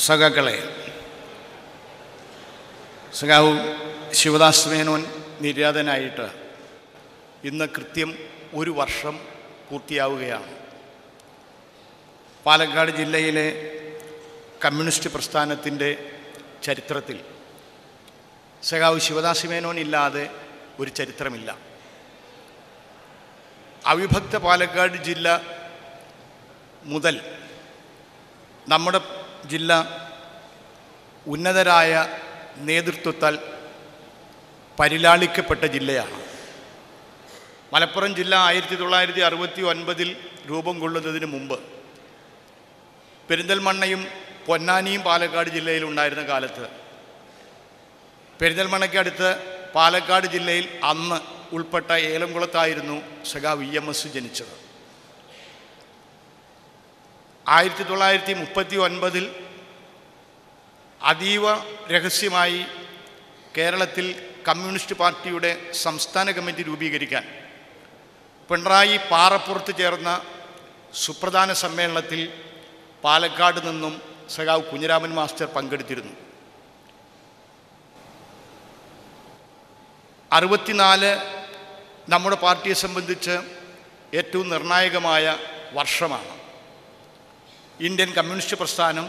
സഖാക്കളെ, സഖാവ് ശിവദാസ് മേനോൻ നിര്യാതനായിട്ട് ഇന്ന് കൃത്യം 1 വർഷം പൂർത്തിയാവുകയാണ്. പാലക്കാട് ജില്ലയിലെ കമ്മ്യൂണിസ്റ്റ് പ്രസ്ഥാനത്തിൻ്റെ ചരിത്രത്തിൽ സഖാവ് ശിവദാസ് മേനോൻ ഇല്ലാതെ ഒരു ചരിത്രമില്ല. അവിഭക്ത പാലക്കാട് ജില്ല മുതൽ നമ്മുടെ ജില്ല ഉന്നതരായ നേതൃത്വത്താൽ പരിലാളിക്കപ്പെട്ട ജില്ലയാണ്. മലപ്പുറം ജില്ല 1969 രൂപം കൊള്ളുന്നതിന് മുമ്പ് പെരിന്തൽമണ്ണയും പൊന്നാനിയും പാലക്കാട് ജില്ലയിലുണ്ടായിരുന്ന കാലത്ത് പെരിന്തൽമണ്ണയ്ക്കടുത്ത് പാലക്കാട് ജില്ലയിൽ അന്ന് ഉൾപ്പെട്ട ഏലംകുളത്തായിരുന്നു സഖാവ് EMS ജനിച്ചത്. 1939 അതീവ രഹസ്യമായി കേരളത്തിൽ കമ്മ്യൂണിസ്റ്റ് പാർട്ടിയുടെ സംസ്ഥാന കമ്മിറ്റി രൂപീകരിക്കാൻ പിണറായി പാറപ്പുറത്ത് ചേർന്ന സുപ്രധാന സമ്മേളനത്തിൽ പാലക്കാട് നിന്നും സഖാവ് കുഞ്ഞിരാമൻ മാസ്റ്റർ പങ്കെടുത്തിരുന്നു. 64 നമ്മുടെ പാർട്ടിയെ സംബന്ധിച്ച് ഏറ്റവും നിർണായകമായ വർഷമാണ്. ഇന്ത്യൻ കമ്മ്യൂണിസ്റ്റ് പ്രസ്ഥാനം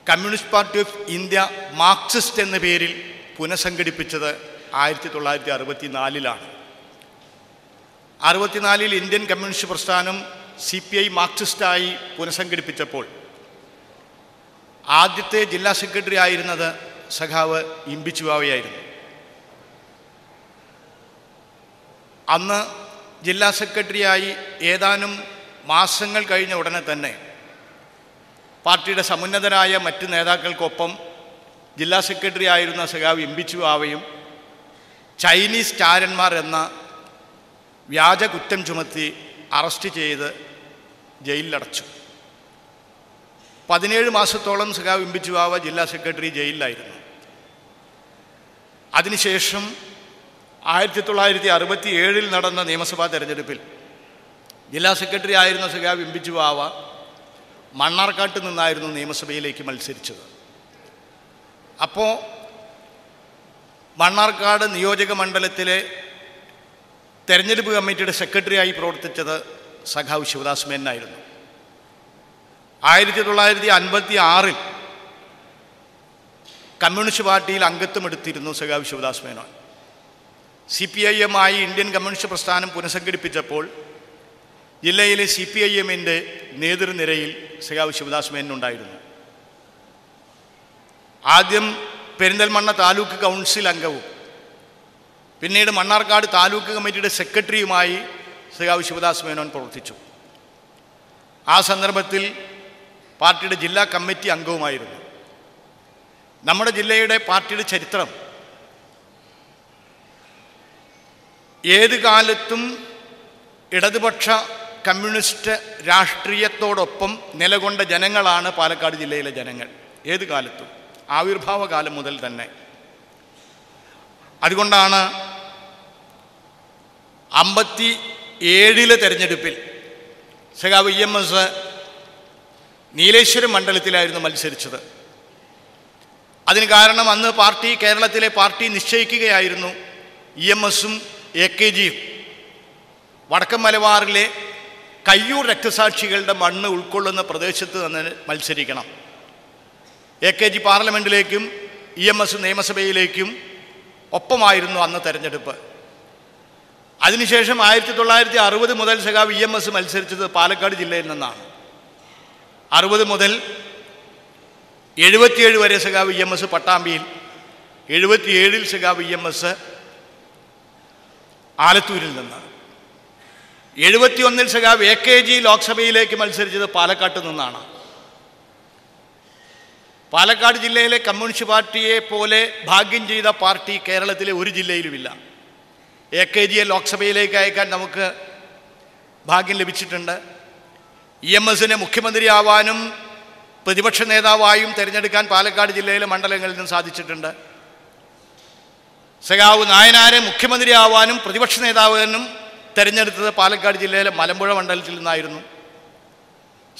communist party of India Marxist എന്ന പേരിൽ പുനഃസംഘടിപ്പിച്ചത് 1964 64 ഇന്ത്യൻ കമ്മ്യൂണിസ്റ്റ് പ്രസ്ഥാനം CPI മാർക്സിസ്റ്റായി പുനഃസംഘടിപ്പിച്ചപ്പോൾ ആദ്യത്തെ ജില്ലാ സെക്രട്ടറി ആയിരുന്നത് സഖാവ് ഇമ്പിച്ചുവാവയായിരുന്നു. അന്ന് ജില്ലാ സെക്രട്ടറിയായി ഏതാനും മാസങ്ങൾ കഴിഞ്ഞ ഉടനെ തന്നെ പാർട്ടിയുടെ സമുന്നതരായ മറ്റ് നേതാക്കൾക്കൊപ്പം ജില്ലാ സെക്രട്ടറി ആയിരുന്ന സഖാവ് ഇമ്പിച്ചുവാവയും ചൈനീസ് ചാരന്മാർ എന്ന വ്യാജ കുറ്റം ചുമത്തി അറസ്റ്റ് ചെയ്ത് ജയിലിലടച്ചു. 17 മാസത്തോളം സഖാവ് ഇമ്പിച്ചുവാവ ജില്ലാ സെക്രട്ടറി ജയിലിലായിരുന്നു. അതിനുശേഷം 1967 നടന്ന നിയമസഭാ തെരഞ്ഞെടുപ്പിൽ ജില്ലാ സെക്രട്ടറി ആയിരുന്ന സഖാവ് ഇമ്പിച്ചുവാവ മണ്ണാർക്കാട്ട് നിന്നായിരുന്നു നിയമസഭയിലേക്ക് മത്സരിച്ചത്. അപ്പോൾ മണ്ണാർക്കാട് നിയോജക മണ്ഡലത്തിലെ തെരഞ്ഞെടുപ്പ് കമ്മിറ്റിയുടെ സെക്രട്ടറിയായി പ്രവർത്തിച്ചത് സഖാവ് ശിവദാസ് മേനോനായിരുന്നു. 1956 കമ്മ്യൂണിസ്റ്റ് പാർട്ടിയിൽ അംഗത്വമെടുത്തിരുന്നു സഖാവ് ശിവദാസ് മേനോൻ. CPIM ആയി ഇന്ത്യൻ കമ്മ്യൂണിസ്റ്റ് പ്രസ്ഥാനം പുനഃസംഘടിപ്പിച്ചപ്പോൾ ജില്ലയിലെ CPIM-ൻ്റെ നേതൃനിരയിൽ സഖാവ് ശിവദാസ് മേനോൻ ഉണ്ടായിരുന്നു. ആദ്യം പെരിന്തൽമണ്ണ താലൂക്ക് കൗൺസിൽ അംഗവും പിന്നീട് മണ്ണാർക്കാട് താലൂക്ക് കമ്മിറ്റിയുടെ സെക്രട്ടറിയുമായി സഖാവ് ശിവദാസ് മേനോൻ പ്രവർത്തിച്ചു. ആ സന്ദർഭത്തിൽ പാർട്ടിയുടെ ജില്ലാ കമ്മിറ്റി അംഗവുമായിരുന്നു. നമ്മുടെ ജില്ലയുടെ പാർട്ടിയുടെ ചരിത്രം ഏത് കാലത്തും ഇടതുപക്ഷ കമ്മ്യൂണിസ്റ്റ് രാഷ്ട്രീയത്തോടൊപ്പം നിലകൊണ്ട ജനങ്ങളാണ് പാലക്കാട് ജില്ലയിലെ ജനങ്ങൾ. ഏത് കാലത്തും ആവിർഭാവ കാലം മുതൽ തന്നെ. അതുകൊണ്ടാണ് 57 തെരഞ്ഞെടുപ്പിൽ സഖാവ് EMS നീലേശ്വരം മണ്ഡലത്തിലായിരുന്നു മത്സരിച്ചത്. അതിന് കാരണം അന്ന് കേരളത്തിലെ പാർട്ടി നിശ്ചയിക്കുകയായിരുന്നു EMS-ഉം AKG-യും വടക്കൻ മലബാറിലെ കയ്യൂർ രക്തസാക്ഷികളുടെ മണ്ണ് ഉൾക്കൊള്ളുന്ന പ്രദേശത്ത് നിന്ന് മത്സരിക്കണം. AKG പാർലമെൻറ്റിലേക്കും EMS നിയമസഭയിലേക്കും ഒപ്പമായിരുന്നു അന്ന് തെരഞ്ഞെടുപ്പ്. അതിനുശേഷം 1960 മുതൽ സഖാവ് EMS മത്സരിച്ചത് പാലക്കാട് ജില്ലയിൽ നിന്നാണ്. 60 മുതൽ 77 വരെ സഖാവ് EMS പട്ടാമ്പിയിൽ, 77 സഖാവ് EMS ആലത്തൂരിൽ നിന്ന്, 71 സഖാവ് AKG ലോക്സഭയിലേക്ക് മത്സരിച്ചത് പാലക്കാട്ട് നിന്നാണ്. പാലക്കാട് ജില്ലയിലെ കമ്മ്യൂണിസ്റ്റ് പാർട്ടിയെ പോലെ ഭാഗ്യം ചെയ്ത പാർട്ടി കേരളത്തിലെ ഒരു ജില്ലയിലുമില്ല. AKG-യെ ലോക്സഭയിലേക്ക് അയക്കാൻ നമുക്ക് ഭാഗ്യം ലഭിച്ചിട്ടുണ്ട്. EMS-നെ മുഖ്യമന്ത്രിയാവാനും പ്രതിപക്ഷ നേതാവായും തിരഞ്ഞെടുക്കാൻ പാലക്കാട് ജില്ലയിലെ മണ്ഡലങ്ങളിൽ നിന്ന് സാധിച്ചിട്ടുണ്ട്. സഖാവ് നായനാരെ മുഖ്യമന്ത്രിയാവാനും പ്രതിപക്ഷ നേതാവിനും തിരഞ്ഞെടുത്തത് പാലക്കാട് ജില്ലയിലെ മലമ്പുഴ മണ്ഡലത്തിൽ നിന്നായിരുന്നു.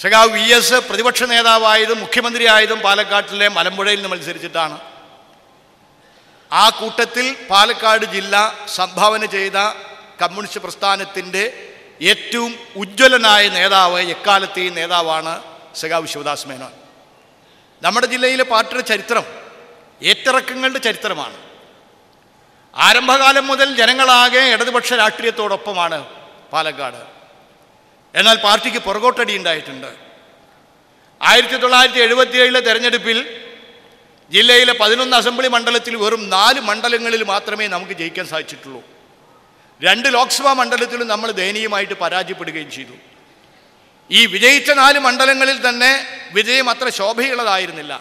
സഖാവ് VS പ്രതിപക്ഷ നേതാവായതും മുഖ്യമന്ത്രിയായതും പാലക്കാട്ടിലെ മലമ്പുഴയിൽ നിന്ന് മത്സരിച്ചിട്ടാണ്. ആ കൂട്ടത്തിൽ പാലക്കാട് ജില്ല സംഭാവന ചെയ്ത കമ്മ്യൂണിസ്റ്റ് പ്രസ്ഥാനത്തിൻ്റെ ഏറ്റവും ഉജ്ജ്വലനായ നേതാവ്, എക്കാലത്തെയും നേതാവാണ് സഖാവ് ശിവദാസ് മേനോൻ. നമ്മുടെ ജില്ലയിലെ പാർട്ടിയുടെ ചരിത്രം ഏറ്റിറക്കങ്ങളുടെ ചരിത്രമാണ്. ആരംഭകാലം മുതൽ ജനങ്ങളാകെ ഇടതുപക്ഷ രാഷ്ട്രീയത്തോടൊപ്പമാണ് പാലക്കാട്. എന്നാൽ പാർട്ടിക്ക് പുറകോട്ടടി ഉണ്ടായിട്ടുണ്ട്. 1977 തെരഞ്ഞെടുപ്പിൽ ജില്ലയിലെ 11 അസംബ്ലി മണ്ഡലത്തിൽ വെറും 4 മണ്ഡലങ്ങളിൽ മാത്രമേ നമുക്ക് ജയിക്കാൻ സാധിച്ചിട്ടുള്ളൂ. 2 ലോക്സഭാ മണ്ഡലത്തിലും നമ്മൾ ദയനീയമായിട്ട് പരാജയപ്പെടുകയും ചെയ്തു. ഈ വിജയിച്ച 4 മണ്ഡലങ്ങളിൽ തന്നെ വിജയം അത്ര ശോഭയുള്ളതായിരുന്നില്ല.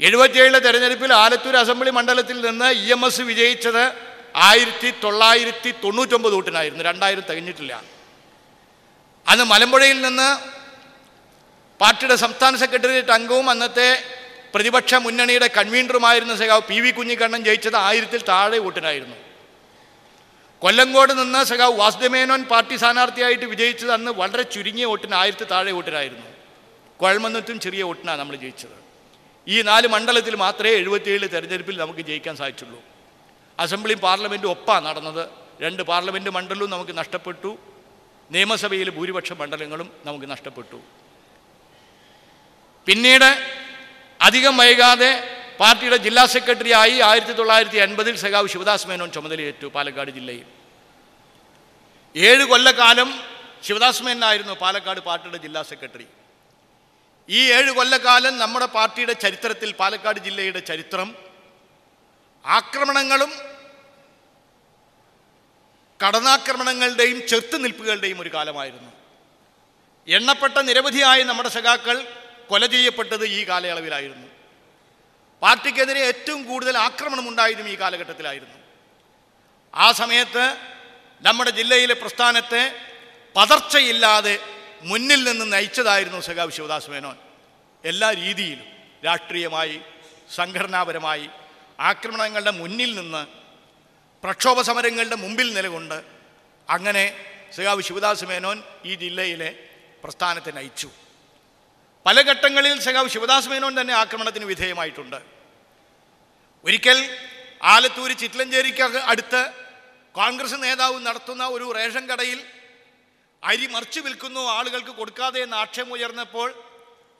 77 തെരഞ്ഞെടുപ്പിൽ ആലത്തൂർ അസംബ്ലി മണ്ഡലത്തിൽ നിന്ന് EMS വിജയിച്ചത് 1999 വോട്ടിനായിരുന്നു. 2000 തികഞ്ഞിട്ടില്ല. അന്ന് മലമ്പുഴയിൽ നിന്ന് പാർട്ടിയുടെ സംസ്ഥാന സെക്രട്ടേറിയറ്റ് അംഗവും അന്നത്തെ പ്രതിപക്ഷ മുന്നണിയുടെ കൺവീനറുമായിരുന്ന സഖാവ് PV കുഞ്ഞിക്കണ്ണൻ ജയിച്ചത് 1000-ൽ താഴെ വോട്ടിനായിരുന്നു. കൊല്ലങ്കോട് നിന്ന് സഖാവ് വാസുദേവമേനോൻ പാർട്ടി സ്ഥാനാർത്ഥിയായിട്ട് വിജയിച്ചത് അന്ന് വളരെ ചുരുങ്ങിയ വോട്ടിന് 1000 താഴെ വോട്ടിനായിരുന്നു. കുഴൽമന്നത്തും ചെറിയ വോട്ടിനാണ് നമ്മൾ ജയിച്ചത്. ഈ 4 മണ്ഡലത്തിൽ മാത്രമേ 77 തെരഞ്ഞെടുപ്പിൽ നമുക്ക് ജയിക്കാൻ സാധിച്ചുള്ളൂ. അസംബ്ലിയും പാർലമെൻറ്റും ഒപ്പാണ് നടന്നത്. 2 പാർലമെൻറ്റ് മണ്ഡലവും നമുക്ക് നഷ്ടപ്പെട്ടു. നിയമസഭയിൽ ഭൂരിപക്ഷ മണ്ഡലങ്ങളും നമുക്ക് നഷ്ടപ്പെട്ടു. പിന്നീട് അധികം വൈകാതെ പാർട്ടിയുടെ ജില്ലാ സെക്രട്ടറിയായി 1980 സഖാവ് ശിവദാസ് മേനോൻ ചുമതലയേറ്റു പാലക്കാട് ജില്ലയിൽ. 7 കൊല്ലക്കാലം ശിവദാസ് മേനോനായിരുന്നു പാലക്കാട് പാർട്ടിയുടെ ജില്ലാ സെക്രട്ടറി. ഈ 7 കൊല്ലക്കാലം നമ്മുടെ പാർട്ടിയുടെ ചരിത്രത്തിൽ, പാലക്കാട് ജില്ലയുടെ ചരിത്രം ആക്രമണങ്ങളും കടന്നാക്രമണങ്ങളുടെയും ചെറുത്തുനിൽപ്പുകളുടെയും ഒരു കാലമായിരുന്നു. എണ്ണപ്പെട്ട നിരവധിയായ നമ്മുടെ സഖാക്കൾ കൊല ചെയ്യപ്പെട്ടത് ഈ കാലയളവിലായിരുന്നു. പാർട്ടിക്കെതിരെ ഏറ്റവും കൂടുതൽ ആക്രമണം ഉണ്ടായതും ഈ കാലഘട്ടത്തിലായിരുന്നു. ആ സമയത്ത് നമ്മുടെ ജില്ലയിലെ പ്രസ്ഥാനത്തെ പതർച്ചയില്ലാതെ മുന്നിൽ നിന്ന് നയിച്ചതായിരുന്നു സഖാവ് ശിവദാസ് മേനോൻ. എല്ലാ രീതിയിലും രാഷ്ട്രീയമായി, സംഘടനാപരമായി ആക്രമണങ്ങളുടെ മുന്നിൽ നിന്ന്, പ്രക്ഷോഭ സമരങ്ങളുടെ മുമ്പിൽ നിലകൊണ്ട് അങ്ങനെ സഖാവ് ശിവദാസ് മേനോൻ ഈ ജില്ലയിലെ പ്രസ്ഥാനത്തെ നയിച്ചു. പല ഘട്ടങ്ങളിൽ സഖാവ് ശിവദാസ് മേനോൻ തന്നെ ആക്രമണത്തിന് വിധേയമായിട്ടുണ്ട്. ഒരിക്കൽ ആലത്തൂർ ചിറ്റ്ലഞ്ചേരിക്ക് അടുത്ത് കോൺഗ്രസ് നേതാവ് നടത്തുന്ന ഒരു റേഷൻ കടയിൽ അരി മറിച്ചു വിൽക്കുന്നു, ആളുകൾക്ക് കൊടുക്കാതെ എന്ന ആക്ഷേപം ഉയർന്നപ്പോൾ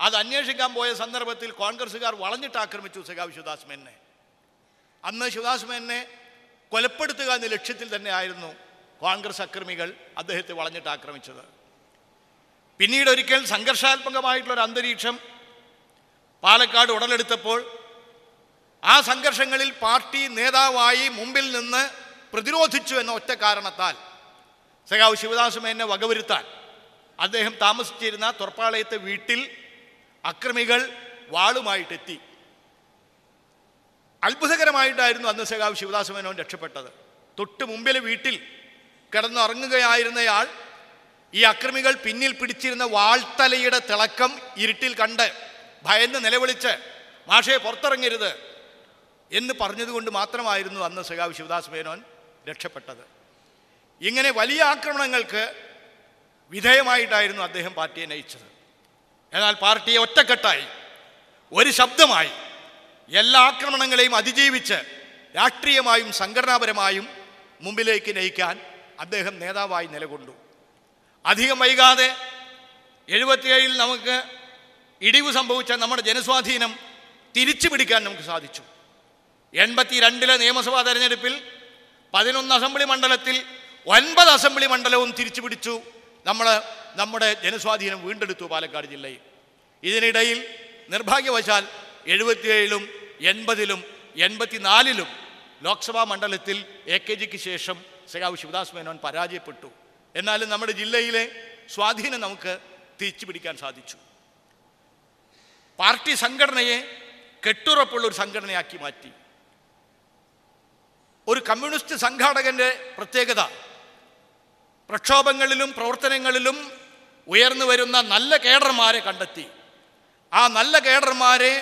അത് അന്വേഷിക്കാൻ പോയ സന്ദർഭത്തിൽ കോൺഗ്രസ്സുകാർ വളഞ്ഞിട്ട് ആക്രമിച്ചു സഖാവ് ശിവദാസ് മേനോനെ. അന്ന് ശിവദാസ് മേനോനെ കൊലപ്പെടുത്തുക എന്ന ലക്ഷ്യത്തിൽ തന്നെ ആയിരുന്നു കോൺഗ്രസ് അക്രമികൾ അദ്ദേഹത്തെ വളഞ്ഞിട്ട് ആക്രമിച്ചത്. പിന്നീട് ഒരിക്കൽ സംഘർഷാത്മകമായിട്ടുള്ളൊരു അന്തരീക്ഷം പാലക്കാട് ഉടലെടുത്തപ്പോൾ ആ സംഘർഷങ്ങളിൽ പാർട്ടി നേതാവായി മുമ്പിൽ നിന്ന് പ്രതിരോധിച്ചു എന്ന ഒറ്റ കാരണത്താൽ സഖാവ് ശിവദാസ് മേനോനെ വകവരുത്താൻ അദ്ദേഹം താമസിച്ചിരുന്ന തൊർപ്പാളയത്തെ വീട്ടിൽ അക്രമികൾ വാളുമായിട്ടെത്തി. അത്ഭുതകരമായിട്ടായിരുന്നു അന്ന് സഖാവ് ശിവദാസ് മേനോൻ രക്ഷപ്പെട്ടത്. തൊട്ട് മുമ്പിലെ വീട്ടിൽ കിടന്നുറങ്ങുകയായിരുന്നയാൾ ഈ അക്രമികൾ പിന്നിൽ പിടിച്ചിരുന്ന വാൾത്തലയുടെ തിളക്കം ഇരുട്ടിൽ കണ്ട് ഭയന്ന് നിലവിളിച്ച് മാഷേ പുറത്തിറങ്ങരുത് എന്ന് പറഞ്ഞതുകൊണ്ട് മാത്രമായിരുന്നു അന്ന് സഖാവ് ശിവദാസ് മേനോൻ രക്ഷപ്പെട്ടത്. ഇങ്ങനെ വലിയ ആക്രമണങ്ങൾക്ക് വിധേയമായിട്ടായിരുന്നു അദ്ദേഹം പാർട്ടിയെ നയിച്ചത്. എന്നാൽ പാർട്ടിയെ ഒറ്റക്കെട്ടായി, ഒരു ശബ്ദമായി എല്ലാ ആക്രമണങ്ങളെയും അതിജീവിച്ച് രാഷ്ട്രീയമായും സംഘടനാപരമായും മുമ്പിലേക്ക് നയിക്കാൻ അദ്ദേഹം നേതാവായി നിലകൊണ്ടു. അധികം വൈകാതെ 77 നമുക്ക് ഇടിവ് സംഭവിച്ച നമ്മുടെ ജനസ്വാധീനം തിരിച്ചു പിടിക്കാൻ നമുക്ക് സാധിച്ചു. 82 നിയമസഭാ തെരഞ്ഞെടുപ്പിൽ 11 അസംബ്ലി മണ്ഡലത്തിൽ 9 അസംബ്ലി മണ്ഡലവും തിരിച്ചു പിടിച്ചു. നമ്മുടെ ജനസ്വാധീനം വീണ്ടെടുത്തു പാലക്കാട് ജില്ലയിൽ. ഇതിനിടയിൽ നിർഭാഗ്യവശാൽ 77-ലും 80-ലും 84-ലും ലോക്സഭാ മണ്ഡലത്തിൽ AKGക്ക് ശേഷം സഖാവ് ശിവദാസ് മേനോൻ പരാജയപ്പെട്ടു. എന്നാലും നമ്മുടെ ജില്ലയിലെ സ്വാധീനം നമുക്ക് തിരിച്ചു പിടിക്കാൻ സാധിച്ചു. പാർട്ടി സംഘടനയെ കെട്ടുറപ്പുള്ളൊരു സംഘടനയാക്കി മാറ്റി. ഒരു കമ്മ്യൂണിസ്റ്റ് സംഘാടകൻ്റെ പ്രത്യേകത പ്രക്ഷോഭങ്ങളിലും പ്രവർത്തനങ്ങളിലും ഉയർന്നു വരുന്ന നല്ല കേഡർമാരെ കണ്ടെത്തി ആ നല്ല കേഡർമാരെ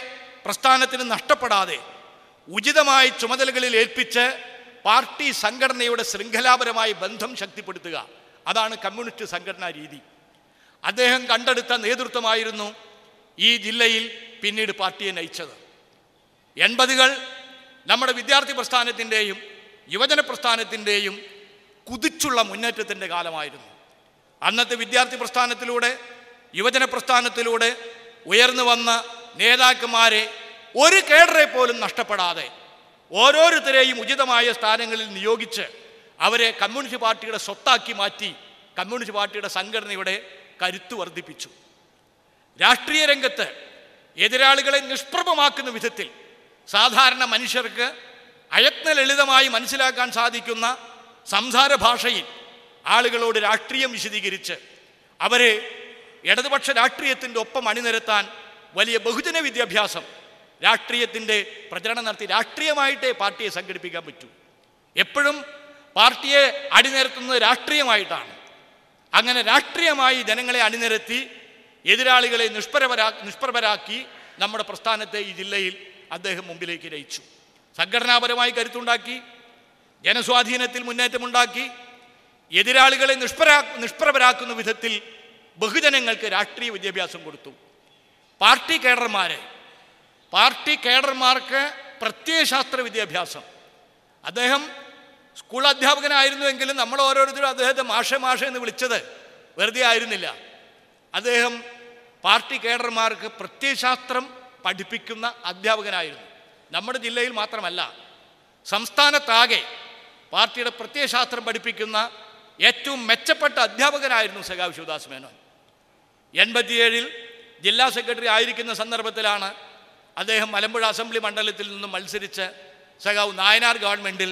പ്രസ്ഥാനത്തിന് നഷ്ടപ്പെടാതെ ഉചിതമായ ചുമതലകളിൽ ഏൽപ്പിച്ച് പാർട്ടി സംഘടനയുടെ ശൃംഖലാപരമായ ബന്ധം ശക്തിപ്പെടുത്തുക, അതാണ് കമ്മ്യൂണിസ്റ്റ് സംഘടനാ രീതി. അദ്ദേഹം കണ്ടെടുത്ത നേതൃത്വമായിരുന്നു ഈ ജില്ലയിൽ പിന്നീട് പാർട്ടിയെ നയിച്ചത്. 80കൾ നമ്മുടെ വിദ്യാർത്ഥി പ്രസ്ഥാനത്തിൻ്റെയും യുവജന പ്രസ്ഥാനത്തിൻ്റെയും കുതിച്ചുള്ള മുന്നേറ്റത്തിൻ്റെ കാലമായിരുന്നു. അന്നത്തെ വിദ്യാർത്ഥി പ്രസ്ഥാനത്തിലൂടെ യുവജന പ്രസ്ഥാനത്തിലൂടെ ഉയർന്നു വന്ന നേതാക്കന്മാരെ ഒരു കേഡറെ പോലും നഷ്ടപ്പെടാതെ ഓരോരുത്തരെയും ഉചിതമായ സ്ഥാനങ്ങളിൽ നിയോഗിച്ച് അവരെ കമ്മ്യൂണിസ്റ്റ് പാർട്ടിയുടെ സ്വത്താക്കി മാറ്റി കമ്മ്യൂണിസ്റ്റ് പാർട്ടിയുടെ സംഘടനയുടെ കരുത്ത് വർദ്ധിപ്പിച്ചു. രാഷ്ട്രീയ രംഗത്ത് എതിരാളികളെ നിഷ്പ്രഭമാക്കുന്ന വിധത്തിൽ സാധാരണ മനുഷ്യർക്ക് അയത്ന ലളിതമായി മനസ്സിലാക്കാൻ സാധിക്കുന്ന സംസാര ഭാഷയിൽ ആളുകളോട് രാഷ്ട്രീയം വിശദീകരിച്ച് അവരെ ഇടതുപക്ഷ രാഷ്ട്രീയത്തിൻ്റെ ഒപ്പം അണിനിരത്താൻ വലിയ ബഹുജന വിദ്യാഭ്യാസം രാഷ്ട്രീയത്തിൻ്റെ പ്രചരണം നടത്തി രാഷ്ട്രീയമായിട്ടേ പാർട്ടിയെ സംഘടിപ്പിക്കാൻ പറ്റൂ. എപ്പോഴും പാർട്ടിയെ അണിനിരത്തുന്നത് രാഷ്ട്രീയമായിട്ടാണ്. അങ്ങനെ രാഷ്ട്രീയമായി ജനങ്ങളെ അണിനിരത്തി എതിരാളികളെ നിഷ്പ്രഭരാക്കി നമ്മുടെ പ്രസ്ഥാനത്തെ ഈ ജില്ലയിൽ അദ്ദേഹം മുമ്പിലേക്ക് നയിച്ചു. സംഘടനാപരമായി കരുത്തുണ്ടാക്കി, ജനസ്വാധീനത്തിൽ മുന്നേറ്റമുണ്ടാക്കി, എതിരാളികളെ നിഷ്പ്രഭരാക്കുന്ന വിധത്തിൽ ബഹുജനങ്ങൾക്ക് രാഷ്ട്രീയ വിദ്യാഭ്യാസം കൊടുത്തു. പാർട്ടി കേഡർമാർക്ക് പ്രത്യയശാസ്ത്ര വിദ്യാഭ്യാസം. അദ്ദേഹം സ്കൂൾ അധ്യാപകനായിരുന്നുവെങ്കിലും നമ്മൾ ഓരോരുത്തരും അദ്ദേഹത്തെ മാഷ എന്ന് വിളിച്ചത് വെറുതെ ആയിരുന്നില്ല. അദ്ദേഹം പാർട്ടി കേഡർമാർക്ക് പ്രത്യയശാസ്ത്രം പഠിപ്പിക്കുന്ന അധ്യാപകനായിരുന്നു. നമ്മുടെ ജില്ലയിൽ മാത്രമല്ല, സംസ്ഥാനത്താകെ പാർട്ടിയുടെ പ്രത്യയശാസ്ത്രം പഠിപ്പിക്കുന്ന ഏറ്റവും മെച്ചപ്പെട്ട അധ്യാപകനായിരുന്നു സഖാവ് ശിവദാസ് മേനോൻ. 87 ജില്ലാ സെക്രട്ടറി ആയിരിക്കുന്ന സന്ദർഭത്തിലാണ് അദ്ദേഹം മലമ്പുഴ അസംബ്ലി മണ്ഡലത്തിൽ നിന്നും മത്സരിച്ച് സഖാവ് നായനാർ ഗവൺമെൻറ്റിൽ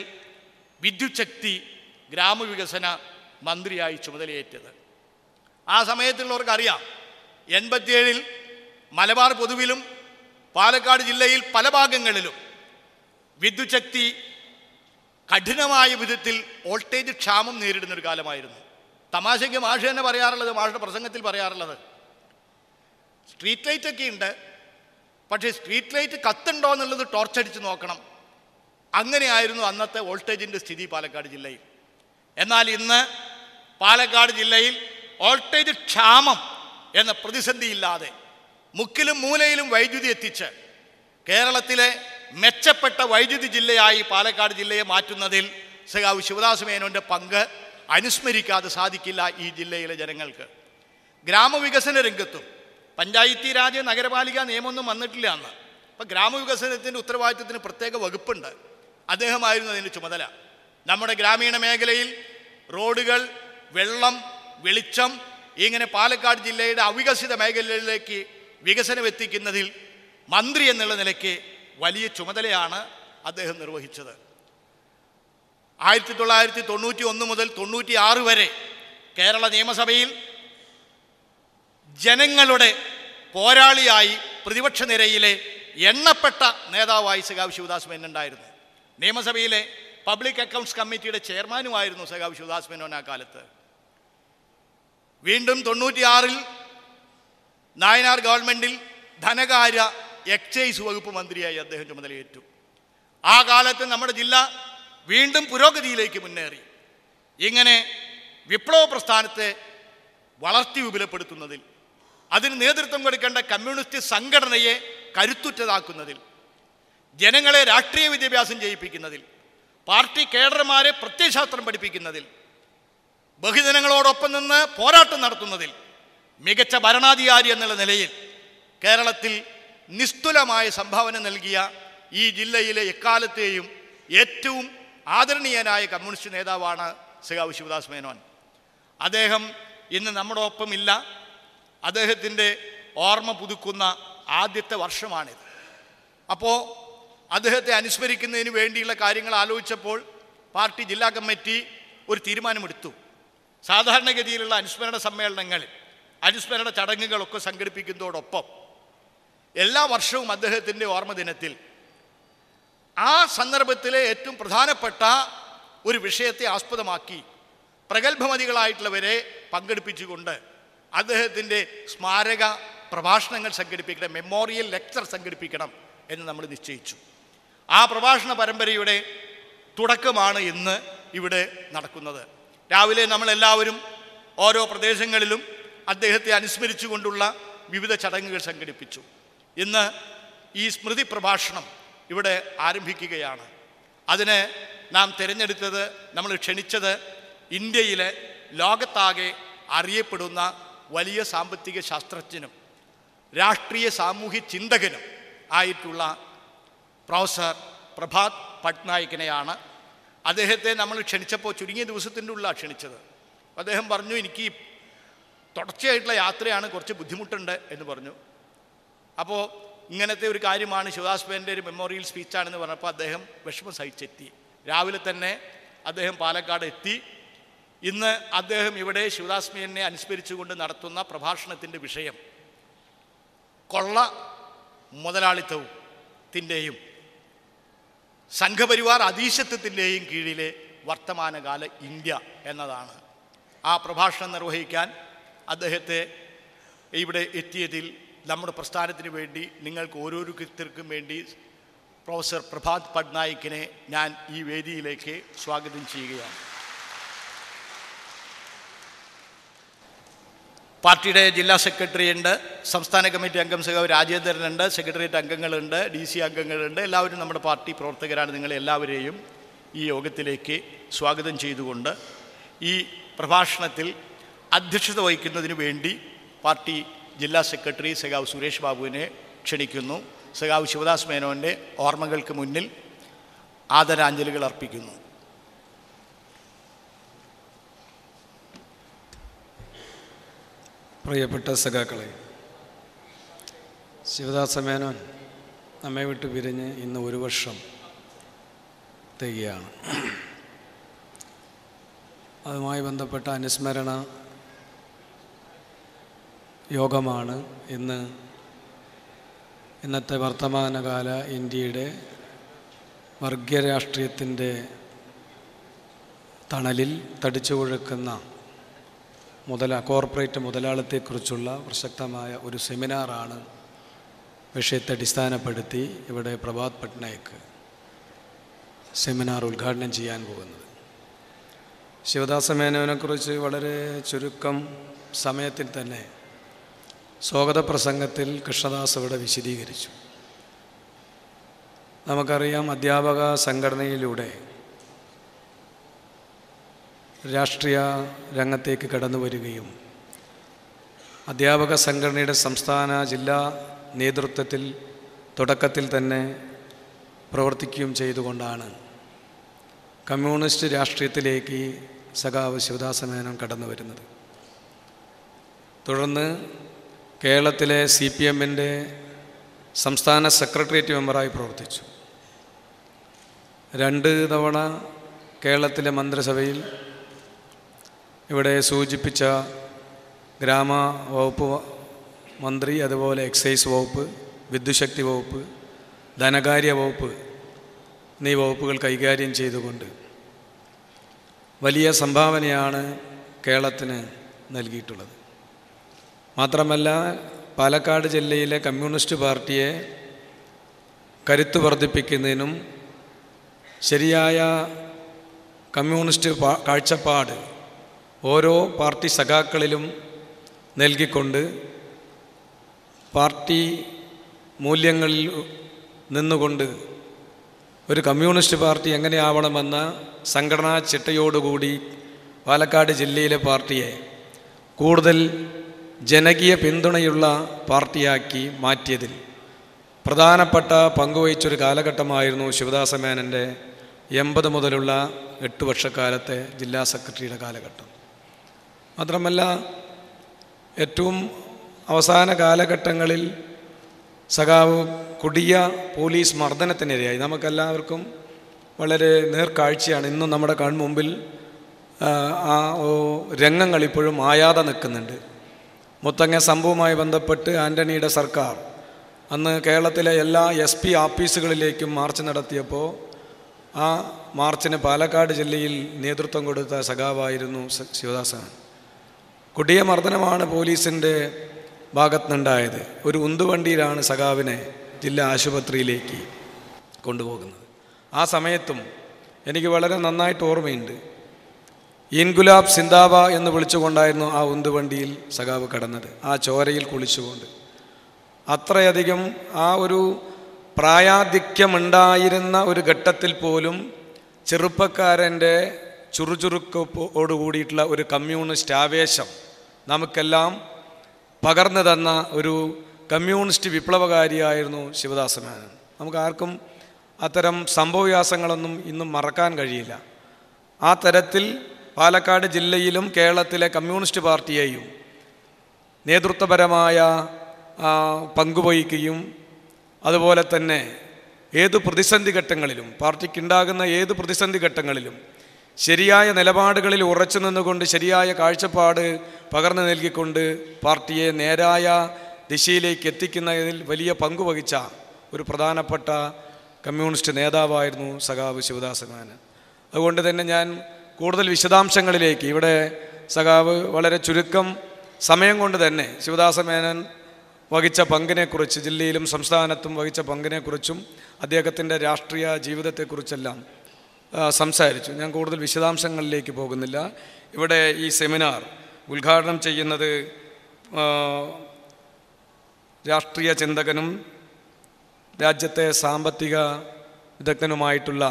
വിദ്യുത് ശക്തി ഗ്രാമവികസന മന്ത്രിയായി ചുമതലയേറ്റത്. ആ സമയത്തുള്ളവർക്കറിയാം, 87 മലബാർ പൊതുവിലും പാലക്കാട് ജില്ലയിൽ പല ഭാഗങ്ങളിലും വിദ്യുത് ശക്തി കഠിനമായ വിധത്തിൽ വോൾട്ടേജ് ക്ഷാമം നേരിടുന്നൊരു കാലമായിരുന്നു. തമാശയ്ക്ക് മാഷ് തന്നെ പറയാറുള്ളത്, മാഷയുടെ പ്രസംഗത്തിൽ പറയാറുള്ളത്, സ്ട്രീറ്റ് ലൈറ്റൊക്കെ ഉണ്ട്, പക്ഷേ സ്ട്രീറ്റ് ലൈറ്റ് കത്തുണ്ടോ എന്നുള്ളത് ടോർച്ചടിച്ച് നോക്കണം. അങ്ങനെയായിരുന്നു അന്നത്തെ വോൾട്ടേജിൻ്റെ സ്ഥിതി പാലക്കാട് ജില്ലയിൽ. എന്നാൽ ഇന്ന് പാലക്കാട് ജില്ലയിൽ വോൾട്ടേജ് ക്ഷാമം എന്ന പ്രതിസന്ധിയില്ലാതെ മുക്കിലും മൂലയിലും വൈദ്യുതി എത്തിച്ച് കേരളത്തിലെ മെച്ചപ്പെട്ട വൈദ്യുതി ജില്ലയായി പാലക്കാട് ജില്ലയെ മാറ്റുന്നതിൽ സഖാവ് ശിവദാസ് മേനോൻ്റെ പങ്ക് അനുസ്മരിക്കാതെ സാധിക്കില്ല ഈ ജില്ലയിലെ ജനങ്ങൾക്ക്. ഗ്രാമവികസന രംഗത്തും പഞ്ചായത്തി രാജ് നഗരപാലിക നിയമമൊന്നും വന്നിട്ടില്ല അന്ന്. അപ്പം ഗ്രാമവികസനത്തിൻ്റെ ഉത്തരവാദിത്വത്തിന് പ്രത്യേക വകുപ്പുണ്ട്. അദ്ദേഹമായിരുന്നു അതിൻ്റെ ചുമതല. നമ്മുടെ ഗ്രാമീണ മേഖലയിൽ റോഡുകൾ, വെള്ളം, വെളിച്ചം, ഇങ്ങനെ പാലക്കാട് ജില്ലയുടെ അവികസിത മേഖലകളിലേക്ക് വികസനം എത്തിക്കുന്നതിൽ മന്ത്രി എന്നുള്ള നിലയ്ക്ക് വലിയ ചുമതലയാണ് അദ്ദേഹം നിർവഹിച്ചത്. 1991 മുതൽ 96 വരെ കേരള നിയമസഭയിൽ ജനങ്ങളുടെ പോരാളിയായി പ്രതിപക്ഷ നിരയിലെ എണ്ണപ്പെട്ട നേതാവായി സഖാവ് ശിവദാസ് മേനോൻ ഉണ്ടായിരുന്നു. നിയമസഭയിലെ പബ്ലിക് അക്കൗണ്ട്സ് കമ്മിറ്റിയുടെ ചെയർമാനുമായിരുന്നു സഖാവ് ശിവദാസ് മേനോൻ ആ കാലത്ത്. വീണ്ടും 96 നായനാർ ഗവൺമെൻറ്റിൽ ധനകാര്യ എക്സൈസ് വകുപ്പ് മന്ത്രിയായി അദ്ദേഹം ചുമതലയേറ്റു. ആ കാലത്ത് നമ്മുടെ ജില്ല വീണ്ടും പുരോഗതിയിലേക്ക് മുന്നേറി. ഇങ്ങനെ വിപ്ലവ പ്രസ്ഥാനത്തെ വളർത്തി വിപുലപ്പെടുത്തുന്നതിൽ, അതിന് നേതൃത്വം കൊടുക്കേണ്ട കമ്മ്യൂണിസ്റ്റ് സംഘടനയെ കരുത്തുറ്റതാക്കുന്നതിൽ, ജനങ്ങളെ രാഷ്ട്രീയ വിദ്യാഭ്യാസം ചെയ്യിപ്പിക്കുന്നതിൽ, പാർട്ടി കേഡർമാരെ പ്രത്യയശാസ്ത്രം പഠിപ്പിക്കുന്നതിൽ, ബഹുജനങ്ങളോടൊപ്പം നിന്ന് പോരാട്ടം നടത്തുന്നതിൽ മികച്ച ഭരണാധികാരി എന്നുള്ള നിലയിൽ കേരളത്തിൽ നിസ്തുലമായ സംഭാവന നൽകിയ ഈ ജില്ലയിലെ എക്കാലത്തെയും ഏറ്റവും ആദരണീയനായ കമ്മ്യൂണിസ്റ്റ് നേതാവാണ് സഖാവ് ശിവദാസ് മേനോൻ. അദ്ദേഹം ഇന്ന് നമ്മുടെ ഒപ്പമില്ല. അദ്ദേഹത്തിൻ്റെ ഓർമ്മ പുതുക്കുന്ന ആദ്യത്തെ വർഷമാണിത്. അപ്പോൾ അദ്ദേഹത്തെ അനുസ്മരിക്കുന്നതിന് വേണ്ടിയുള്ള കാര്യങ്ങൾ ആലോചിച്ചപ്പോൾ പാർട്ടി ജില്ലാ കമ്മിറ്റി ഒരു തീരുമാനമെടുത്തു. സാധാരണഗതിയിലുള്ള അനുസ്മരണ സമ്മേളനങ്ങളിൽ, അനുസ്മരണ ചടങ്ങുകളൊക്കെ സംഘടിപ്പിക്കുന്നതോടൊപ്പം എല്ലാ വർഷവും അദ്ദേഹത്തിൻ്റെ ഓർമ്മ ദിനത്തിൽ ആ സന്ദർഭത്തിലെ ഏറ്റവും പ്രധാനപ്പെട്ട ഒരു വിഷയത്തെ ആസ്പദമാക്കി പ്രഗത്ഭമതികളായിട്ടുള്ളവരെ പങ്കെടുപ്പിച്ചുകൊണ്ട് അദ്ദേഹത്തിൻ്റെ സ്മാരക പ്രഭാഷണങ്ങൾ സംഘടിപ്പിക്കണം, മെമ്മോറിയൽ ലെക്ചർ സംഘടിപ്പിക്കണം എന്ന് നമ്മൾ നിശ്ചയിച്ചു. ആ പ്രഭാഷണ പരമ്പരയുടെ തുടക്കമാണ് ഇന്ന് ഇവിടെ നടക്കുന്നത്. രാവിലെ നമ്മളെല്ലാവരും ഓരോ പ്രദേശങ്ങളിലും അദ്ദേഹത്തെ അനുസ്മരിച്ചുകൊണ്ടുള്ള വിവിധ ചടങ്ങുകൾ സംഘടിപ്പിച്ചു. ഇന്ന് ഈ സ്മൃതി പ്രഭാഷണം ഇവിടെ ആരംഭിക്കുകയാണ്. അതിന് നാം തിരഞ്ഞെടുത്തത്, നമ്മൾ ക്ഷണിച്ചത് ഇന്ത്യയിലെ ലോകത്താകെ അറിയപ്പെടുന്ന വലിയ സാമ്പത്തിക ശാസ്ത്രജ്ഞനും രാഷ്ട്രീയ സാമൂഹ്യ ചിന്തകനും ആയിട്ടുള്ള പ്രൊഫസർ പ്രഭാത് പട്നായിക്കിനെയാണ്. അദ്ദേഹത്തെ നമ്മൾ ക്ഷണിച്ചപ്പോൾ ചുരുങ്ങിയ ദിവസത്തിൻ്റെ ഉള്ളിലാണ് ക്ഷണിച്ചത്. അദ്ദേഹം പറഞ്ഞു, എനിക്ക് തുടർച്ചയായിട്ടുള്ള യാത്രയാണ്, കുറച്ച് ബുദ്ധിമുട്ടുണ്ട് എന്ന് പറഞ്ഞു. അപ്പോൾ ഇങ്ങനത്തെ ഒരു കാര്യമാണ്, ശിവദാസ് മേനോൻ്റെ ഒരു മെമ്മോറിയൽ സ്പീച്ചാണെന്ന് പറഞ്ഞപ്പോൾ അദ്ദേഹം വിഷമം സഹിച്ചെത്തി. രാവിലെ തന്നെ അദ്ദേഹം പാലക്കാട് എത്തി. ഇന്ന് അദ്ദേഹം ഇവിടെ ശിവദാസ് മേനോനെ അനുസ്മരിച്ചുകൊണ്ട് നടത്തുന്ന പ്രഭാഷണത്തിൻ്റെ വിഷയം കൊള്ള മുതലാളിത്തത്തിൻ്റെയും സംഘപരിവാർ അധീശത്വത്തിൻ്റെയും കീഴിലെ വർത്തമാനകാല ഇന്ത്യ എന്നതാണ്. ആ പ്രഭാഷണം നിർവഹിക്കാൻ അദ്ദേഹത്തെ ഇവിടെ എത്തിയതിൽ നമ്മുടെ പ്രസ്ഥാനത്തിന് വേണ്ടി, നിങ്ങൾക്ക് ഓരോരുത്തർക്കും വേണ്ടി പ്രൊഫസർ പ്രഭാത് പട്നായിക്കിനെ ഞാൻ ഈ വേദിയിലേക്ക് സ്വാഗതം ചെയ്യുകയാണ്. പാർട്ടിയുടെ ജില്ലാ സെക്രട്ടറി ഉണ്ട്, സംസ്ഥാന കമ്മിറ്റി അംഗം സഖാവ് രാജേന്ദ്രനുണ്ട്, സെക്രട്ടേറിയറ്റ് അംഗങ്ങളുണ്ട്, DC അംഗങ്ങളുണ്ട്. എല്ലാവരും നമ്മുടെ പാർട്ടി പ്രവർത്തകരാണ്. നിങ്ങളെല്ലാവരെയും ഈ യോഗത്തിലേക്ക് സ്വാഗതം ചെയ്തുകൊണ്ട് ഈ പ്രഭാഷണത്തിൽ അധ്യക്ഷത വഹിക്കുന്നതിന് വേണ്ടി പാർട്ടി ജില്ലാ സെക്രട്ടറി സഖാവ് സുരേഷ് ബാബുവിനെ ക്ഷണിക്കുന്നു. സഖാവ് ശിവദാസ് മേനോൻ്റെ ഓർമ്മകൾക്ക് മുന്നിൽ ആദരാഞ്ജലികൾ അർപ്പിക്കുന്നു. പ്രിയപ്പെട്ട സഖാക്കളെ, ശിവദാസ മേനോൻ നമ്മെ വിട്ട് പിരിഞ്ഞ് ഇന്ന് 1 വർഷം തികയാണ്. അതുമായി ബന്ധപ്പെട്ട അനുസ്മരണ യോഗമാണ് ഇന്നത്തെ വർത്തമാനകാല ഇന്ത്യയുടെ വർഗീയ രാഷ്ട്രീയത്തിൻ്റെ തണലിൽ തടിച്ചു കൊഴുക്കുന്ന കോർപ്പറേറ്റ് മുതലാളിത്തത്തെക്കുറിച്ചുള്ള പ്രസക്തമായ ഒരു സെമിനാറാണ് വിഷയത്തെ അടിസ്ഥാനപ്പെടുത്തി ഇവിടെ പ്രഭാത് പട്നായിക് സെമിനാർ ഉദ്ഘാടനം ചെയ്യാൻ പോകുന്നത്. ശിവദാസ മേനോനെക്കുറിച്ച് വളരെ ചുരുക്കം സമയത്തിൽ തന്നെ സ്വാഗത പ്രസംഗത്തിൽ കൃഷ്ണദാസ് ഇവിടെ വിശദീകരിച്ചു. നമുക്കറിയാം, അധ്യാപക സംഘടനയിലൂടെ രാഷ്ട്രീയ രംഗത്തേക്ക് കടന്നു വരികയും അധ്യാപക സംഘടനയുടെ സംസ്ഥാന ജില്ലാ നേതൃത്വത്തിൽ തുടക്കത്തിൽ തന്നെ പ്രവർത്തിക്കുകയും ചെയ്തുകൊണ്ടാണ് കമ്മ്യൂണിസ്റ്റ് രാഷ്ട്രീയത്തിലേക്ക് സഖാവ് ശിവദാസ മേനോൻ കടന്നു വരുന്നത്. തുടർന്ന് കേരളത്തിലെ CPIMൻ്റെ സംസ്ഥാന സെക്രട്ടേറിയറ്റ് മെമ്പറായി പ്രവർത്തിച്ചു. 2 തവണ കേരളത്തിലെ മന്ത്രിസഭയിൽ ഇവിടെ സൂചിപ്പിച്ച ഗ്രാമ വകുപ്പ് മന്ത്രി, അതുപോലെ എക്സൈസ് വകുപ്പ്, വിദ്യുശക്തി വകുപ്പ്, ധനകാര്യ വകുപ്പ് എന്നീ വകുപ്പുകൾ കൈകാര്യം ചെയ്തുകൊണ്ട് വലിയ സംഭാവനയാണ് കേരളത്തിന് നൽകിയിട്ടുള്ളത്. മാത്രമല്ല, പാലക്കാട് ജില്ലയിലെ കമ്മ്യൂണിസ്റ്റ് പാർട്ടിയെ കരുത്ത് വർദ്ധിപ്പിക്കുന്നതിനും ശരിയായ കമ്മ്യൂണിസ്റ്റ് കാഴ്ചപ്പാട് ഓരോ പാർട്ടി സഖാക്കളിലും നൽകിക്കൊണ്ട് പാർട്ടി മൂല്യങ്ങളിൽ നിന്നുകൊണ്ട് ഒരു കമ്മ്യൂണിസ്റ്റ് പാർട്ടി എങ്ങനെയാവണമെന്ന സംഘടനാ ചിട്ടയോടുകൂടി പാലക്കാട് ജില്ലയിലെ പാർട്ടിയെ കൂടുതൽ ജനകീയ പിന്തുണയുള്ള പാർട്ടിയാക്കി മാറ്റിയതിൽ പ്രധാനപ്പെട്ട പങ്കുവഹിച്ചൊരു കാലഘട്ടമായിരുന്നു ശിവദാസ മേനോൻ്റെ 80 മുതലുള്ള 8 വർഷക്കാലത്തെ ജില്ലാ സെക്രട്ടറിയുടെ കാലഘട്ടം. മാത്രമല്ല, ഏറ്റവും അവസാന കാലഘട്ടങ്ങളിൽ സഖാവ് കൊടിയ പോലീസ് മർദ്ദനത്തിനിരയായി. നമുക്കെല്ലാവർക്കും വളരെ നേർക്കാഴ്ചയാണ്. ഇന്നും നമ്മുടെ കൺമുമ്പിൽ ആ രംഗങ്ങൾ ഇപ്പോഴും ആയാതെ നിൽക്കുന്നുണ്ട്. മുത്തങ്ങ സംഭവവുമായി ബന്ധപ്പെട്ട് ആൻ്റണിയുടെ സർക്കാർ അന്ന് കേരളത്തിലെ എല്ലാ SP ഓഫീസുകളിലേക്കും മാർച്ച് നടത്തിയപ്പോൾ ആ മാർച്ചിന് പാലക്കാട് ജില്ലയിൽ നേതൃത്വം കൊടുത്ത സഖാവായിരുന്നു ശിവദാസൻ. കൊടിയ മർദ്ദനമാണ് പോലീസിൻ്റെ ഭാഗത്തുനിന്നുണ്ടായത്. ഒരു ഉന്തുവണ്ടിയിലാണ് സഖാവിനെ ജില്ലാ ആശുപത്രിയിലേക്ക് കൊണ്ടുപോകുന്നത്. ആ സമയത്തും എനിക്ക് വളരെ നന്നായിട്ട് ഓർമ്മയുണ്ട്. ഇൻഗുലാബ് സിന്ദാബ എന്ന് വിളിച്ചുകൊണ്ടായിരുന്നു ആ ഉന്തുവണ്ടിയിൽ സഖാവ് കടന്നത്, ആ ചോരയിൽ കുളിച്ചുകൊണ്ട്. അത്രയധികം ആ ഒരു പ്രായാധിക്യമുണ്ടായിരുന്ന ഒരു ഘട്ടത്തിൽ പോലും ചെറുപ്പക്കാരൻ്റെ ചുറുചുറുക്കോടുകൂടിയിട്ടുള്ള ഒരു കമ്മ്യൂണിസ്റ്റ് ആവേശം നമുക്കെല്ലാം പകർന്നു തന്ന ഒരു കമ്മ്യൂണിസ്റ്റ് വിപ്ലവകാരിയായിരുന്നു ശിവദാസ മേനോൻ. നമുക്കാർക്കും അത്തരം സംഭവവികാസങ്ങളൊന്നും ഇന്നും മറക്കാൻ കഴിയില്ല. ആ തരത്തിൽ പാലക്കാട് ജില്ലയിലും കേരളത്തിലെ കമ്മ്യൂണിസ്റ്റ് പാർട്ടിയെയും നേതൃത്വപരമായ പങ്കുവഹിക്കുകയും അതുപോലെ തന്നെ ഏത് പ്രതിസന്ധി ഘട്ടങ്ങളിലും പാർട്ടിക്കുണ്ടാകുന്ന ഏത് പ്രതിസന്ധി ഘട്ടങ്ങളിലും ശരിയായ നിലപാടുകളിൽ ഉറച്ചു നിന്നുകൊണ്ട് ശരിയായ കാഴ്ചപ്പാട് പകർന്നു നൽകിക്കൊണ്ട് പാർട്ടിയെ നേരായ ദിശയിലേക്ക് എത്തിക്കുന്നതിൽ വലിയ പങ്കുവഹിച്ച ഒരു പ്രധാനപ്പെട്ട കമ്മ്യൂണിസ്റ്റ് നേതാവായിരുന്നു സഖാവ് ശിവദാസ മേനോൻ. അതുകൊണ്ട് തന്നെ ഞാൻ കൂടുതൽ വിശദാംശങ്ങളിലേക്ക് ഇവിടെ സഖാവ് വളരെ ചുരുക്കം സമയം കൊണ്ട് തന്നെ ശിവദാസ മേനോൻ വഹിച്ച പങ്കിനെക്കുറിച്ച്, ജില്ലയിലും സംസ്ഥാനത്തും വഹിച്ച പങ്കിനെക്കുറിച്ചും അദ്ദേഹത്തിൻ്റെ രാഷ്ട്രീയ ജീവിതത്തെക്കുറിച്ചെല്ലാം സംസാരിച്ചു. ഞാൻ കൂടുതൽ വിശദാംശങ്ങളിലേക്ക് പോകുന്നില്ല. ഇവിടെ ഈ സെമിനാർ ഉദ്ഘാടനം ചെയ്യുന്നത് രാഷ്ട്രീയ ചിന്തകനും രാജ്യത്തെ സാമ്പത്തിക വിദഗ്ധനുമായിട്ടുള്ള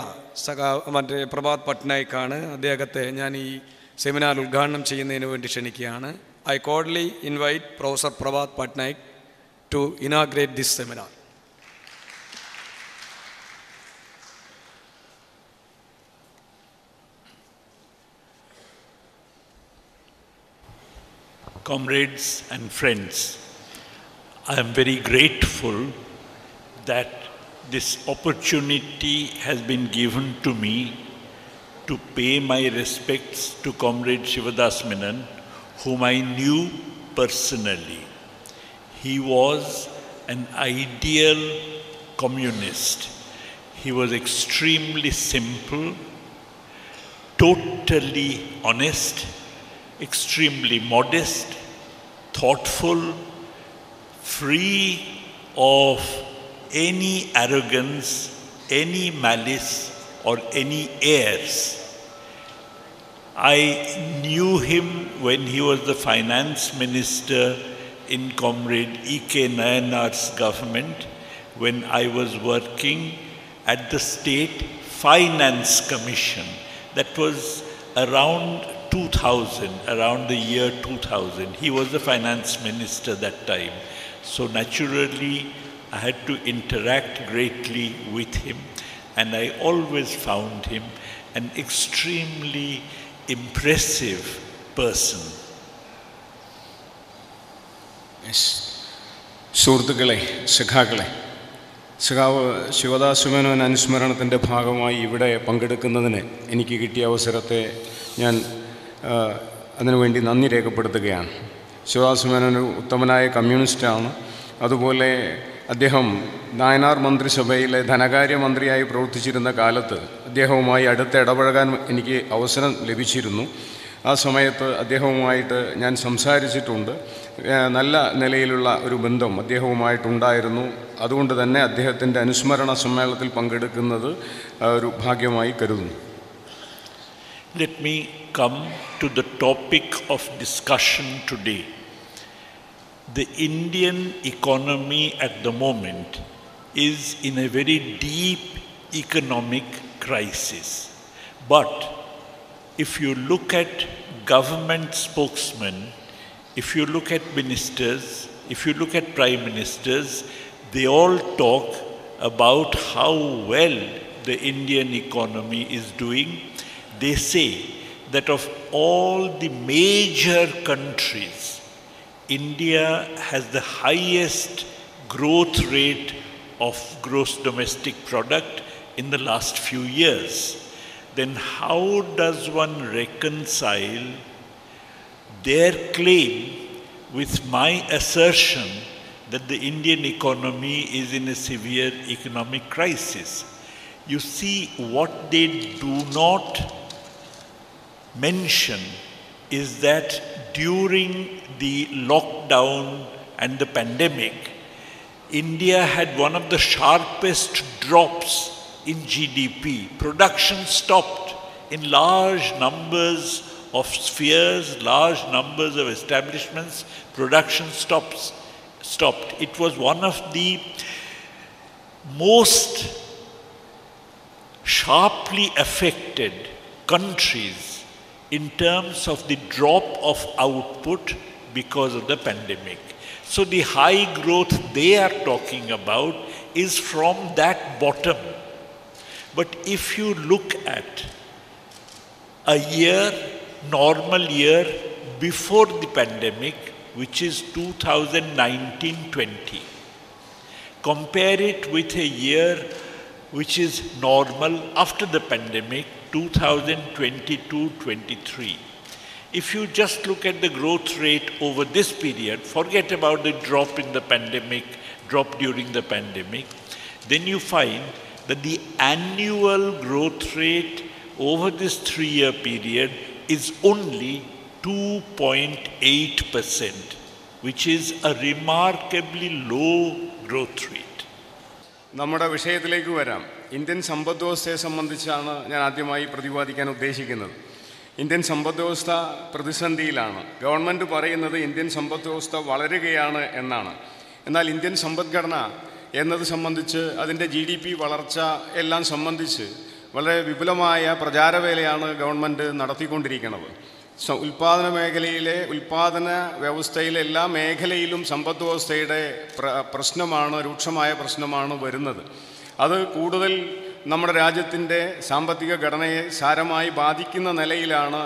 മറ്റേ പ്രഭാത് പട്നായിക്കാണ്. അദ്ദേഹത്തെ ഞാൻ ഈ സെമിനാർ ഉദ്ഘാടനം ചെയ്യുന്നതിന് വേണ്ടി ക്ഷണിക്കുകയാണ്. I cordially invite professor Prabhat Patnaik to inaugurate this seminar. Comrades and friends, I am very grateful that this opportunity has been given to me to pay my respects to Comrade Sivadasa Menon, whom I knew personally. He was an ideal communist. He was extremely simple, totally honest, extremely modest, thoughtful, free of any arrogance, any malice, or any airs. I knew him when he was the finance minister in Comrade E.K. Nayanar's government, when I was working at the State Finance Commission. That was around 2000, around the year 2000. He was the finance minister that time. So naturally, I had to interact greatly with him, and I always found him an extremely impressive person. സുഹൃത്തുക്കളെ, സഖാക്കളെ, സഖാവ് ശിവദാസ മേനോൻ അനുസ്മരണത്തിൻ്റെ ഭാഗമായി ഇവിടെ പങ്കെടുക്കുന്നതിന് എനിക്ക് കിട്ടിയ അവസരത്തെ ഞാൻ അതിനുവേണ്ടി നന്ദി രേഖപ്പെടുത്തുകയാണ്. ശിവദാസ മേനോൻ ഒരു ഉത്തമനായ കമ്മ്യൂണിസ്റ്റാണ്. അതുപോലെ അദ്ദേഹം നായനാർ മന്ത്രിസഭയിലെ ധനകാര്യമന്ത്രിയായി പ്രവർത്തിച്ചിരുന്ന കാലത്ത് അദ്ദേഹവുമായി അടുത്ത് ഇടപഴകാൻ എനിക്ക് അവസരം ലഭിച്ചിരുന്നു. ആ സമയത്ത് അദ്ദേഹവുമായിട്ട് ഞാൻ സംസാരിച്ചിട്ടുണ്ട്. നല്ല നിലയിലുള്ള ഒരു ബന്ധം അദ്ദേഹവുമായിട്ടുണ്ടായിരുന്നു. അതുകൊണ്ട് തന്നെ അദ്ദേഹത്തിൻ്റെ അനുസ്മരണ സമ്മേളനത്തിൽ പങ്കെടുക്കുന്നത് ഒരു ഭാഗ്യമായി കരുതുന്നു. Let me come to the topic of discussion today. The Indian economy at the moment is in a very deep economic crisis. But if you look at government spokesmen, if you look at ministers, if you look at prime ministers, they all talk about how well the Indian economy is doing. They say that of all the major countries, India has the highest growth rate of gross domestic product in the last few years. Then how does one reconcile their claim with my assertion that the Indian economy is in a severe economic crisis? You see, what they do not mention is that during the lockdown and the pandemic, India had one of the sharpest drops in GDP. Production stopped in large numbers of spheres, large numbers of establishments, production stopped. It was one of the most sharply affected countries in terms of the drop of output because of the pandemic. So the high growth they are talking about is from that bottom. But if you look at a year, normal year before the pandemic, which is 2019-20, compare it with a year which is normal after the pandemic, 2022-23. If you just look at the growth rate over this period, forget about the drop in the pandemic, drop during the pandemic, then you find that the annual growth rate over this 3-year period is only 2.8%, which is a remarkably low growth rate. നമ്മുടെ വിഷയത്തിലേക്ക് വരാം. Indian സമ്പദ് വ്യവസ്ഥയെ സംബന്ധിച്ചാണ് ഞാൻ ആദ്യമായി പ്രതിപാദിക്കാൻ ഉദ്ദേശിക്കുന്നത്. Indian സമ്പദ് വ്യവസ്ഥ പ്രതിസന്ധിയിലാണ്. ഗവൺമെൻറ് പറയുന്നത് ഇന്ത്യൻ സമ്പദ് വ്യവസ്ഥ വളരുകയാണ് എന്നാണ്. എന്നാൽ ഇന്ത്യൻ സമ്പദ്ഘടന എന്നത് സംബന്ധിച്ച് അതിൻ്റെ GDP വളർച്ച എല്ലാം സംബന്ധിച്ച് വളരെ വിപുലമായ പ്രചാരവേലയാണ് ഗവൺമെൻറ് നടത്തിക്കൊണ്ടിരിക്കുന്നത്. ഉൽപ്പാദന മേഖലയിലെ ഉൽപ്പാദന വ്യവസ്ഥയിലെ എല്ലാ മേഖലയിലും സമ്പദ് വ്യവസ്ഥയുടെ പ്രശ്നമാണ്, രൂക്ഷമായ പ്രശ്നമാണ് വരുന്നത്. അത് കൂടുതൽ നമ്മുടെ രാജ്യത്തിൻ്റെ സാമ്പത്തിക ഘടനയെ സാരമായി ബാധിക്കുന്ന നിലയിലാണ്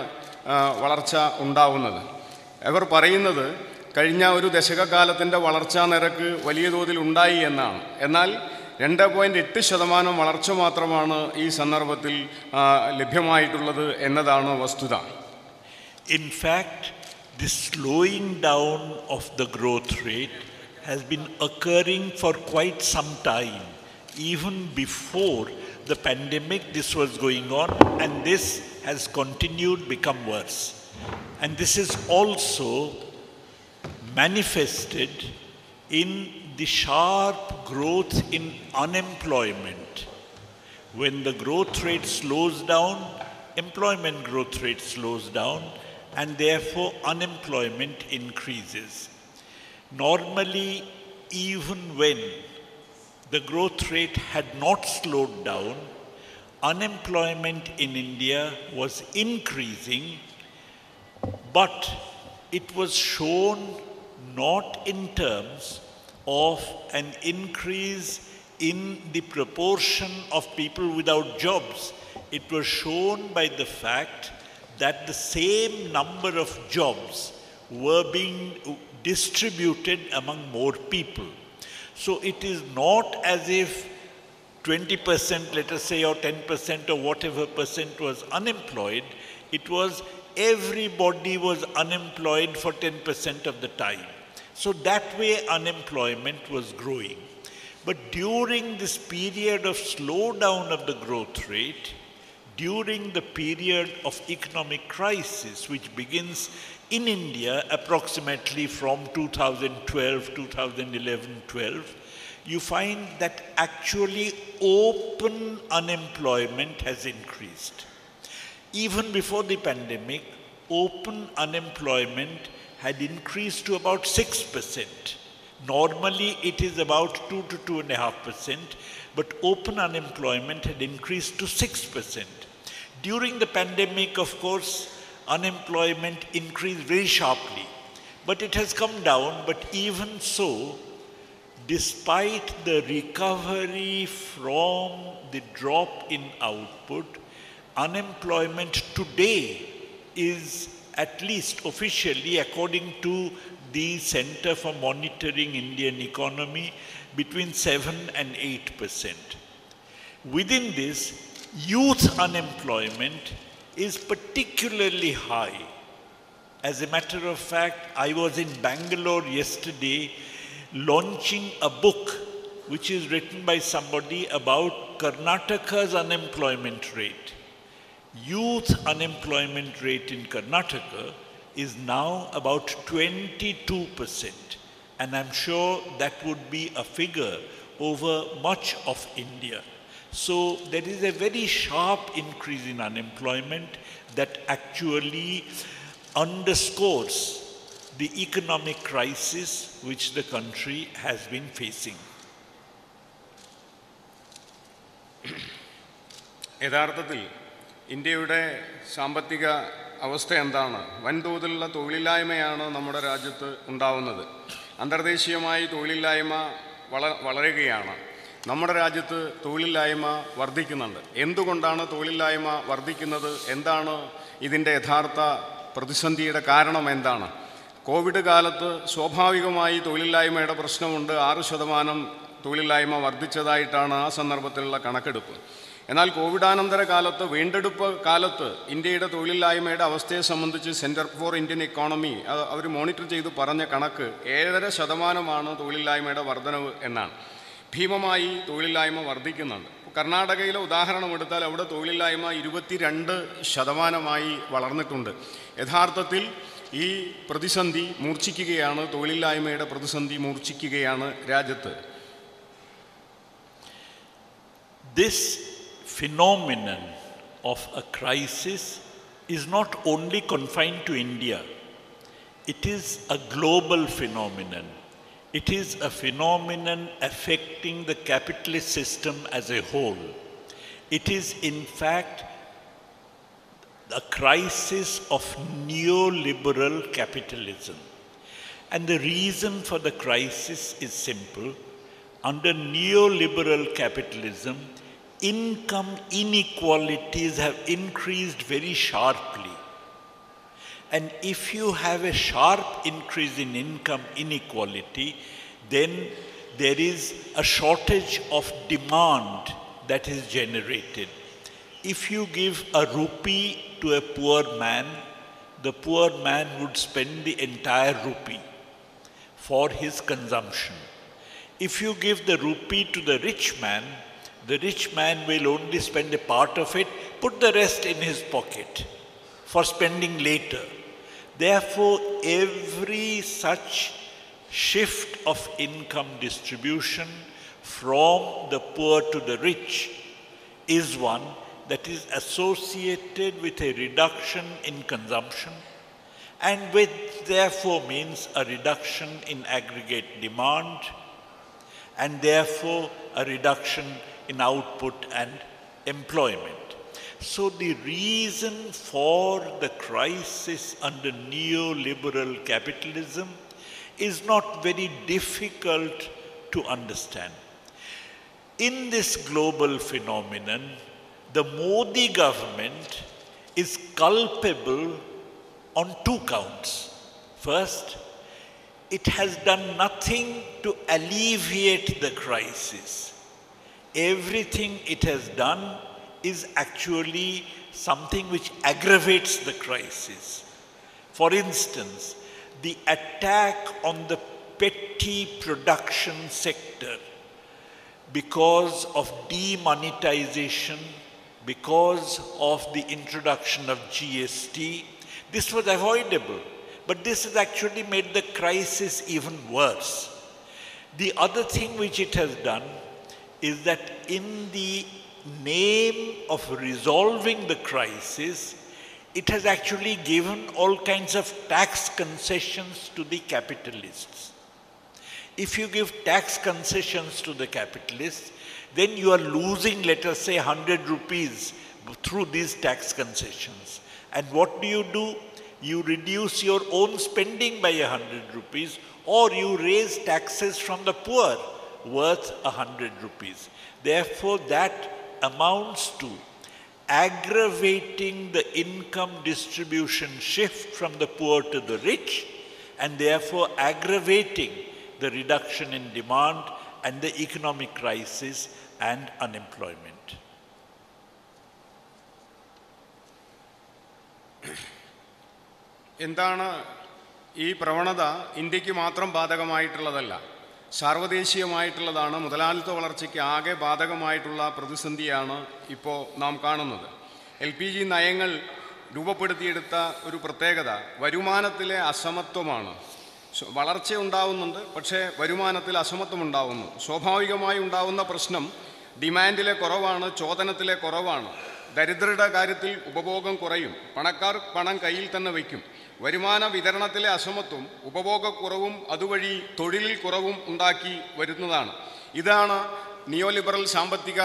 വളർച്ച ഉണ്ടാവുന്നത്. അവർ പറയുന്നത് കഴിഞ്ഞ ഒരു ദശകകാലത്തിൻ്റെ വളർച്ചാ നിരക്ക് വലിയ തോതിൽ ഉണ്ടായി എന്നാണ്. എന്നാൽ 2.8% വളർച്ച മാത്രമാണ് ഈ സന്ദർഭത്തിൽ ലഭ്യമായിട്ടുള്ളത് എന്നതാണ് വസ്തുത. In fact, this slowing down of the growth rate has been occurring for quite some time. Even before the pandemic, this was going on, and this has continued, become worse. And this is also manifested in the sharp growth in unemployment. When the growth rate slows down, employment growth rate slows down, and therefore unemployment increases. Normally, even when the growth rate had not slowed down, unemployment in India was increasing, but it was shown not in terms of an increase in the proportion of people without jobs. It was shown by the fact that the same number of jobs were being distributed among more people. So it is not as if 20%, let us say, or 10% or whatever percent was unemployed. It was everybody was unemployed for 10% of the time. So that way unemployment was growing. But during this period of slowdown of the growth rate, during the period of economic crisis, which begins in India approximately from 2011-12, you find that actually open unemployment has increased. Even before the pandemic, open unemployment had increased to about 6%. Normally it is about 2 to 2.5%, but open unemployment had increased to 6%. During the pandemic, of course, unemployment increased very sharply, but it has come down. But even so, despite the recovery from the drop in output, unemployment today is, at least officially, according to the Center for Monitoring Indian Economy, between 7 and 8%. Within this, youth unemployment is particularly high. As a matter of fact, I was in Bangalore yesterday launching a book which is written by somebody about Karnataka's unemployment rate. Youth unemployment rate in Karnataka is now about 22%, and I'm sure that would be a figure over much of India. So there is a very sharp increase in unemployment that actually underscores the economic crisis which the country has been facing. യഥാർത്ഥത്തിൽ ഇന്ത്യയുടെ സാമ്പത്തിക അവസ്ഥ എന്താണ്? വൻതോതിലുള്ള തൊഴിലില്ലായ്മയാണ് നമ്മുടെ രാജ്യത്ത് ഉണ്ടാവുന്നത്. അന്തർദേശീയമായി തൊഴിലില്ലായ്മ വളരുകയാണ്. നമ്മുടെ രാജ്യത്ത് തൊഴിലില്ലായ്മ വർദ്ധിക്കുന്നുണ്ട്. എന്തുകൊണ്ടാണ് തൊഴിലില്ലായ്മ വർദ്ധിക്കുന്നത്? എന്താണ് ഇതിൻ്റെ യഥാർത്ഥ പ്രതിസന്ധിയുടെ കാരണം എന്താണ്? കോവിഡ് കാലത്ത് സ്വാഭാവികമായി തൊഴിലില്ലായ്മയുടെ പ്രശ്നമുണ്ട്. 6% തൊഴിലില്ലായ്മ വർദ്ധിച്ചതായിട്ടാണ് ആ സന്ദർഭത്തിലുള്ള കണക്കെടുപ്പ്. എന്നാൽ കോവിഡാനന്തര കാലത്ത്, വീണ്ടെടുപ്പ് കാലത്ത് ഇന്ത്യയുടെ തൊഴിലില്ലായ്മയുടെ അവസ്ഥയെ സംബന്ധിച്ച് സെൻറ്റർ ഫോർ ഇന്ത്യൻ ഇക്കോണമി അവർ മോണിറ്റർ ചെയ്ത് പറഞ്ഞ കണക്ക് 7.5% തൊഴിലില്ലായ്മയുടെ വർധനവ് എന്നാണ്. ഭീമമായി തൊഴിലില്ലായ്മ വർദ്ധിക്കുന്നുണ്ട്. കർണാടകയിലെ ഉദാഹരണം എടുത്താൽ അവിടെ തൊഴിലില്ലായ്മ 22% വളർന്നിട്ടുണ്ട്. യഥാർത്ഥത്തിൽ ഈ പ്രതിസന്ധി മൂർച്ഛിക്കുകയാണ്, തൊഴിലില്ലായ്മയുടെ പ്രതിസന്ധി മൂർച്ഛിക്കുകയാണ് രാജ്യത്ത്. This phenomenon of a crisis is not only confined to India. It is a global phenomenon. It is a phenomenon affecting the capitalist system as a whole. It is in fact a crisis of neoliberal capitalism. And the reason for the crisis is simple. Under neoliberal capitalism, income inequalities have increased very sharply. And if you have a sharp increase in income inequality, then there is a shortage of demand that is generated. If you give a rupee to a poor man, the poor man would spend the entire rupee for his consumption. If you give the rupee to the rich man will only spend a part of it, put the rest in his pocket for spending later. Therefore, every such shift of income distribution from the poor to the rich is one that is associated with a reduction in consumption, and which therefore means a reduction in aggregate demand, and therefore a reduction in output and employment. So the reason for the crisis under neoliberal capitalism is not very difficult to understand. In this global phenomenon, the Modi government is culpable on 2 counts. First, it has done nothing to alleviate the crisis. Everything it has done is actually something which aggravates the crisis. For instance, the attack on the petty production sector because of demonetization, because of the introduction of GST, this was avoidable. But this has actually made the crisis even worse. The other thing which it has done is that in the name of resolving the crisis, it has actually given all kinds of tax concessions to the capitalists. If you give tax concessions to the capitalists, then you are losing, let us say, 100 rupees through these tax concessions. And what do? You reduce your own spending by 100 rupees, or you raise taxes from the poor worth 100 rupees. Therefore, that amounts to aggravating the income distribution shift from the poor to the rich, and therefore aggravating the reduction in demand and the economic crisis and unemployment. എന്താണ് ഈ പ്രവണത? ഇന്ത്യക്ക് മാത്രം ബാധകമായിട്ടുള്ളതല്ല, സാർവദേശീയമായിട്ടുള്ളതാണ്. മുതലാളിത്ത വളർച്ചയ്ക്ക് ആകെ ബാധകമായിട്ടുള്ള പ്രതിസന്ധിയാണ് ഇപ്പോൾ നാം കാണുന്നത്. LPG നയങ്ങൾ രൂപപ്പെടുത്തിയെടുത്ത ഒരു പ്രത്യേകത വരുമാനത്തിലെ അസമത്വമാണ്. വളർച്ച ഉണ്ടാവുന്നുണ്ട്, പക്ഷേ വരുമാനത്തിൽ അസമത്വം ഉണ്ടാവുന്നു. സ്വാഭാവികമായി ഉണ്ടാവുന്ന പ്രശ്നം ഡിമാൻഡിലെ കുറവാണ്, ചോദനത്തിലെ കുറവാണ്. ദരിദ്രരുടെ കാര്യത്തിൽ ഉപഭോഗം കുറയും, പണക്കാർ പണം കയ്യിൽ തന്നെ വയ്ക്കും. വരുമാന വിതരണത്തിലെ അസമത്വം ഉപഭോഗക്കുറവും അതുവഴി തൊഴിലിൽ കുറവും ഉണ്ടാക്കി വരുന്നതാണ്. ഇതാണ് നിയോലിബറൽ സാമ്പത്തിക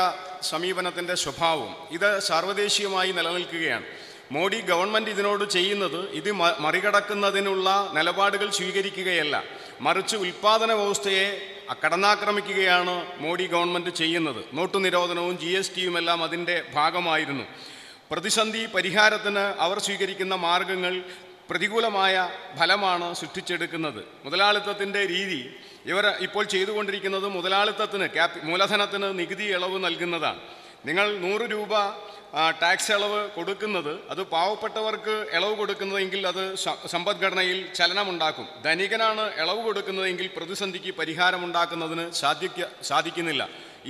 സമീപനത്തിൻ്റെ സ്വഭാവം. ഇത് സാർവദേശീയമായി നിലനിൽക്കുകയാണ്. മോഡി ഗവൺമെൻറ് ഇതിനോട് ചെയ്യുന്നത് ഇത് മറികടക്കുന്നതിനുള്ള നിലപാടുകൾ സ്വീകരിക്കുകയല്ല, മറിച്ച് ഉൽപ്പാദന വ്യവസ്ഥയെ കടന്നാക്രമിക്കുകയാണ് മോഡി ഗവൺമെൻറ് ചെയ്യുന്നത്. നോട്ടു നിരോധനവും GSTയും എല്ലാം അതിൻ്റെ ഭാഗമായിരുന്നു. പ്രതിസന്ധി പരിഹാരത്തിന് അവർ സ്വീകരിക്കുന്ന മാർഗങ്ങൾ പ്രതികൂലമായ ഫലമാണ് സൃഷ്ടിച്ചെടുക്കുന്നത്. മുതലാളിത്തത്തിൻ്റെ രീതി ഇവർ ഇപ്പോൾ ചെയ്തുകൊണ്ടിരിക്കുന്നത് മുതലാളിത്തത്തിന് മൂലധനത്തിന് നികുതി ഇളവ് നൽകുന്നതാണ്. നിങ്ങൾ 100 രൂപ ടാക്സ് ഇളവ് കൊടുക്കുന്നത്, അത് പാവപ്പെട്ടവർക്ക് ഇളവ് കൊടുക്കുന്നതെങ്കിൽ അത് സമ്പദ്ഘടനയിൽ ചലനമുണ്ടാക്കും. ധനികനാണ് ഇളവ് കൊടുക്കുന്നതെങ്കിൽ പ്രതിസന്ധിക്ക് പരിഹാരമുണ്ടാക്കുന്നതിന് സാധിക്കുന്നില്ല.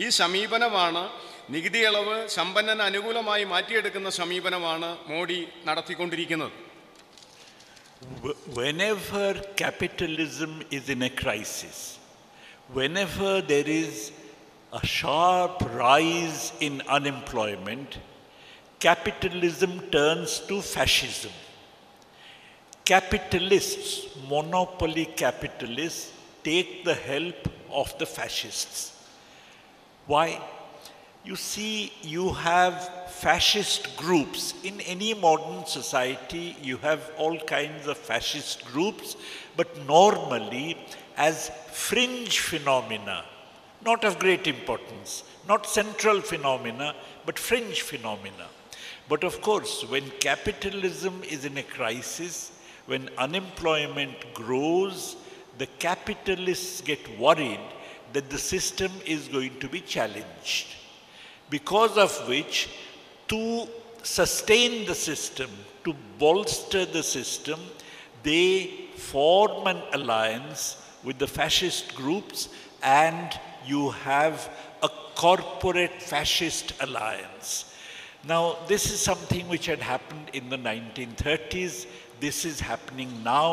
ഈ സമീപനമാണ്, നികുതി ഇളവ് സമ്പന്നന് അനുകൂലമായി മാറ്റിയെടുക്കുന്ന സമീപനമാണ് മോഡി നടത്തിക്കൊണ്ടിരിക്കുന്നത്. Whenever capitalism is in a crisis, whenever there is a sharp rise in unemployment, capitalism turns to fascism. Capitalists, monopoly capitalists, take the help of the fascists. Why? You see, you have fascist groups. In any modern society, you have all kinds of fascist groups, but normally as fringe phenomena, not of great importance, not central phenomena, but fringe phenomena. But of course, when capitalism is in a crisis, when unemployment grows, the capitalists get worried that the system is going to be challenged. Because of which, to sustain the system, to bolster the system, they form an alliance with the fascist groups, and you have a corporate fascist alliance. Now, this is something which had happened in the 1930s. This is happening now,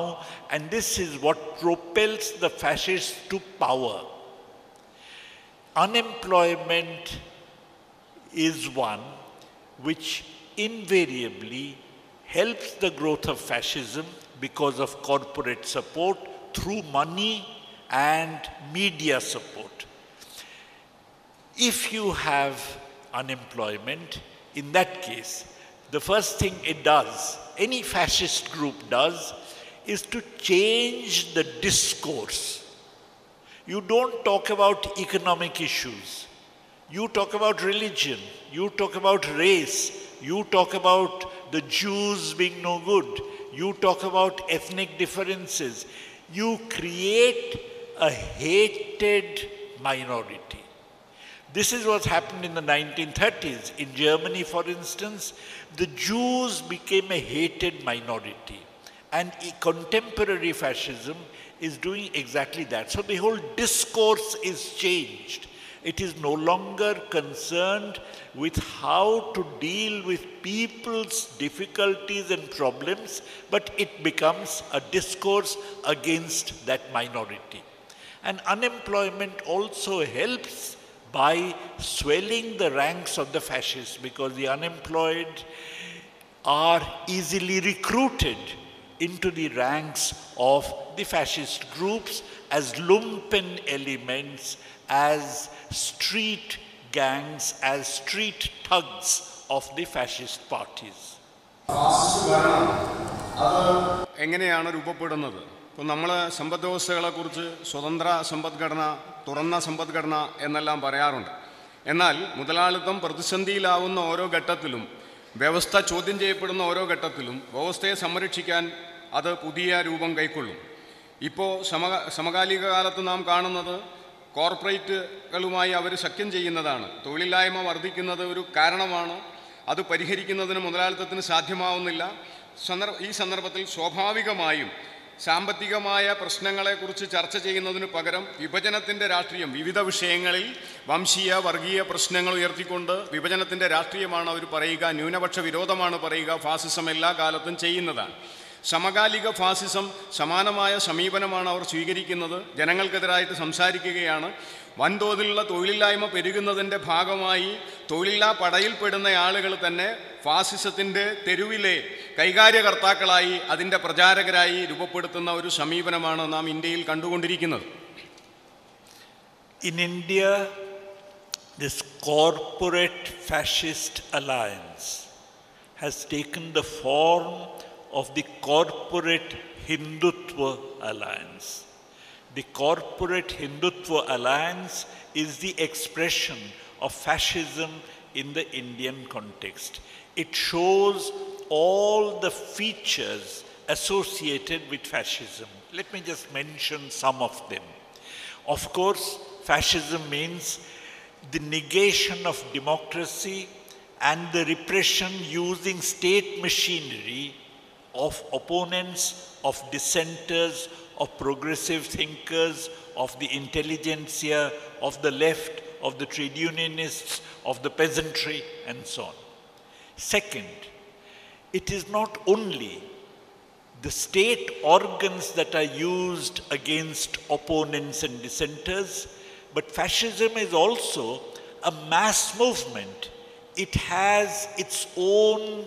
and this is what propels the fascists to power. Unemployment is one which invariably helps the growth of fascism because of corporate support through money and media support. If you have unemployment, in that case, the first thing it does, any fascist group does, is to change the discourse. You don't talk about economic issues. You talk about religion, you talk about race, you talk about the Jews being no good, you talk about ethnic differences. You create a hated minority. This is what happened in the 1930s. In Germany, for instance, the Jews became a hated minority. And contemporary fascism is doing exactly that. So the whole discourse is changed. It is no longer concerned with how to deal with people's difficulties and problems, but it becomes a discourse against that minority. And unemployment also helps by swelling the ranks of the fascists, because the unemployed are easily recruited into the ranks of the fascist groups as lumpen elements, as street gangs, as street thugs of the fascist parties. എങ്ങനെയാണ് രൂപപ്പെടുന്നത്? ഇപ്പോൾ നമ്മൾ സമ്പദ് വ്യവസ്ഥകളെക്കുറിച്ച് സ്വതന്ത്ര സമ്പദ്ഘടന, തുറന്ന സമ്പദ്ഘടന എന്നെല്ലാം പറയാറുണ്ട്. എന്നാൽ മുതലാളിത്തം പ്രതിസന്ധിയിലാവുന്ന ഓരോ ഘട്ടത്തിലും, വ്യവസ്ഥ ചോദ്യം ചെയ്യപ്പെടുന്ന ഓരോ ഘട്ടത്തിലും വ്യവസ്ഥയെ സംരക്ഷിക്കാൻ അത് പുതിയ രൂപം കൈക്കൊള്ളും. ഇപ്പോൾ സമകാലിക കാലത്ത് നാം കാണുന്നത് കോർപ്പറേറ്റുകളുമായി അവർ സഖ്യം ചെയ്യുന്നതാണ്. തൊഴിലില്ലായ്മ വർദ്ധിക്കുന്നത് ഒരു കാരണമാണ്. അത് പരിഹരിക്കുന്നതിന് മുതലാളിത്തത്തിന് സാധ്യമാവുന്നില്ല. ഈ സന്ദർഭത്തിൽ സ്വാഭാവികമായും സാമ്പത്തികമായ പ്രശ്നങ്ങളെക്കുറിച്ച് ചർച്ച ചെയ്യുന്നതിന് പകരം വിഭജനത്തിൻ്റെ രാഷ്ട്രീയം, വിവിധ വിഷയങ്ങളിൽ വംശീയ വർഗീയ പ്രശ്നങ്ങൾ ഉയർത്തിക്കൊണ്ട് വിഭജനത്തിൻ്റെ രാഷ്ട്രീയമാണ് അവർ പറയുക, ന്യൂനപക്ഷ വിരോധമാണ് പറയുക, ഫാസിസം എല്ലാ കാലത്തും ചെയ്യുന്നതാണ്. സമകാലിക ഫാസിസം സമാനമായ സമീപനമാണ് അവർ സ്വീകരിക്കുന്നത്. ജനങ്ങൾക്കെതിരായിട്ട് സംസാരിക്കുകയാണ്. വൻതോതിലുള്ള തൊഴിലില്ലായ്മ പെരുകുന്നതിൻ്റെ ഭാഗമായി തൊഴിലില്ലാ പടയിൽപ്പെടുന്ന ആളുകൾ തന്നെ ഫാസിസത്തിൻ്റെ തെരുവിലെ കൈകാര്യകർത്താക്കളായി അതിൻ്റെ പ്രചാരകരായി രൂപപ്പെടുത്തുന്ന ഒരു സമീപനമാണ് നാം ഇന്ത്യയിൽ കണ്ടുകൊണ്ടിരിക്കുന്നത്. In India, this corporate fascist alliance has taken the form of the corporate Hindutva alliance. The corporate Hindutva alliance is the expression of fascism in the Indian context. It shows all the features associated with fascism. Let me just mention some of them. Of course, fascism means the negation of democracy and the repression using state machinery of opponents, of dissenters, of progressive thinkers, of the intelligentsia, of the left, of the trade unionists, of the peasantry, and so on. Second, it is not only the state organs that are used against opponents and dissenters, but fascism is also a mass movement. It has its own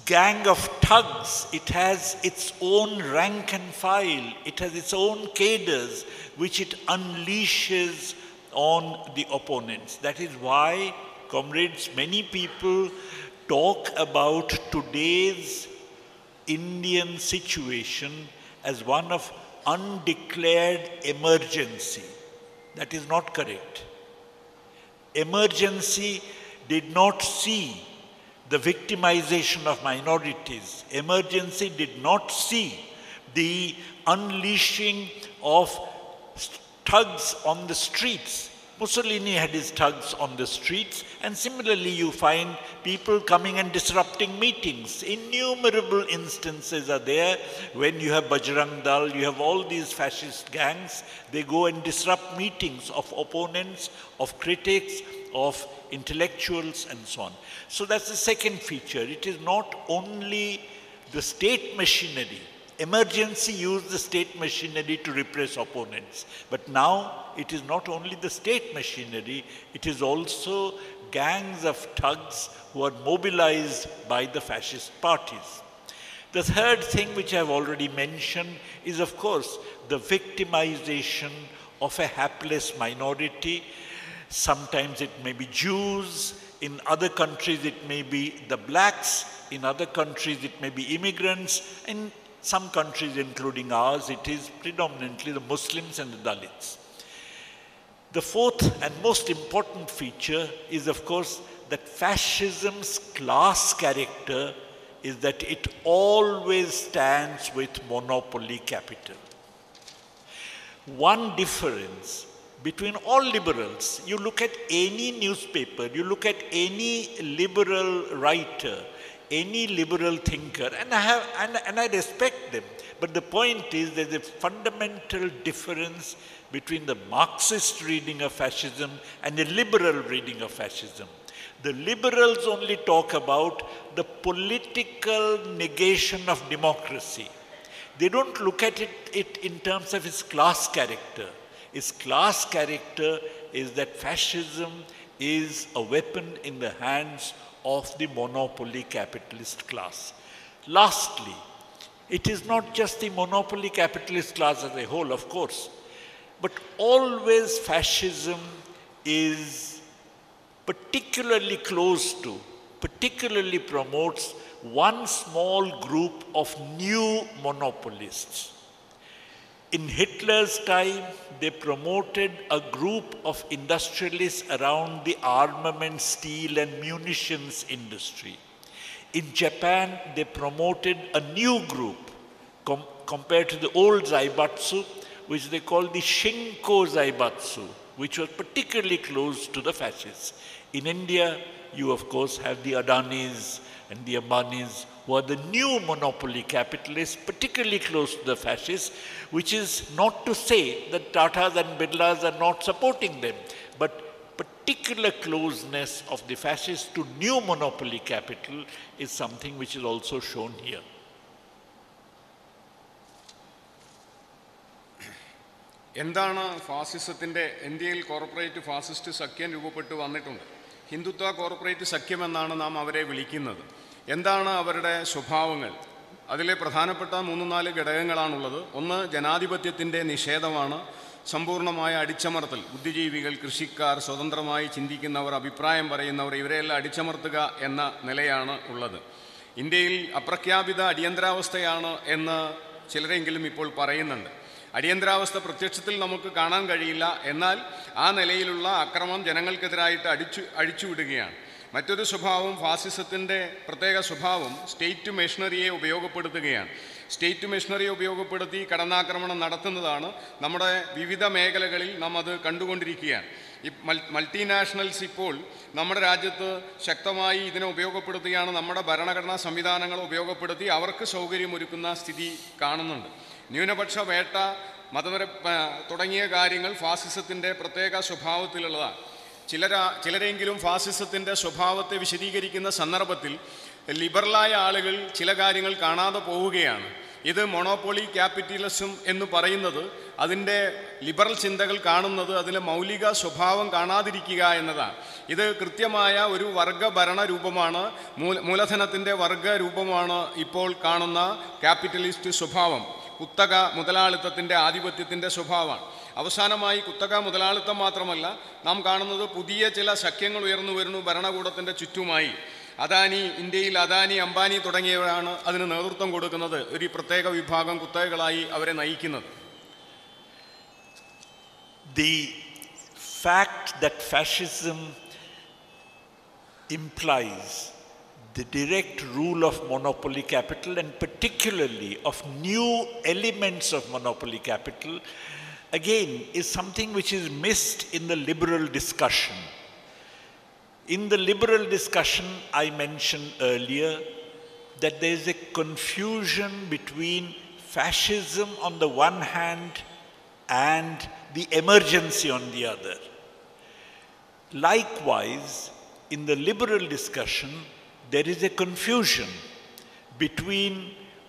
gang of thugs, it has its own rank and file, it has its own cadres which it unleashes on the opponents. That is why, comrades, many people talk about today's Indian situation as one of undeclared emergency. That is not correct. Emergency did not see the victimization of minorities. Emergency did not see the unleashing of thugs on the streets. Mussolini had his thugs on the streets, and similarly you find people coming and disrupting meetings. Innumerable instances are there when you have Bajrang Dal, you have all these fascist gangs, they go and disrupt meetings of opponents, of critics, of intellectuals, and so on. So that's the second feature. It is not only the state machinery. Emergency used the state machinery to repress opponents. But now it is not only the state machinery, it is also gangs of thugs who are mobilized by the fascist parties. The third thing which I have already mentioned is, of course, the victimization of a hapless minority. Sometimes it may be Jews, in other countries it may be the blacks, in other countries it may be immigrants, in some countries including ours it is predominantly the Muslims and the Dalits. The fourth and most important feature is, of course, that fascism's class character is that it always stands with monopoly capital. One difference between all liberals, you look at any newspaper, you look at any liberal writer, any liberal thinker, and I respect them, but the point is there's a fundamental difference between the Marxist reading of fascism and a liberal reading of fascism. The liberals only talk about the political negation of democracy. They don't look at it in terms of its class character. Its class character is that fascism is a weapon in the hands of the monopoly capitalist class. Lastly, it is not just the monopoly capitalist class as a whole, of course, but always fascism is particularly close to, particularly promotes one small group of new monopolists. In Hitler's time, they promoted a group of industrialists around the armament, steel and munitions industry. In Japan, they promoted a new group compared to the old Zaibatsu, which they call the Shinko Zaibatsu, which was particularly close to the fascists. In India, you of course have the Adanis and the Ambanis, who are the new monopoly capitalists, particularly close to the fascists, which is not to say that Tatas and Birlas are not supporting them, but particular closeness of the fascists to new monopoly capital is something which is also shown here. എന്താണ് ഫാസിസത്തിൻ്റെ ഇന്ത്യയിൽ corporate fascist സഖ്യം രൂപപ്പെട്ടു വന്നിട്ടുണ്ട്. Hindutva corporate സഖ്യം എന്നാണ് നാം അവരെ വിളിക്കുന്നത്. എന്താണ് അവരുടെ സ്വഭാവങ്ങൾ? അതിലെ പ്രധാനപ്പെട്ട 3-4 ഘടകങ്ങളാണുള്ളത്. ഒന്ന്, ജനാധിപത്യത്തിൻ്റെ നിഷേധമാണ്. സമ്പൂർണ്ണമായ അടിച്ചമർത്തൽ. ബുദ്ധിജീവികൾ, കൃഷിക്കാർ, സ്വതന്ത്രമായി ചിന്തിക്കുന്നവർ, അഭിപ്രായം പറയുന്നവർ, ഇവരെയെല്ലാം അടിച്ചമർത്തുക എന്ന നിലയാണ് ഉള്ളത്. ഇന്ത്യയിൽ അപ്രഖ്യാപിത അടിയന്തരാവസ്ഥയാണ് എന്ന് ചിലരെങ്കിലും ഇപ്പോൾ പറയുന്നുണ്ട്. അടിയന്തരാവസ്ഥ പ്രത്യക്ഷത്തിൽ നമുക്ക് കാണാൻ കഴിയില്ല. എന്നാൽ ആ നിലയിലുള്ള അക്രമം ജനങ്ങൾക്കെതിരായിട്ട് അഴിച്ചുവിടുകയാണ്. മറ്റൊരു സ്വഭാവം, ഫാസിസത്തിൻ്റെ പ്രത്യേക സ്വഭാവം സ്റ്റേറ്റ് മെഷീനറിയെ ഉപയോഗപ്പെടുത്തുകയാണ്. സ്റ്റേറ്റ് മെഷീനറിയെ ഉപയോഗപ്പെടുത്തി കടന്നാക്രമണം നടത്തുന്നതാണ്. നമ്മുടെ വിവിധ മേഖലകളിൽ നാം അത് കണ്ടുകൊണ്ടിരിക്കുകയാണ്. ഈ മൾട്ടിനാഷണൽസ് ഇപ്പോൾ നമ്മുടെ രാജ്യത്ത് ശക്തമായി ഇതിനെ ഉപയോഗപ്പെടുത്തുകയാണ്. നമ്മുടെ ഭരണഘടനാ സംവിധാനങ്ങൾ ഉപയോഗപ്പെടുത്തി അവർക്ക് സൗകര്യമൊരുക്കുന്ന സ്ഥിതി കാണുന്നുണ്ട്. ന്യൂനപക്ഷ വേട്ട, മതപര തുടങ്ങിയ കാര്യങ്ങൾ ഫാസിസത്തിൻ്റെ പ്രത്യേക സ്വഭാവത്തിലുള്ളതാണ്. ചിലരെങ്കിലും ഫാസിസത്തിൻ്റെ സ്വഭാവത്തെ വിശദീകരിക്കുന്ന സന്ദർഭത്തിൽ ലിബറലായ ആളുകൾ ചില കാര്യങ്ങൾ കാണാതെ പോവുകയാണ്. ഇത് മൊണോപ്പൊളി ക്യാപിറ്റലിസം എന്ന് പറയുന്നത്, അതിൻ്റെ ലിബറൽ ചിന്തകൾ കാണുന്നത് അതിലെ മൗലിക സ്വഭാവം കാണാതിരിക്കുക എന്നതാണ്. ഇത് കൃത്യമായ ഒരു വർഗ ഭരണ രൂപമാണ്, മൂലധനത്തിൻ്റെ വർഗ രൂപമാണ് ഇപ്പോൾ കാണുന്ന ക്യാപിറ്റലിസ്റ്റ് സ്വഭാവം. കുത്തക മുതലാളിത്തത്തിൻ്റെ ആധിപത്യത്തിൻ്റെ സ്വഭാവമാണ്. അവസാനമായി കുത്തക മുതലാളിത്തം മാത്രമല്ല, നാം കാണുന്നത് പുതിയ ചില സഖ്യങ്ങൾ ഉയർന്നു വരുന്നു ഭരണകൂടത്തിൻ്റെ ചുറ്റുമായി. അദാനി, ഇന്ത്യയിൽ അദാനി, അംബാനി തുടങ്ങിയവരാണ് അതിന് നേതൃത്വം കൊടുക്കുന്നത്. ഒരു പ്രത്യേക വിഭാഗം കുത്തകകളായി അവരെ നയിക്കുന്നത്. The fact that fascism implies the direct rule of monopoly capital, and particularly of new elements of monopoly capital, again is something which is missed in the liberal discussion. In the liberal discussion, I mentioned earlier that there is a confusion between fascism on the one hand and the emergency on the other. Likewise, in the liberal discussion, there is a confusion between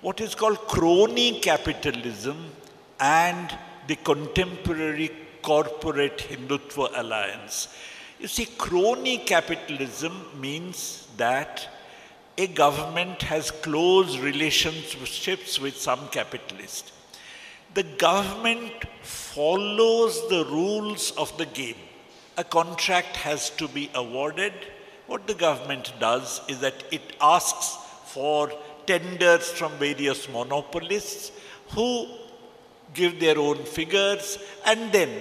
what is called crony capitalism and the contemporary corporate Hindutva alliance. You see, crony capitalism means that a government has close relationships with some capitalist. The government follows the rules of the game. A contract has to be awarded. What the government does is that it asks for tenders from various monopolists who give their own figures, and then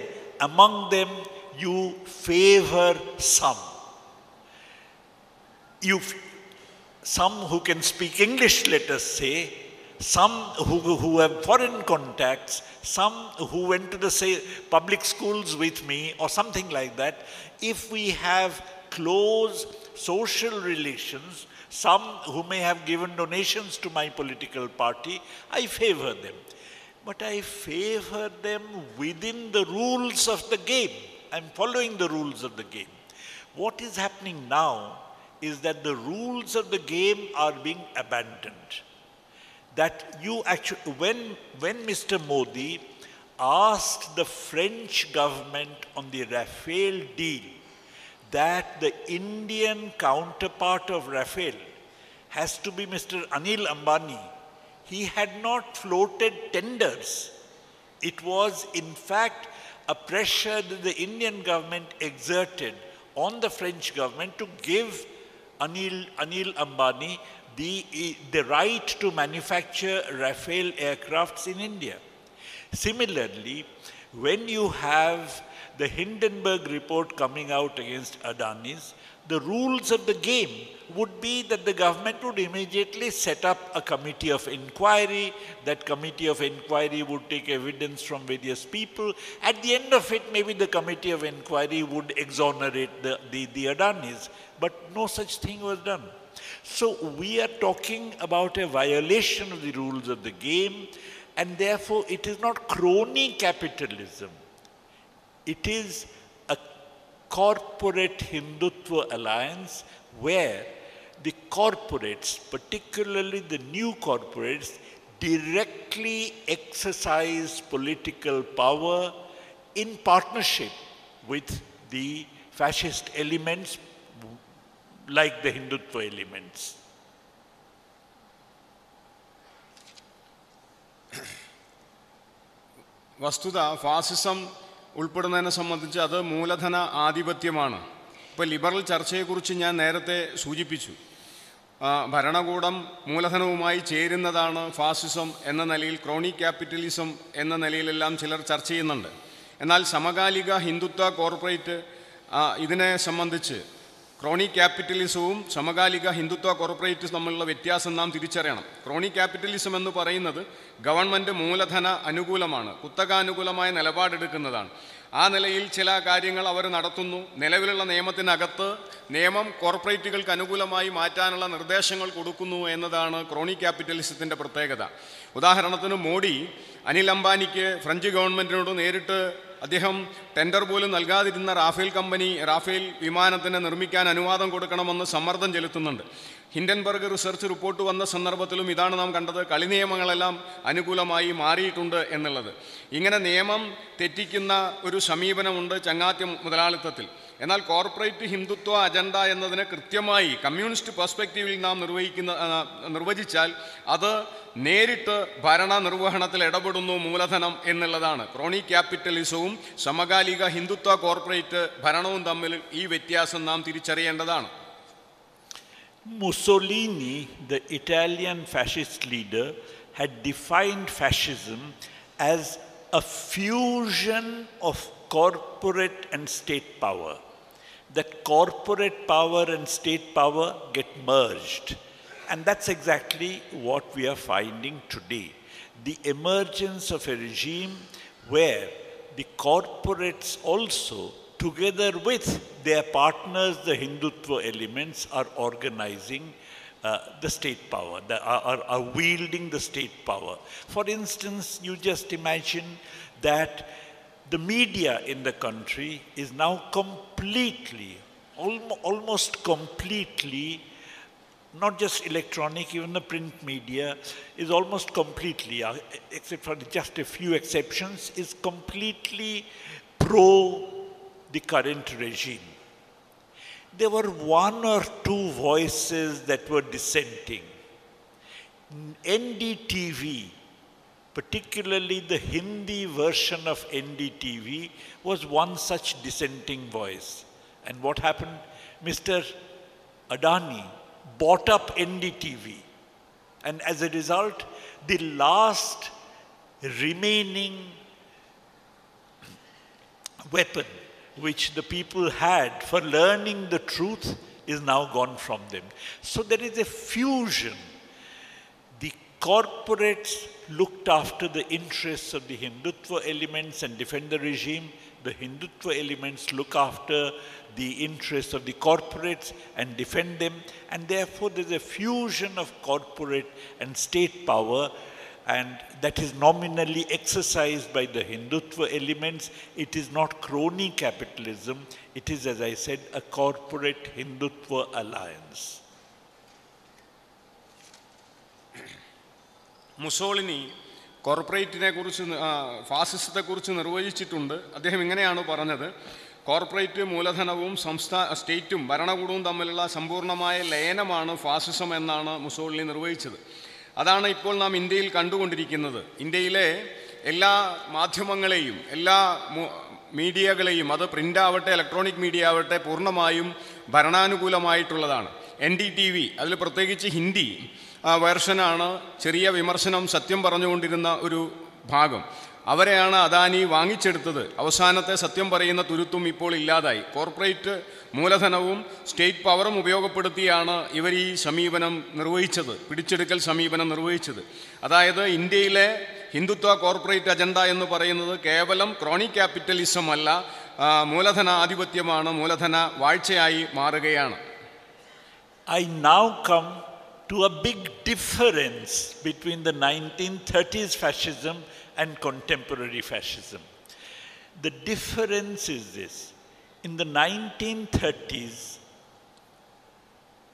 among them you favor some. Some who can speak English, let us say, some who have foreign contacts, some who went to the public schools with me or something like that. If we have close social relations, some who may have given donations to my political party, I favor them. But I favor them within the rules of the game. I'm following the rules of the game. What is happening now is that the rules of the game are being abandoned. That you actually, when Mr. Modi asked the French government on the Rafale deal that the Indian counterpart of Rafale has to be Mr. Anil Ambani, he had not floated tenders. It was in fact a pressure that the Indian government exerted on the French government to give Anil Ambani the right to manufacture Rafale aircrafts in India. Similarly, when you have the Hindenburg report coming out against Adani's, the rules of the game would be that the government would immediately set up a committee of inquiry. That committee of inquiry would take evidence from various people. At the end of it, maybe the committee of inquiry would exonerate the Adani's. But no such thing was done. So we are talking about a violation of the rules of the game, and therefore it is not crony capitalism. It is a corporate Hindutva alliance where the corporates, particularly the new corporates, directly exercise political power in partnership with the fascist elements like the Hindutva elements. വസ്തുത ഫാസിസം ഉൾപ്പെടുന്നതിനെ സംബന്ധിച്ച് അത് മൂലധന ആധിപത്യമാണ്. ഇപ്പോൾ liberal ചർച്ചയെക്കുറിച്ച് ഞാൻ നേരത്തെ സൂചിപ്പിച്ചു. ഭരണകൂടം മൂലധനവുമായി ചേരുന്നതാണ് ഫാസിസം എന്ന നിലയിൽ, ക്രോണി ക്യാപിറ്റലിസം എന്ന നിലയിലെല്ലാം ചിലർ ചർച്ച ചെയ്യുന്നുണ്ട്. എന്നാൽ സമകാലിക ഹിന്ദുത്വ കോർപ്പറേറ്റ് ഇതിനെ സംബന്ധിച്ച് ക്രോണി ക്യാപിറ്റലിസവും സമകാലിക ഹിന്ദുത്വ കോർപ്പറേറ്റ് തമ്മിലുള്ള വ്യത്യാസം നാം തിരിച്ചറിയണം. ക്രോണി ക്യാപിറ്റലിസം എന്ന് പറയുന്നത് ഗവൺമെൻറ് മൂലധന അനുകൂലമാണ്, കുത്തകാനുകൂലമായ നിലപാടെടുക്കുന്നതാണ്. ആ നിലയിൽ ചില കാര്യങ്ങൾ അവർ നടത്തുന്നു. നിലവിലുള്ള നിയമത്തിനകത്ത് നിയമം കോർപ്പറേറ്റുകൾക്ക് അനുകൂലമായി മാറ്റാനുള്ള നിർദ്ദേശങ്ങൾ കൊടുക്കുന്നു എന്നതാണ് ക്രോണി ക്യാപിറ്റലിസത്തിൻ്റെ പ്രത്യേകത. ഉദാഹരണത്തിന് മോഡി അനിൽ അംബാനിക്ക് ഫ്രഞ്ച് ഗവൺമെൻറ്റിനോട് നേരിട്ട് അദ്ദേഹം ടെൻഡർ പോലും നൽകാതിരുന്ന റാഫേൽ വിമാനത്തിന് നിർമ്മിക്കാൻ അനുവാദം കൊടുക്കണമെന്ന് സമ്മർദ്ദം ചെലുത്തുന്നുണ്ട്. ഹിൻഡൻബർഗ് റിസർച്ച് റിപ്പോർട്ട് വന്ന സന്ദർഭത്തിലും ഇതാണ് നാം കണ്ടത്. കളി നിയമങ്ങളെല്ലാം അനുകൂലമായി മാറിയിട്ടുണ്ട് എന്നുള്ളത്. ഇങ്ങനെ നിയമം തെറ്റിക്കുന്ന ഒരു സമീപനമുണ്ട് ചങ്ങാത്യ മുതലാളിത്തത്തിൽ. എന്നാൽ കോർപ്പറേറ്റ് ഹിന്ദുത്വ അജണ്ട എന്നതിനെ കൃത്യമായി കമ്മ്യൂണിസ്റ്റ് പെർസ്പെക്റ്റീവിൽ നാം നിർവചിച്ചാൽ അത് നേരിട്ട് ഭരണ നിർവഹണത്തിൽ ഇടപെടുന്നു മൂലധനം എന്നുള്ളതാണ്. ക്രോണി ക്യാപിറ്റലിസവും സമകാലിക ഹിന്ദുത്വ കോർപ്പറേറ്റ് ഭരണവും തമ്മിൽ ഈ വ്യത്യാസം നാം തിരിച്ചറിയേണ്ടതാണ്. Mussolini, the Italian fascist leader, had defined fascism as a fusion of corporate and state power. That corporate power and state power get merged. And that's exactly what we are finding today. The emergence of a regime where the corporates also, together with their partners, the Hindutva elements, are organizing the state power, are wielding the state power. For instance, you just imagine that the media in the country is now completely, almost completely, not just electronic, even the print media is almost completely, except for just a few exceptions, is completely pro the current regime. There were one or two voices that were dissenting. NDTV, particularly the Hindi version of NDTV, was one such dissenting voice. And what happened? Mr. Adani bought up NDTV. And as a result, the last remaining weapon which the people had for learning the truth is now gone from them. So there is a fusion. The corporates looked after the interests of the Hindutva elements and defend the regime. The Hindutva elements look after the interests of the corporates and defend them. And therefore there is a fusion of corporate and state power, and that is nominally exercised by the Hindutva elements. It is not crony capitalism. It is, as I said, a corporate Hindutva alliance. Mussolini കോർപ്പറേറ്റിനെ കുറിച്ച് ഫാസിസത്തെക്കുറിച്ച് നിർവചിച്ചിട്ടുണ്ട്. അദ്ദേഹം ഇങ്ങനെയാണ് പറഞ്ഞത്: corporate മൂലധനവും സ്റ്റേറ്റും ഭരണകൂടവും തമ്മിലുള്ള സമ്പൂർണ്ണമായ ലയനമാണ് ഫാസിസം എന്നാണ് മുസോളിനി നിർവചിച്ചത്. അതാണ് ഇപ്പോൾ നാം ഇന്ത്യയിൽ കണ്ടുകൊണ്ടിരിക്കുന്നത്. ഇന്ത്യയിലെ എല്ലാ മാധ്യമങ്ങളെയും എല്ലാ മീഡിയകളെയും, അത് പ്രിൻ്റ് ആവട്ടെ ഇലക്ട്രോണിക് മീഡിയ ആവട്ടെ, പൂർണ്ണമായും ഭരണാനുകൂലമായിട്ടുള്ളതാണ്. NDTV, അതിൽ പ്രത്യേകിച്ച് ഹിന്ദി വേർഷനാണ് ചെറിയ വിമർശനം സത്യം പറഞ്ഞുകൊണ്ടിരുന്ന ഒരു ഭാഗം. അവരെയാണ് അദാനി വാങ്ങിച്ചെടുത്തത്. അവസാനത്തെ സത്യം പറയുന്ന തുരുത്തും ഇപ്പോൾ ഇല്ലാതായി. കോർപ്പറേറ്റ് മൂലധനവും സ്റ്റേറ്റ് പവറും ഉപയോഗപ്പെടുത്തിയാണ് ഇവർ ഈ സമീപനം നിർവഹിച്ചത്, പിടിച്ചെടുക്കൽ സമീപനം നിർവഹിച്ചത്. അതായത് ഇന്ത്യയിലെ ഹിന്ദുത്വ കോർപ്പറേറ്റ് അജണ്ട എന്ന് പറയുന്നത് കേവലം ക്രോണി ക്യാപിറ്റലിസം അല്ല, മൂലധനാധിപത്യമാണ്, മൂലധന വാഴ്ചയായി മാറുകയാണ്. I now come to a big difference between the 1930s fascism and contemporary fascism. The difference is this: In the 1930s,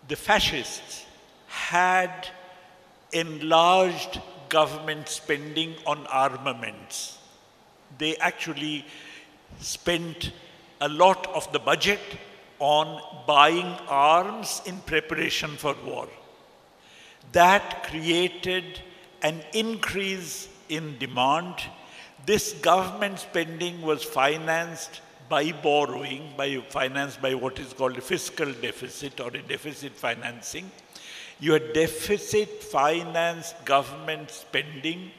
the fascists had enlarged government spending on armaments. They actually spent a lot of the budget on buying arms in preparation for war. That created an increase in demand. This government spending was financed by borrowing, financed by what is called a fiscal deficit or a deficit financing. You had deficit financed government spending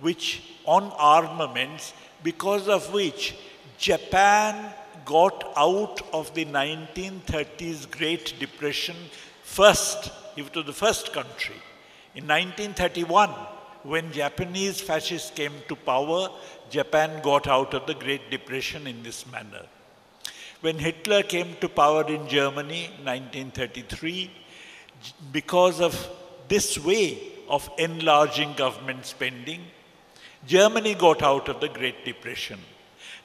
which on armaments, because of which Japan got out of the 1930s Great Depression first. It was the first country. In 1931, when Japanese fascists came to power, Japan got out of the Great Depression in this manner. When Hitler came to power in Germany, 1933, because of this way of enlarging government spending, Germany got out of the Great Depression.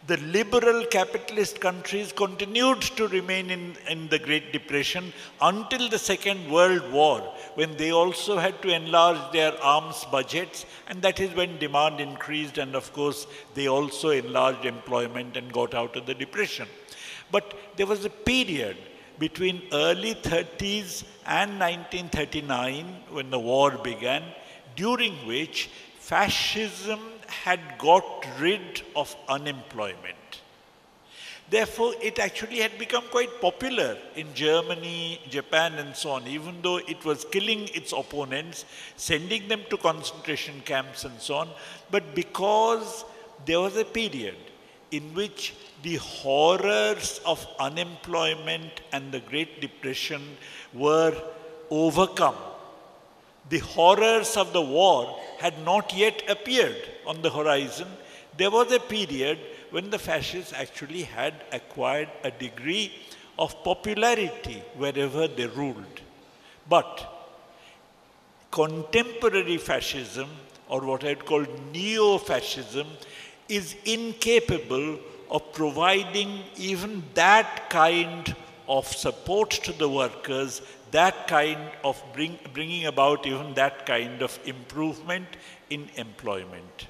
The liberal capitalist countries continued to remain in the Great Depression until the Second World War, when they also had to enlarge their arms budgets, and that is when demand increased, and of course they also enlarged employment and got out of the depression. But there was a period between early 30s and 1939, when the war began, during which fascism had got rid of unemployment. Therefore, it actually had become quite popular in Germany, Japan, and so on, even though it was killing its opponents, sending them to concentration camps and so on. But because there was a period in which the horrors of unemployment and the Great Depression were overcome, the horrors of the war had not yet appeared on the horizon. There was a period when the fascists actually had acquired a degree of popularity wherever they ruled. But contemporary fascism, or what I'd call neo-fascism, is incapable of providing even that kind of support to the workers, that kind of bringing about even that kind of improvement in employment.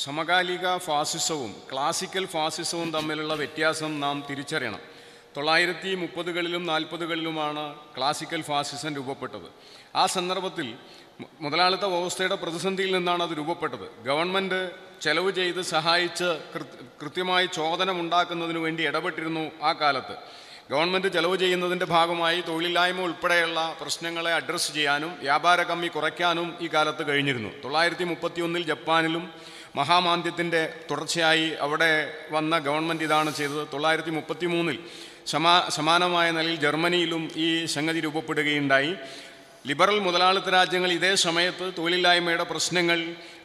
സമകാലിക ഫാസിസവും classical ഫാസിസവും തമ്മിലുള്ള വ്യത്യാസം നാം തിരിച്ചറിയണം. 1930കളിലും 40കളിലുമാണ് classical ഫാസിസം രൂപപ്പെട്ടത്. ആ സന്ദർഭത്തിൽ മുതലാളിത്ത വ്യവസ്ഥയുടെ പ്രതിസന്ധിയിൽ നിന്നാണ് അത് രൂപപ്പെട്ടത്. ഗവൺമെൻറ് ചെലവ് ചെയ്ത് സഹായിച്ച് കൃത്യമായി ചോദനമുണ്ടാക്കുന്നതിന് വേണ്ടി ഇടപെട്ടിരുന്നു ആ കാലത്ത്. ഗവൺമെൻറ് ചെലവ് ചെയ്യുന്നതിൻ്റെ ഭാഗമായി തൊഴിലില്ലായ്മ ഉൾപ്പെടെയുള്ള പ്രശ്നങ്ങളെ അഡ്രസ്സ് ചെയ്യാനും വ്യാപാര കമ്മി കുറയ്ക്കാനും ഈ കാലത്ത് കഴിഞ്ഞിരുന്നു. 1931 ജപ്പാനിലും മഹാമാന്ദ്യത്തിൻ്റെ തുടർച്ചയായി അവിടെ വന്ന ഗവൺമെൻറ് ഇതാണ് ചെയ്തത്. 1933 സമാനമായ നിലയിൽ ജർമ്മനിയിലും ഈ സംഗതി രൂപപ്പെടുകയുണ്ടായി. ലിബറൽ മുതലാളിത്ത രാജ്യങ്ങൾ ഇതേ സമയത്ത് തൊഴിലില്ലായ്മയുടെ പ്രശ്നങ്ങൾ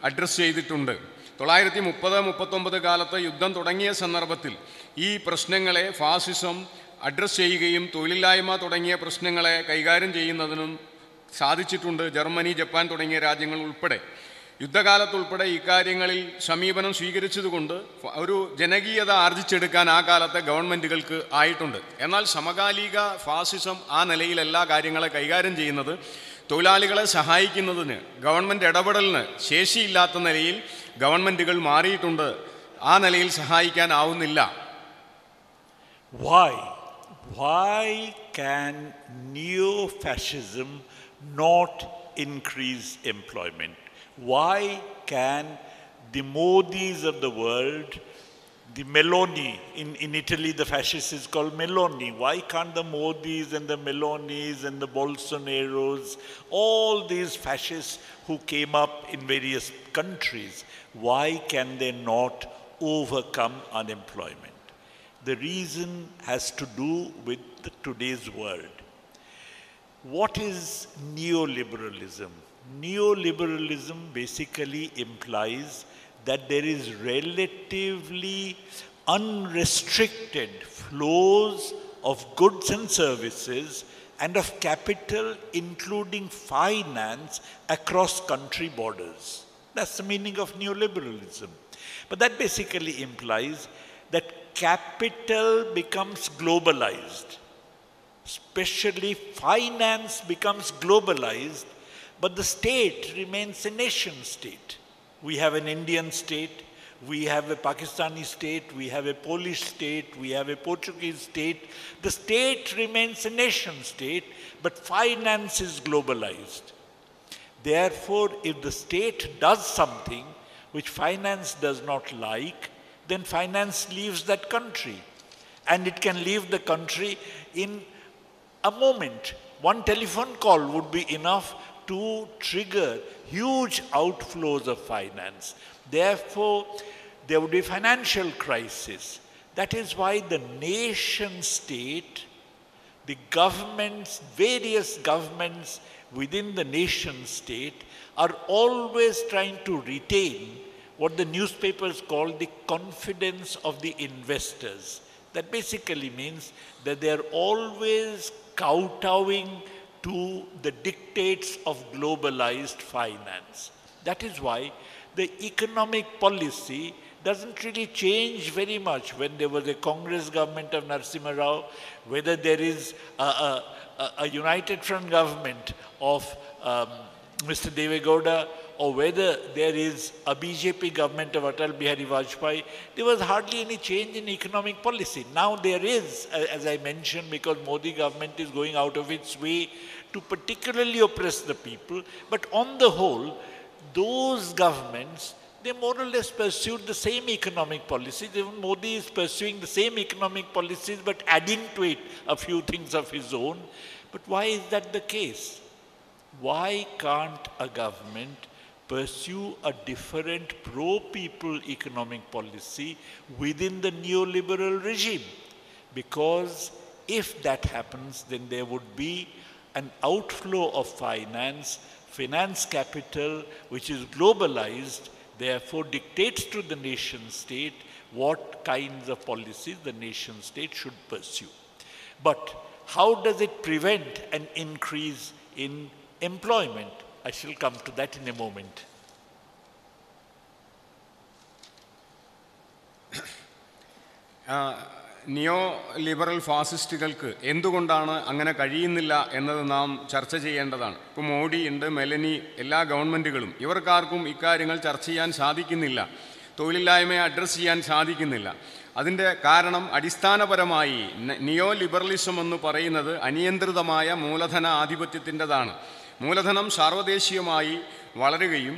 അഡ്രസ്സ് ചെയ്തിട്ടുണ്ട്. 1930-39 കാലത്ത് യുദ്ധം തുടങ്ങിയ സന്ദർഭത്തിൽ ഈ പ്രശ്നങ്ങളെ ഫാസിസം അഡ്രസ്സ് ചെയ്യുകയും തൊഴിലില്ലായ്മ തുടങ്ങിയ പ്രശ്നങ്ങളെ കൈകാര്യം ചെയ്യുന്നതിനും സാധിച്ചിട്ടുണ്ട്. ജർമ്മനി, ജപ്പാൻ തുടങ്ങിയ രാജ്യങ്ങൾ ഉൾപ്പെടെ യുദ്ധകാലത്തുൾപ്പെടെ ഇക്കാര്യങ്ങളിൽ സമീപനം സ്വീകരിച്ചതുകൊണ്ട് ഒരു ജനകീയത ആർജിച്ചെടുക്കാൻ ആ കാലത്തെ ഗവൺമെൻറ്റുകൾക്ക് ആയിട്ടുണ്ട്. എന്നാൽ സമകാലിക ഫാസിസം ആ നിലയിൽ എല്ലാ കാര്യങ്ങളെ കൈകാര്യം ചെയ്യുന്നത് തൊഴിലാളികളെ സഹായിക്കുന്നതിന് ഗവൺമെൻറ് ഇടപെടലിന് ശേഷിയില്ലാത്ത നിലയിൽ ഗവൺമെൻറ്റുകൾ മാറിയിട്ടുണ്ട്. ആ നിലയിൽ സഹായിക്കാനാവുന്നില്ല. Why can neo-fascism not increase employment? Why can the Modis of the world, the Meloni, in Italy the fascist is called Meloni, why can't the Modis and the Melonis and the Bolsonaros, all these fascists who came up in various countries, why can they not overcome unemployment? The reason has to do with today's world. What is neoliberalism? Neoliberalism basically implies that there is relatively unrestricted flows of goods and services and of capital, including finance, across country borders. That's the meaning of neoliberalism. But that basically implies that capital becomes globalized, especially finance becomes globalized, but the state remains a nation state. We have an Indian state, we have a Pakistani state, we have a Polish state, we have a Portuguese state. The state remains a nation state, but finance is globalized. Therefore, if the state does something which finance does not like, then finance leaves that country. And it can leave the country in a moment. One telephone call would be enough to trigger huge outflows of finance. Therefore, there would be financial crisis. That is why the nation state, the governments, various governments within the nation state are always trying to retain what the newspapers call the confidence of the investors. That basically means that they are always kowtowing to the dictates of globalized finance. That is why the economic policy doesn't really change very much when there was a Congress government of Narasimha Rao, whether there is a United Front government of Mr. Devegowda, or whether there is a BJP government of Atal Bihari Vajpayee, there was hardly any change in economic policy. Now there is, as I mentioned, because Modi government is going out of its way to particularly oppress the people. But on the whole, those governments, they more or less pursued the same economic policies. Even Modi is pursuing the same economic policies, but adding to it a few things of his own. But why is that the case? Why can't a government pursue a different pro-people economic policy within the neoliberal regime? Because if that happens, then there would be an outflow of finance capital, which is globalized, therefore dictates to the nation state what kinds of policies the nation state should pursue. But how does it prevent an increase in employment? I shall come to that in a moment. Neoliberal ഫാസിസ്റ്റുകൾക്ക് എന്തുകൊണ്ടാണ് അങ്ങനെ കഴിയുന്നില്ല എന്നത് നാം ചർച്ച ചെയ്യേണ്ടതാണ്. ഇപ്പോൾ മോഡി ഉണ്ട്, മെലനി, എല്ലാ ഗവൺമെൻറ്റുകളും ഇവർക്കാർക്കും ഇക്കാര്യങ്ങൾ ചർച്ച ചെയ്യാൻ സാധിക്കുന്നില്ല, തൊഴിലില്ലായ്മയെ അഡ്രസ്സ് ചെയ്യാൻ സാധിക്കുന്നില്ല. അതിൻ്റെ കാരണം അടിസ്ഥാനപരമായി നിയോ ലിബറലിസം എന്ന് പറയുന്നത് അനിയന്ത്രിതമായ മൂലധന ആധിപത്യത്തിൻ്റെതാണ്. മൂലധനം സാർവദേശീയമായി വളരുകയും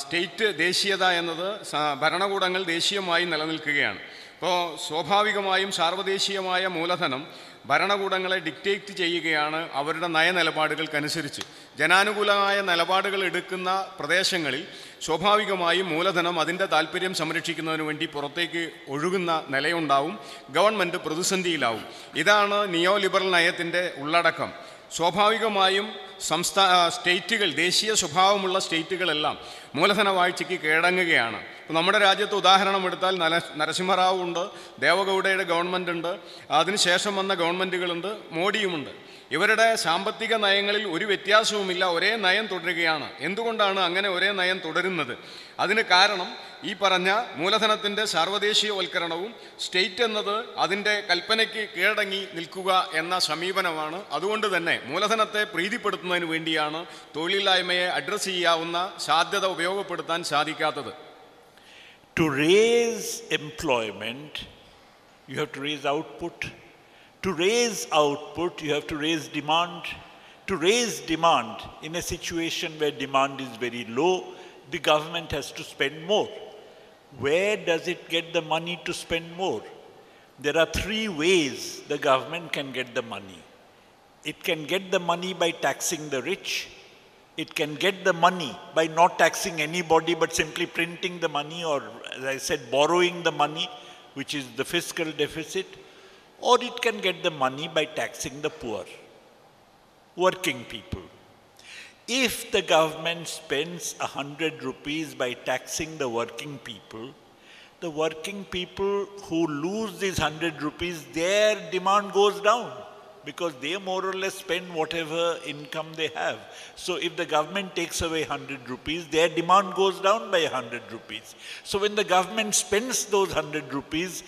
സ്റ്റേറ്റ് ദേശീയത എന്നത് ഭരണകൂടങ്ങൾ ദേശീയമായി നിലനിൽക്കുകയാണ്. അപ്പോൾ സ്വാഭാവികമായും സാർവദേശീയമായ മൂലധനം ഭരണകൂടങ്ങളെ ഡിക്റ്റേറ്റ് ചെയ്യുകയാണ് അവരുടെ നയനിലപാടുകൾക്കനുസരിച്ച്. ജനാനുകൂലമായ നിലപാടുകൾ എടുക്കുന്ന പ്രദേശങ്ങളിൽ സ്വാഭാവികമായും മൂലധനം അതിൻ്റെ താല്പര്യം സംരക്ഷിക്കുന്നതിന് വേണ്ടി പുറത്തേക്ക് ഒഴുകുന്ന നിലയുണ്ടാവും, ഗവൺമെൻറ് പ്രതിസന്ധിയിലാവും. ഇതാണ് നിയോ ലിബറൽ നയത്തിൻ്റെ ഉള്ളടക്കം. സ്വാഭാവികമായും സ്റ്റേറ്റുകൾ, ദേശീയ സ്വഭാവമുള്ള സ്റ്റേറ്റുകളെല്ലാം മൂലധന വാഴ്ചയ്ക്ക് കീഴടങ്ങുകയാണ്. ഇപ്പോൾ നമ്മുടെ രാജ്യത്ത് ഉദാഹരണം എടുത്താൽ നരസിംഹറാവു ഉണ്ട്, ദേവഗൗഡയുടെ ഗവൺമെൻറ് ഉണ്ട്, അതിനുശേഷം വന്ന ഗവൺമെൻറ്റുകളുണ്ട്, മോഡിയുമുണ്ട്. ഇവരുടെ സാമ്പത്തിക നയങ്ങളിൽ ഒരു വ്യത്യാസവുമില്ല, ഒരേ നയം തുടരുകയാണ്. എന്തുകൊണ്ടാണ് അങ്ങനെ ഒരേ നയം തുടരുന്നത്? അതിന് കാരണം ഈ പറഞ്ഞ മൂലധനത്തിൻ്റെ സാർവദേശീയവൽക്കരണവും സ്റ്റേറ്റ് എന്നത് അതിൻ്റെ കൽപ്പനയ്ക്ക് കീഴടങ്ങി നിൽക്കുക എന്ന സമീപനമാണ്. അതുകൊണ്ട് തന്നെ മൂലധനത്തെ പ്രീതിപ്പെടുത്തുന്നതിന് വേണ്ടിയാണ് തൊഴിലില്ലായ്മയെ അഡ്രസ്സ് ചെയ്യാവുന്ന സാധ്യത ഉപയോഗപ്പെടുത്താൻ സാധിക്കാത്തത്. To raise employment, you have to raise output. To raise output, you have to raise demand. To raise demand in a situation where demand is very low, the government has to spend more. Where does it get the money to spend more? There are three ways the government can get the money. It can get the money by taxing the rich. It can get the money by not taxing anybody but simply printing the money, or as I said, borrowing the money, which is the fiscal deficit. Or it can get the money by taxing the poor, working people. If the government spends 100 rupees by taxing the working people who lose these 100 rupees, their demand goes down because they more or less spend whatever income they have. So if the government takes away 100 rupees, their demand goes down by 100 rupees. So when the government spends those 100 rupees,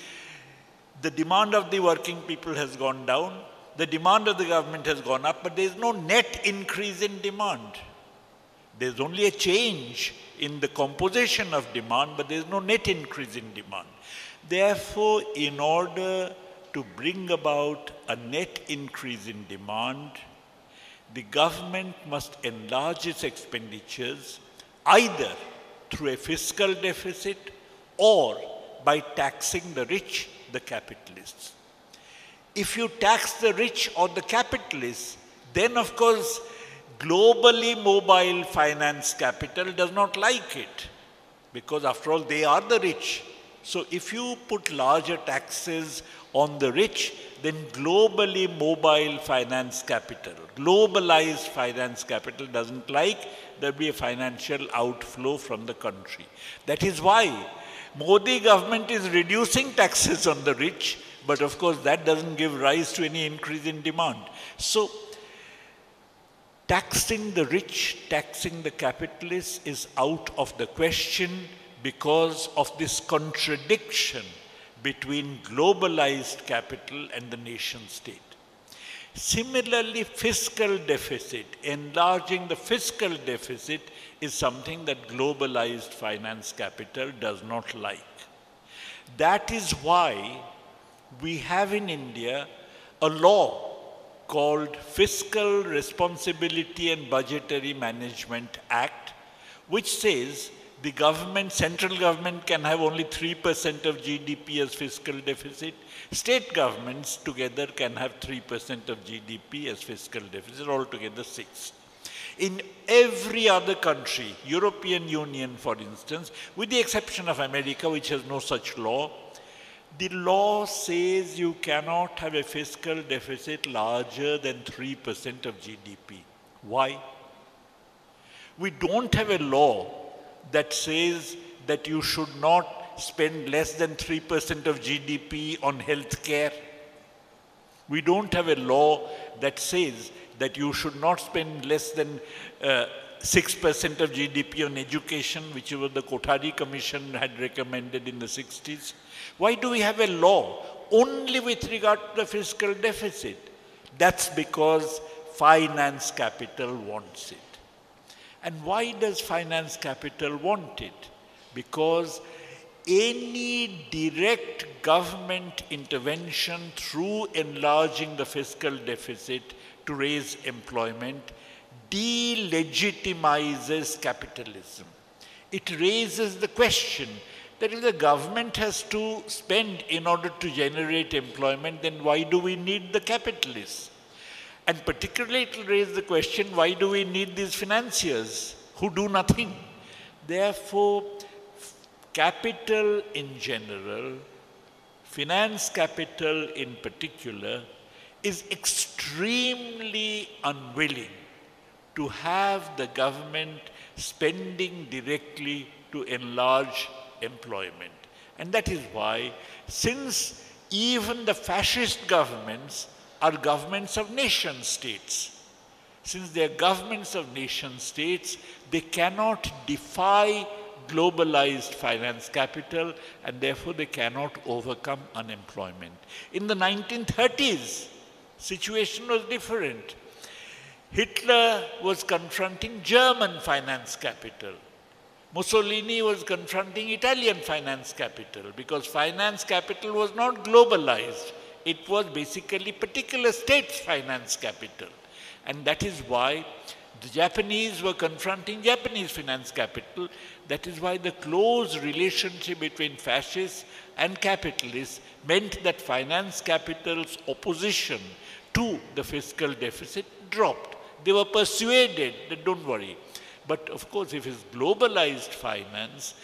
the demand of the working people has gone down, the demand of the government has gone up, but there is no net increase in demand. There is only a change in the composition of demand, but there is no net increase in demand. Therefore, in order to bring about a net increase in demand, the government must enlarge its expenditures either through a fiscal deficit or by taxing the rich, the capitalists. If you tax the rich or the capitalists, then of course globally mobile finance capital does not like it, because after all they are the rich. So if you put larger taxes on the rich, then globally mobile finance capital, globalized finance capital doesn't like, there'll be a financial outflow from the country. That is why Modi government is reducing taxes on the rich, but of course that doesn't give rise to any increase in demand. So taxing the rich, taxing the capitalists is out of the question because of this contradiction between globalized capital and the nation state. Similarly, fiscal deficit, enlarging the fiscal deficit is something that globalized finance capital does not like. That is why we have in India a law called Fiscal Responsibility and Budgetary Management Act, which says the government, central government can have only 3% of GDP as fiscal deficit. State governments together can have 3% of GDP as fiscal deficit, altogether 6%. In every other country, European Union for instance, with the exception of America which has no such law, the law says you cannot have a fiscal deficit larger than 3% of GDP. Why? We don't have a law that says that you should not spend less than 3% of GDP on health care. We don't have a law that says that you should not spend less than 6% of GDP on education, which the Kothari Commission had recommended in the 60s. Why do we have a law only with regard to the fiscal deficit? That's because finance capital wants it. And why does finance capital want it? Because any direct government intervention through enlarging the fiscal deficit to raise employment delegitimizes capitalism. It raises the question that if the government has to spend in order to generate employment, then why do we need the capitalists? And particularly it will raise the question, why do we need these financiers who do nothing? Therefore, capital in general, finance capital in particular, is extremely unwilling to have the government spending directly to enlarge employment. And that is why, since even the fascist governments are governments of nation states, since they are governments of nation states, they cannot defy globalized finance capital, and therefore they cannot overcome unemployment. In the 1930s, situation was different. Hitler was confronting German finance capital. Mussolini was confronting Italian finance capital, because finance capital was not globalized. It was basically particular states' finance capital. And that is why the Japanese were confronting Japanese finance capital. That is why the close relationship between fascists and capitalists meant that finance capital's opposition to the fiscal deficit dropped. They were persuaded that don't worry. But of course, if it's globalized finance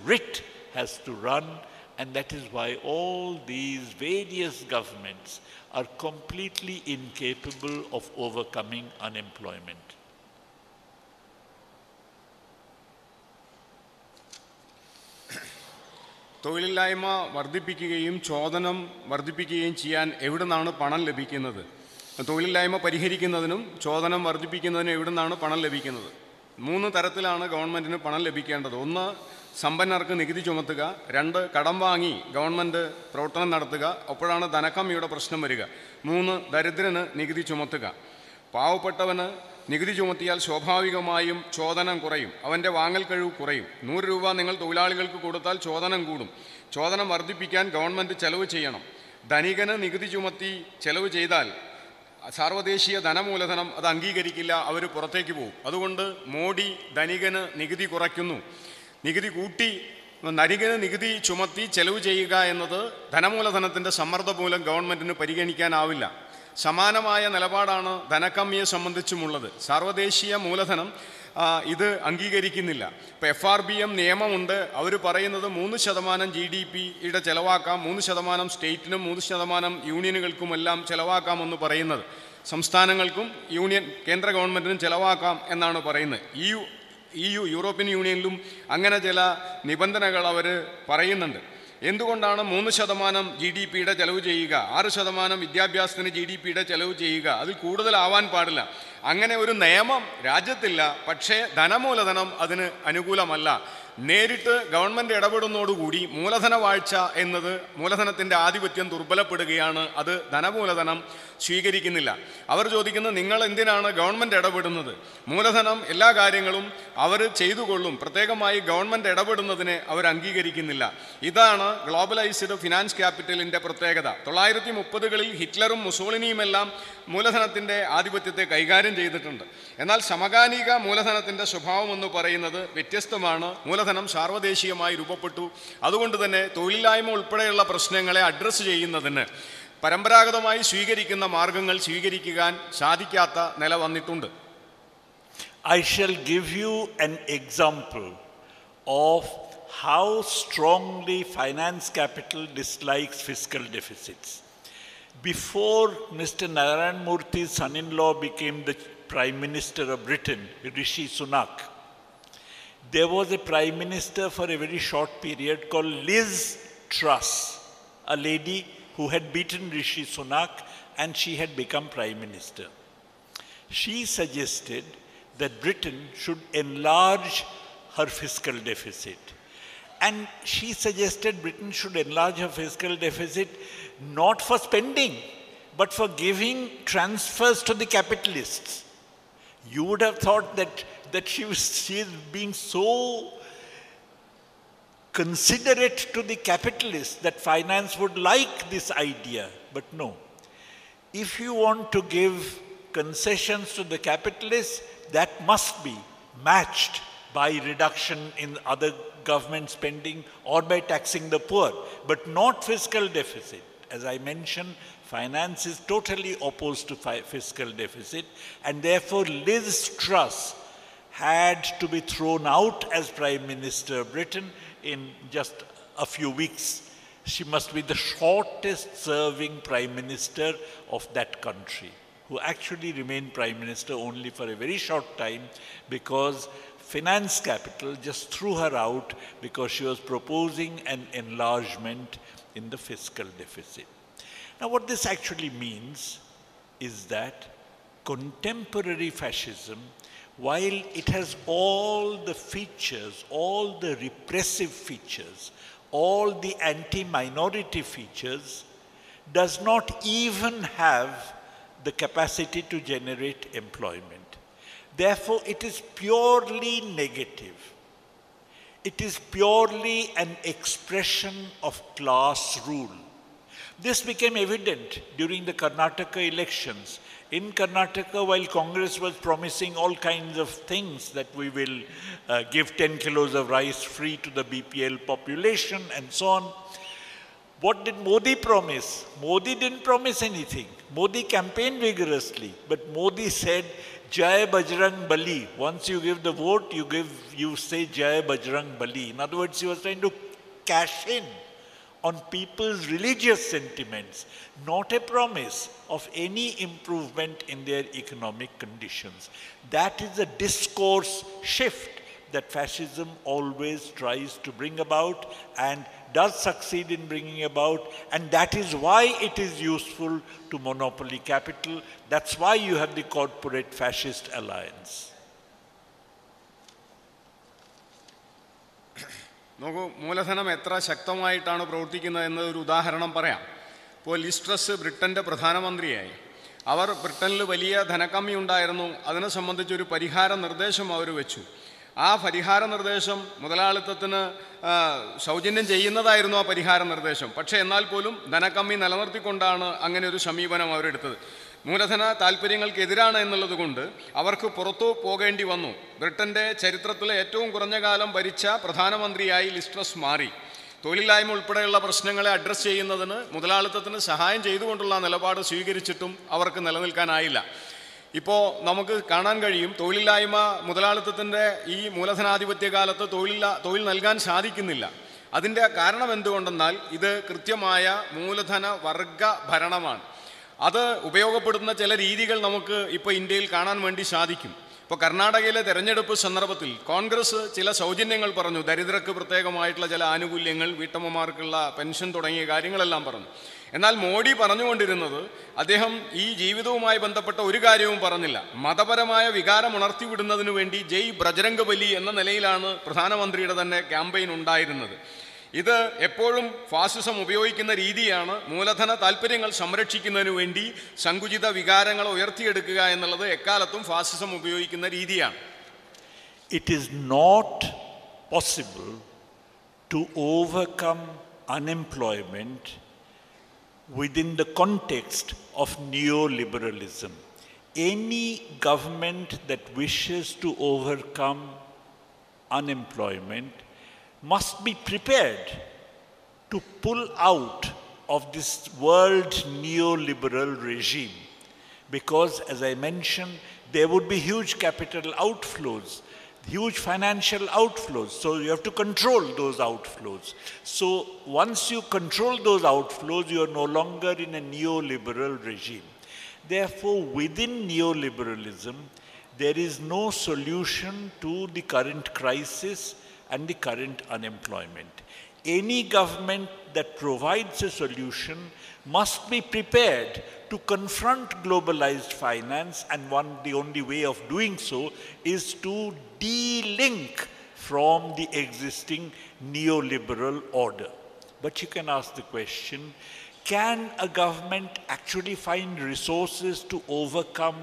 writ has to run, and that is why all these various governments are completely incapable of overcoming unemployment. തൊഴിലില്ലായ്മ വർദ്ധിപ്പിക്കുകയും ചോദനം വർദ്ധിപ്പിക്കുകയും ചെയ്യാൻ എവിടെ നിന്നാണ് പണം ലഭിക്കുന്നത്? തൊഴിലില്ലായ്മ പരിഹരിക്കുന്നതിനും ചോദനം വർദ്ധിപ്പിക്കുന്നതിനും എവിടെ നിന്നാണ് പണം ലഭിക്കുന്നത്? 3 തരത്തിലാണ് ഗവൺമെൻറ്റിന് പണം ലഭിക്കേണ്ടത്. 1, സമ്പന്നർക്ക് നികുതി ചുമത്തുക. 2, കടം വാങ്ങി ഗവൺമെൻറ് പ്രവർത്തനം നടത്തുക. അപ്പോഴാണ് ധനക്കമ്മിയുടെ പ്രശ്നം വരിക. 3, ദരിദ്രന് നികുതി ചുമത്തുക. പാവപ്പെട്ടവന് നികുതി ചുമത്തിയാൽ സ്വാഭാവികമായും ചോദനം കുറയും, അവൻ്റെ വാങ്ങൽ കഴിവ് കുറയും. 100 രൂപ നിങ്ങൾ തൊഴിലാളികൾക്ക് കൊടുത്താൽ ചോദനം കൂടും. ചോദനം വർദ്ധിപ്പിക്കാൻ ഗവൺമെൻറ് ചെലവ് ചെയ്യണം. ധനികന് നികുതി ചുമത്തി ചെലവ് ചെയ്താൽ സാർവദേശീയ ധനമൂലധനം അത് അംഗീകരിക്കില്ല, അവർ പുറത്തേക്ക് പോകും. അതുകൊണ്ട് മോഡി ധനികന് നികുതി കുറയ്ക്കുന്നു. നികുതി കൂട്ടി ധനികന് നികുതി ചുമത്തി ചെലവ് ചെയ്യുക എന്നത് ധനമൂലധനത്തിൻ്റെ സമ്മർദ്ദം മൂലം ഗവൺമെൻറ്റിന് പരിഗണിക്കാനാവില്ല. സമാനമായ നിലപാടാണ് ധനക്കമ്മിയെ സംബന്ധിച്ചുമുള്ളത്. സാർവദേശീയ മൂലധനം ഇത് അംഗീകരിക്കുന്നില്ല. ഇപ്പോൾ FRBM നിയമമുണ്ട്. അവർ പറയുന്നത് 3% GDP-യുടെ ചിലവാക്കാം, 3% സ്റ്റേറ്റിനും 3% യൂണിയനുകൾക്കുമെല്ലാം ചിലവാക്കാമെന്ന് പറയുന്നത്. സംസ്ഥാനങ്ങൾക്കും കേന്ദ്ര ഗവൺമെൻറ്റിനും ചിലവാക്കാം എന്നാണ് പറയുന്നത്. യൂറോപ്യൻ യൂണിയനിലും അങ്ങനെ ചില നിബന്ധനകൾ അവർ പറയുന്നുണ്ട്. എന്തുകൊണ്ടാണ് 3% GDP-യുടെ ചെലവ് ചെയ്യുക, 6% വിദ്യാഭ്യാസത്തിന് GDP-യുടെ ചെലവ് ചെയ്യുക, അതിൽ കൂടുതലാവാൻ പാടില്ല? അങ്ങനെ ഒരു നിയമം രാജ്യത്തില്ല. പക്ഷേ ധനമൂലധനം അതിന് അനുകൂലമല്ല. നേരിട്ട് ഗവൺമെൻറ് ഇടപെടുന്നതോടുകൂടി മൂലധന വാഴ്ച എന്നത് മൂലധനത്തിൻ്റെ ആധിപത്യം ദുർബലപ്പെടുകയാണ്. അത് ധനമൂലധനം സ്വീകരിക്കുന്നില്ല. അവർ ചോദിക്കുന്നത് നിങ്ങൾ എന്തിനാണ് ഗവൺമെൻറ് ഇടപെടുന്നത്? മൂലധനം എല്ലാ കാര്യങ്ങളും അവർ ചെയ്തുകൊള്ളും, പ്രത്യേകമായി ഗവൺമെൻറ് ഇടപെടുന്നതിനെ അവർ അംഗീകരിക്കുന്നില്ല. ഇതാണ് ഗ്ലോബലൈസ്ഡ് ഫിനാൻസ് ക്യാപിറ്റലിൻ്റെ പ്രത്യേകത. 1930-കളിൽ ഹിറ്റ്ലറും മുസോളിനിയുമെല്ലാം മൂലധനത്തിൻ്റെ ആധിപത്യത്തെ കൈകാര്യം ചെയ്തിട്ടുണ്ട്. എന്നാൽ സമകാലിക മൂലധനത്തിൻ്റെ സ്വഭാവം എന്ന് പറയുന്നത് വ്യത്യസ്തമാണ്. മൂലധനം സാർവദേശീയമായി രൂപപ്പെട്ടു. അതുകൊണ്ട് തന്നെ തൊഴിലില്ലായ്മ ഉൾപ്പെടെയുള്ള പ്രശ്നങ്ങളെ അഡ്രസ്സ് ചെയ്യുന്നതിന് പരമ്പരാഗതമായി സ്വീകരിക്കുന്ന മാർഗങ്ങൾ സ്വീകരിക്കാൻ സാധിക്കാത്ത നില വന്നിട്ടുണ്ട്. I shall give you an example of how strongly finance capital dislikes fiscal deficits. Before Mr. Narayan Murthy's son-in-law became the Prime Minister of Britain, Rishi Sunak, there was a Prime Minister for a very short period called Liz Truss, a lady who had beaten Rishi Sunak and she had become Prime Minister. She suggested that Britain should enlarge her fiscal deficit. And she suggested Britain should enlarge her fiscal deficit not for spending, but for giving transfers to the capitalists. You would have thought that she is being so considerate to the capitalists that finance would like this idea. But no. If you want to give concessions to the capitalists, that must be matched by reduction in other government spending or by taxing the poor, but not fiscal deficit. As I mentioned, finance is totally opposed to fiscal deficit, and therefore Liz Truss had to be thrown out as Prime Minister of Britain in just a few weeks. She must be the shortest serving Prime Minister of that country, who actually remained Prime Minister only for a very short time because finance capital just threw her out because she was proposing an enlargement in the fiscal deficit. Now, what this actually means is that contemporary fascism, while it has all the features, all the repressive features, all the anti-minority features, does not even have the capacity to generate employment. Therefore, it is purely negative. It is purely an expression of class rule. This became evident during the Karnataka elections. In Karnataka, while Congress was promising all kinds of things, that we will give 10 kilos of rice free to the BPL population and so on, what did Modi promise? Modi didn't promise anything. Modi campaigned vigorously, but Modi said, Jai Bajrang Bali. Once you give the vote, you say Jai Bajrang Bali. In other words, he was trying to cash in on people's religious sentiments, not a promise of any improvement in their economic conditions. That is a discourse shift that fascism always tries to bring about and does succeed in bringing about, and that is why it is useful to monopoly capital. That's why you have the corporate fascist alliance. നോക്കൂ, മൂലധനം എത്ര ശക്തമായിട്ടാണ് പ്രവർത്തിക്കുന്നത് എന്നൊരു ഉദാഹരണം പറയാം. ഇപ്പോൾ Liz truss ബ്രിട്ടൻ്റെ പ്രധാനമന്ത്രിയായി. അവർ ബ്രിട്ടനിൽ വലിയ ധനക്കമ്മി ഉണ്ടായിരുന്നു. അതിനെ സംബന്ധിച്ചൊരു പരിഹാര നിർദ്ദേശം അവർ വെച്ചു. ആ പരിഹാര നിർദ്ദേശം മുതലാളിത്തത്തിന് സൗജന്യം ചെയ്യുന്നതായിരുന്നു ആ പരിഹാര നിർദ്ദേശം. പക്ഷേ എന്നാൽ പോലും ധനക്കമ്മി നിലനിർത്തിക്കൊണ്ടാണ് അങ്ങനെ ഒരു സമീപനം അവരെടുത്തത്. മൂലധന താല്പര്യങ്ങൾക്കെതിരാണ് എന്നുള്ളത് കൊണ്ട് അവർക്ക് പുറത്തു പോകേണ്ടി വന്നു. ബ്രിട്ടൻ്റെ ചരിത്രത്തിലെ ഏറ്റവും കുറഞ്ഞ കാലം ഭരിച്ച പ്രധാനമന്ത്രിയായി ലിസ് ട്രസ് മാറി. തൊഴിലില്ലായ്മ ഉൾപ്പെടെയുള്ള പ്രശ്നങ്ങളെ അഡ്രസ്സ് ചെയ്യുന്നതിന് മുതലാളിത്തത്തിന് സഹായം ചെയ്തുകൊണ്ടുള്ള നിലപാട് സ്വീകരിച്ചിട്ടും അവർക്ക് നിലനിൽക്കാനായില്ല. ഇപ്പോൾ നമുക്ക് കാണാൻ കഴിയും, തൊഴിലില്ലായ്മ മുതലാളിത്തത്തിൻ്റെ ഈ മൂലധനാധിപത്യ കാലത്ത് തൊഴിൽ നൽകാൻ സാധിക്കുന്നില്ല. അതിൻ്റെ കാരണം എന്തുകൊണ്ടെന്നാൽ ഇത് കൃത്യമായ മൂലധന വർഗ ഭരണമാണ്. അത് ഉപയോഗപ്പെടുത്തുന്ന ചില രീതികൾ നമുക്ക് ഇപ്പോൾ ഇന്ത്യയിൽ കാണാൻ വേണ്ടി സാധിക്കും. ഇപ്പോൾ കർണാടകയിലെ തെരഞ്ഞെടുപ്പ് സന്ദർഭത്തിൽ കോൺഗ്രസ് ചില സൗജന്യങ്ങൾ പറഞ്ഞു, ദരിദ്രർക്ക് പ്രത്യേകമായിട്ടുള്ള ചില ആനുകൂല്യങ്ങൾ, വീട്ടമ്മമാർക്കുള്ള പെൻഷൻ തുടങ്ങിയ കാര്യങ്ങളെല്ലാം പറഞ്ഞു. എന്നാൽ മോഡി പറഞ്ഞുകൊണ്ടിരുന്നത്, അദ്ദേഹം ഈ ജീവിതവുമായി ബന്ധപ്പെട്ട ഒരു കാര്യവും പറഞ്ഞില്ല. മതപരമായ വികാരം ഉണർത്തിവിടുന്നതിന് വേണ്ടി ജയ് ബ്രജരംഗ് ബലി എന്ന നിലയിലാണ് പ്രധാനമന്ത്രിയുടെ തന്നെ ക്യാമ്പയിൻ ഉണ്ടായിരുന്നത്. ഇത് എപ്പോഴും ഫാസിസം ഉപയോഗിക്കുന്ന രീതിയാണ്. മൂലധന താല്പര്യങ്ങൾ സംരക്ഷിക്കുന്നതിന് വേണ്ടി സങ്കുചിത വികാരങ്ങൾ ഉയർത്തിയെടുക്കുക എന്നുള്ളത് എക്കാലത്തും ഫാസിസം ഉപയോഗിക്കുന്ന രീതിയാണ്. It is not possible to overcome unemployment within the context of neoliberalism. Any government that wishes to overcome unemployment must be prepared to pull out of this world neoliberal regime, because, as I mentioned, there would be huge capital outflows, huge financial outflows. So you have to control those outflows. So once you control those outflows, you are no longer in a neoliberal regime. Therefore, within neoliberalism, there is no solution to the current crisis and the current unemployment. Any government that provides a solution must be prepared to confront globalized finance, and the only way of doing so is to de-link from the existing neoliberal order. But you can ask the question, can a government actually find resources to overcome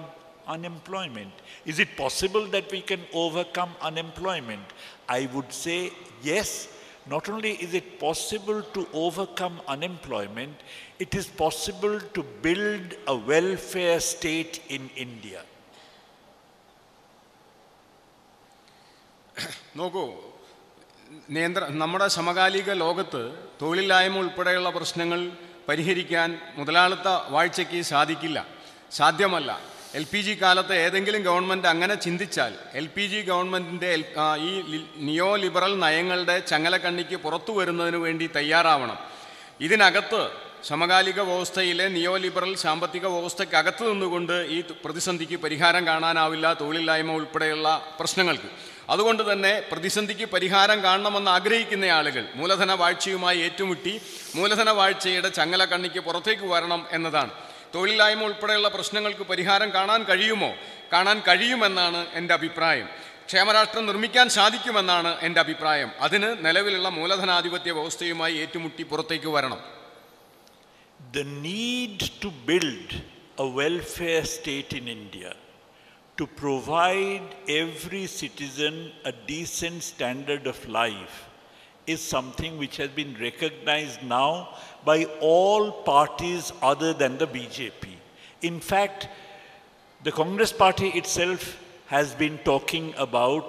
unemployment? Is it possible that we can overcome unemployment? I would say yes. Not only is it possible to overcome unemployment, it is possible to build a welfare state in India. നോക്കൂ, നമ്മുടെ സമകാലിക ലോകത്ത് തൊഴിലില്ലായ്മ ഉൾപ്പെടെയുള്ള പ്രശ്നങ്ങൾ പരിഹരിക്കാൻ മുതലാളിത്ത വാഴ്ചയ്ക്ക് സാധ്യമല്ല. LPG കാലത്ത് ഏതെങ്കിലും ഗവൺമെൻറ് അങ്ങനെ ചിന്തിച്ചാൽ LPG ഗവൺമെൻറ്റിൻ്റെ ഈ നിയോ ലിബറൽ നയങ്ങളുടെ ചങ്ങലക്കണ്ണിക്ക് പുറത്തു വരുന്നതിന് വേണ്ടി തയ്യാറാവണം. ഇതിനകത്ത് സമകാലിക വ്യവസ്ഥയിലെ നിയോ ലിബറൽ സാമ്പത്തിക വ്യവസ്ഥയ്ക്കകത്ത് നിന്നുകൊണ്ട് ഈ പ്രതിസന്ധിക്ക് പരിഹാരം കാണാനാവില്ല, തൊഴിലില്ലായ്മ ഉൾപ്പെടെയുള്ള പ്രശ്നങ്ങൾക്ക്. അതുകൊണ്ട് തന്നെ പ്രതിസന്ധിക്ക് പരിഹാരം കാണണമെന്ന് ആഗ്രഹിക്കുന്ന ആളുകൾ മൂലധന വാഴ്ചയുമായി ഏറ്റുമുട്ടി മൂലധന വാഴ്ചയുടെ ചങ്ങലക്കണ്ണിക്ക് പുറത്തേക്ക് വരണം എന്നതാണ്. തൊഴിലില്ലായ്മ ഉൾപ്പെടെയുള്ള പ്രശ്നങ്ങൾക്ക് പരിഹാരം കാണാൻ കഴിയുമെന്നാണ് എൻ്റെ അഭിപ്രായം. ക്ഷേമരാഷ്ട്രം നിർമ്മിക്കാൻ സാധിക്കുമെന്നാണ് എൻ്റെ അഭിപ്രായം. അതിന് നിലവിലുള്ള മൂലധനാധിപത്യ വ്യവസ്ഥയുമായി ഏറ്റുമുട്ടി പുറത്തേക്ക് വരണം. The need to build a welfare state in India, to provide every citizen a decent standard of life, is something which has been recognized now by all parties other than the BJP. In fact, the Congress party itself has been talking about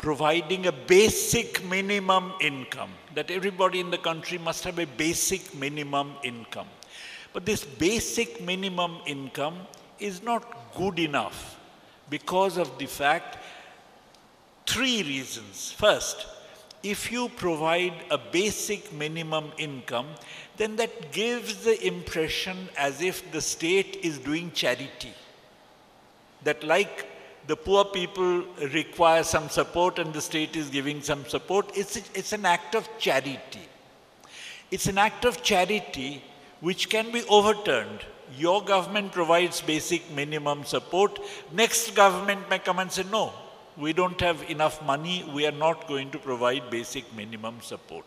providing a basic minimum income, that everybody in the country must have a basic minimum income. But this basic minimum income is not good enough because of the fact, three reasons. First, if you provide a basic minimum income, then that gives the impression as if the state is doing charity. That like the poor people require some support and the state is giving some support. It's an act of charity. It's an act of charity which can be overturned. Your government provides basic minimum support. Next government may come and say, no, we don't have enough money, we are not going to provide basic minimum support.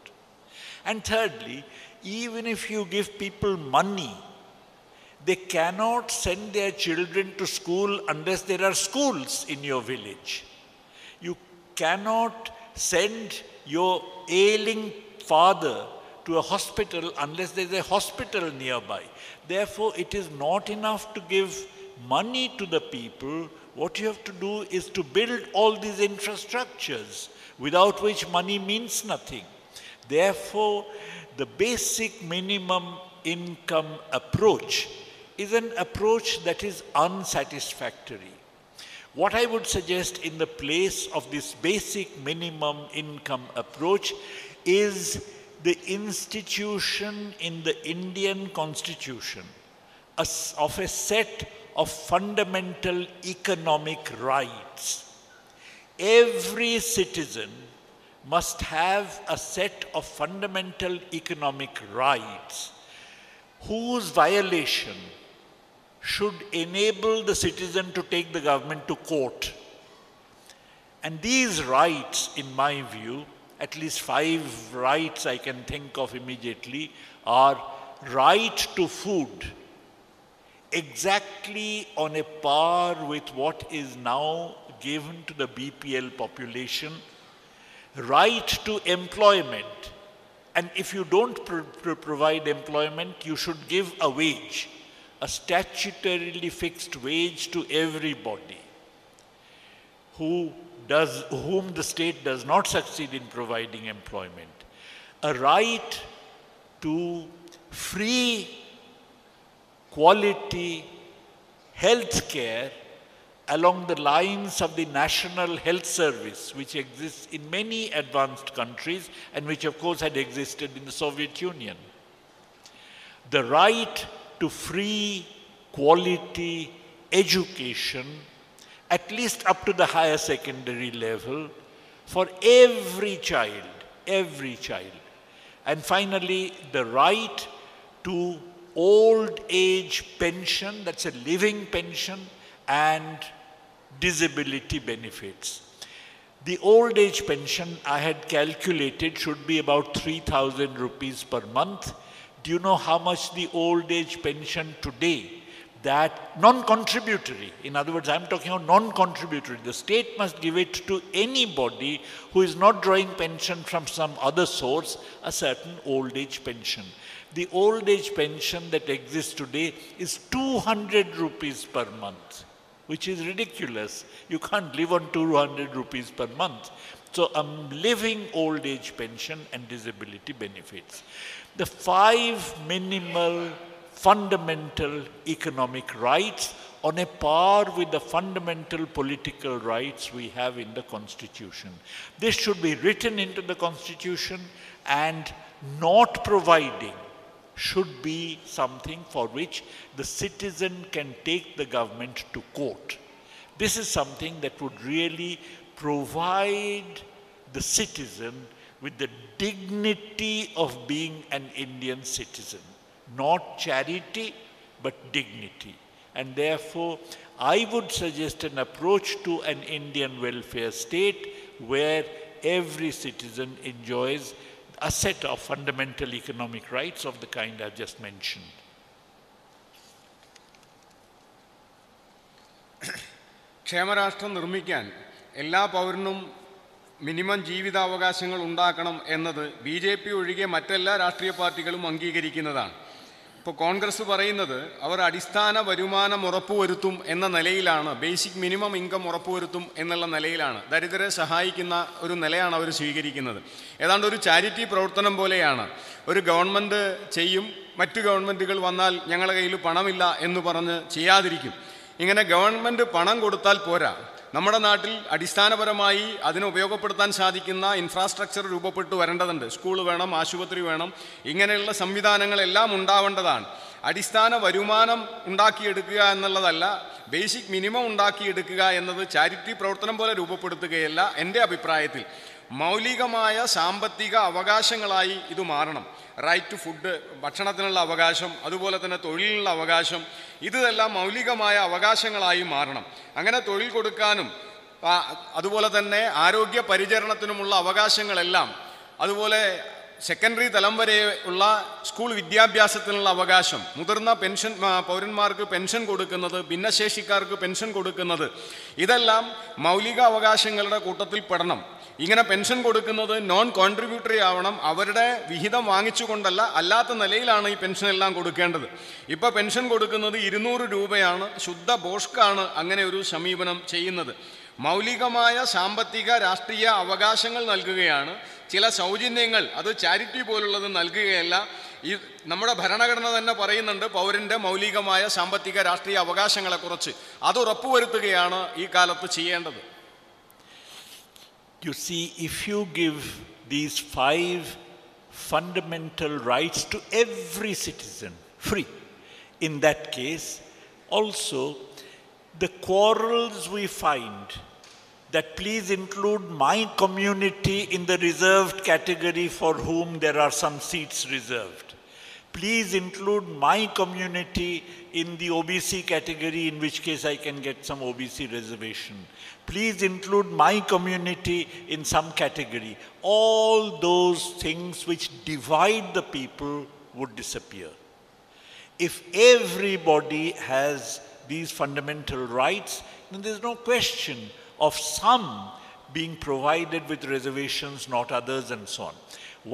And thirdly, even if you give people money, they cannot send their children to school unless there are schools in your village. You cannot send your ailing father to a hospital unless there is a hospital nearby. Therefore, it is not enough to give money to the people. What you have to do is to build all these infrastructures, without which money means nothing. Therefore, the basic minimum income approach is an approach that is unsatisfactory. What I would suggest in the place of this basic minimum income approach is the institution in the Indian Constitution of a set of fundamental economic rights. Every citizen must have a set of fundamental economic rights whose violation should enable the citizen to take the government to court. And these rights, in my view, at least 5 rights I can think of immediately, are right to food, exactly on a par with what is now given to the BPL population, right to employment, and if you don't provide employment, you should give a wage, a statutorily fixed wage to everybody whom the state does not succeed in providing employment. A right to free, quality health care along the lines of the National Health Service, which exists in many advanced countries and which of course had existed in the Soviet Union. The right to free, quality education, at least up to the higher secondary level, for every child. And finally, the right to old age pension, that's a living pension, and disability benefits. The old age pension I had calculated should be about 3,000 rupees per month. Do you know how much the old age pension today? That non-contributory, in other words, I'm talking about non-contributory. The state must give it to anybody who is not drawing pension from some other source, a certain old age pension. The old age pension that exists today is 200 rupees per month, which is ridiculous. You can't live on 200 rupees per month. So I'm living old age pension and disability benefits. The 5 minimal fundamental economic rights on a par with the fundamental political rights we have in the Constitution. This should be written into the Constitution, and not providing should be something for which the citizen can take the government to court. This is something that would really provide the citizen with the dignity of being an Indian citizen. Not charity, but dignity. And therefore, I would suggest an approach to an Indian welfare state where every citizen enjoys a set of fundamental economic rights of the kind I've just mentioned. ക്ഷേമരാഷ്ട്രം നിർമ്മിക്കാൻ എല്ലാ പൗരനും minimum ജീവിതാവകാശങ്ങൾ ഉണ്ടാക്കണം എന്നത് BJP ഒഴികെ മറ്റെല്ലാ രാഷ്ട്രീയ പാർട്ടികളും അംഗീകരിക്കുന്നതാണ്. ഇപ്പോൾ കോൺഗ്രസ് പറയുന്നത് അവർ അടിസ്ഥാന വരുമാനം ഉറപ്പുവരുത്തും എന്ന നിലയിലാണ്, ബേസിക് മിനിമം ഇൻകം ഉറപ്പുവരുത്തും എന്നുള്ള നിലയിലാണ്, ദരിദ്രരെ സഹായിക്കുന്ന ഒരു നിലയാണ് അവർ സ്വീകരിക്കുന്നത്. ഏതാണ്ട് ഒരു ചാരിറ്റി പ്രവർത്തനം പോലെയാണ്. ഒരു ഗവൺമെൻറ് ചെയ്യും, മറ്റു ഗവൺമെൻറ്റുകൾ വന്നാൽ ഞങ്ങളുടെ കയ്യിൽ പണമില്ല എന്ന് പറഞ്ഞ് ചെയ്യാതിരിക്കും. ഇങ്ങനെ ഗവൺമെൻറ് പണം കൊടുത്താൽ പോരാ, നമ്മുടെ നാട്ടിൽ അടിസ്ഥാനപരമായി അതിന് ഉപയോഗപ്പെടുത്താൻ സാധിക്കുന്ന ഇൻഫ്രാസ്ട്രക്ചർ രൂപപ്പെട്ടു വരേണ്ടതുണ്ട്. സ്കൂൾ വേണം, ആശുപത്രി വേണം, ഇങ്ങനെയുള്ള സംവിധാനങ്ങളെല്ലാം ഉണ്ടാവേണ്ടതാണ്. അടിസ്ഥാന വരുമാനം ഉണ്ടാക്കിയെടുക്കുക എന്നുള്ളതല്ല, ബേസിക് മിനിമം ഉണ്ടാക്കിയെടുക്കുക എന്നത് ചാരിറ്റി പ്രവർത്തനം പോലെ രൂപപ്പെടുത്തുകയല്ല. എൻ്റെ അഭിപ്രായത്തിൽ മൗലികമായ സാമ്പത്തിക അവകാശങ്ങളായി ഇത് മാറണം. റൈറ്റ് ടു ഫുഡ്, ഭക്ഷണത്തിനുള്ള അവകാശം, അതുപോലെ തന്നെ തൊഴിലിനുള്ള അവകാശം, ഇതെല്ലാം മൗലികമായ അവകാശങ്ങളായി മാറണം. അങ്ങനെ തൊഴിൽ കൊടുക്കാനും അതുപോലെ തന്നെ ആരോഗ്യ പരിചരണത്തിനുമുള്ള അവകാശങ്ങളെല്ലാം, അതുപോലെ സെക്കൻഡറി തലം വരെ ഉള്ള സ്കൂൾ വിദ്യാഭ്യാസത്തിനുള്ള അവകാശം, മുതിർന്ന പൗരന്മാർക്ക് പെൻഷൻ കൊടുക്കുന്നത്, ഭിന്നശേഷിക്കാർക്ക് പെൻഷൻ കൊടുക്കുന്നത്, ഇതെല്ലാം മൗലിക അവകാശങ്ങളുടെ കൂട്ടത്തിൽ പെടണം. ഇങ്ങനെ പെൻഷൻ കൊടുക്കുന്നത് നോൺ കോൺട്രിബ്യൂട്ടറി ആവണം. അവരുടെ വിഹിതം വാങ്ങിച്ചുകൊണ്ടല്ല, അല്ലാത്ത നിലയിലാണ് ഈ പെൻഷൻ എല്ലാം കൊടുക്കേണ്ടത്. ഇപ്പോൾ പെൻഷൻ കൊടുക്കുന്നത് 200 രൂപയാണ്. ശുദ്ധ ബോഷ്കാണ് അങ്ങനെ ഒരു സമീപനം ചെയ്യുന്നത്. മൗലികമായ സാമ്പത്തിക രാഷ്ട്രീയ അവകാശങ്ങൾ നൽകുകയാണ്. ചില സൗജന്യങ്ങൾ, അത് ചാരിറ്റി പോലുള്ളത് നൽകുകയല്ല. ഈ നമ്മുടെ ഭരണഘടന തന്നെ പറയുന്നുണ്ട് പൗരൻ്റെ മൗലികമായ സാമ്പത്തിക രാഷ്ട്രീയ അവകാശങ്ങളെക്കുറിച്ച്. അത് ഉറപ്പുവരുത്തുകയാണ് ഈ കാലത്ത് ചെയ്യേണ്ടത്. You see, if you give these 5 fundamental rights to every citizen, free, in that case, also the quarrels we find that please include my community in the reserved category for whom there are some seats reserved. Please include my community in the OBC category, in which case I can get some OBC reservation. Please include my community in some category. All those things which divide the people would disappear. If everybody has these fundamental rights, then there's no question of some being provided with reservations, not others, and so on.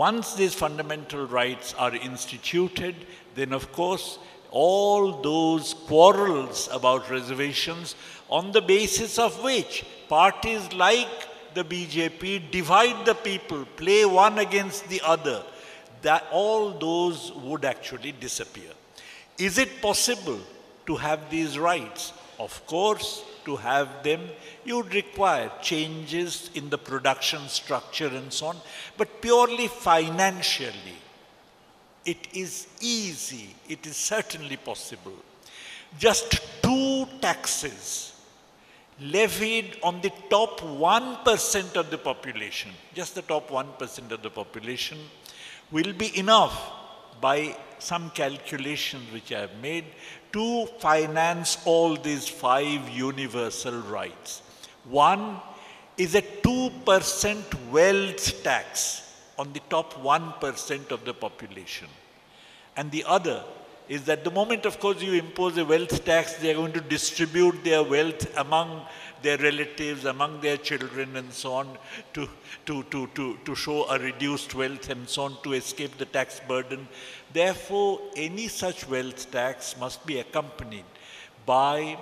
Once these fundamental rights are instituted, then of course all those quarrels about reservations on the basis of which parties like the BJP divide the people, play one against the other, that all those would actually disappear. Is it possible to have these rights? Of course, to have them, you would require changes in the production structure and so on, but purely financially, it is easy, it is certainly possible. Just 2 taxes levied on the top 1% of the population, just the top 1% of the population, will be enough by some calculations which I have made to finance all these 5 universal rights. One is a 2% wealth tax on the top 1% of the population. And the other is that the moment, of course, you impose a wealth tax, they are going to distribute their wealth among their relatives, among their children and so on, to show a reduced wealth and so on, to escape the tax burden. Therefore, any such wealth tax must be accompanied by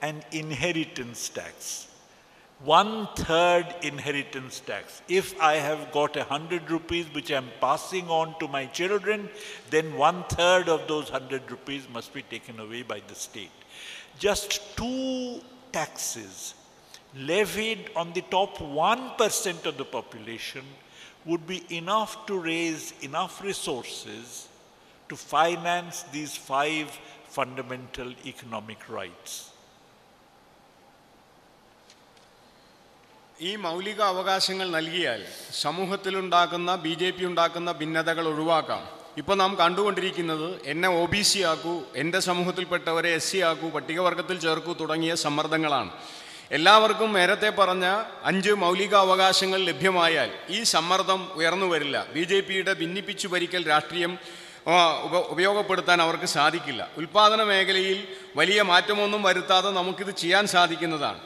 an inheritance tax. 1/3 inheritance tax. If I have got 100 rupees which I am passing on to my children, then 1/3 of those 100 rupees must be taken away by the state. Just 2 taxes levied on the top 1% of the population would be enough to raise enough resources to finance these 5 fundamental economic rights. ഈ മൗലിക അവകാശങ്ങൾ നൽകിയാൽ സമൂഹത്തിലുണ്ടാക്കുന്ന BJP ഉണ്ടാക്കുന്ന ഭിന്നതകൾ ഒഴിവാക്കാം. ഇപ്പോൾ നാം കണ്ടുകൊണ്ടിരിക്കുന്നത് എന്നെ OBC ആക്കൂ, എൻ്റെ സമൂഹത്തിൽപ്പെട്ടവരെ SC ആക്കൂ, പട്ടികവർഗത്തിൽ ചേർക്കൂ തുടങ്ങിയ സമ്മർദ്ദങ്ങളാണ്. എല്ലാവർക്കും നേരത്തെ പറഞ്ഞ 5 മൗലിക അവകാശങ്ങൾ ലഭ്യമായാൽ ഈ സമ്മർദ്ദം ഉയർന്നു വരില്ല. BJPയുടെ ഭിന്നിപ്പിച്ചു ഭരിക്കൽ രാഷ്ട്രീയം ഉപയോഗപ്പെടുത്താൻ അവർക്ക് സാധിക്കില്ല. ഉൽപ്പാദന മേഖലയിൽ വലിയ മാറ്റമൊന്നും വരുത്താതെ നമുക്കിത് ചെയ്യാൻ സാധിക്കുന്നതാണ്.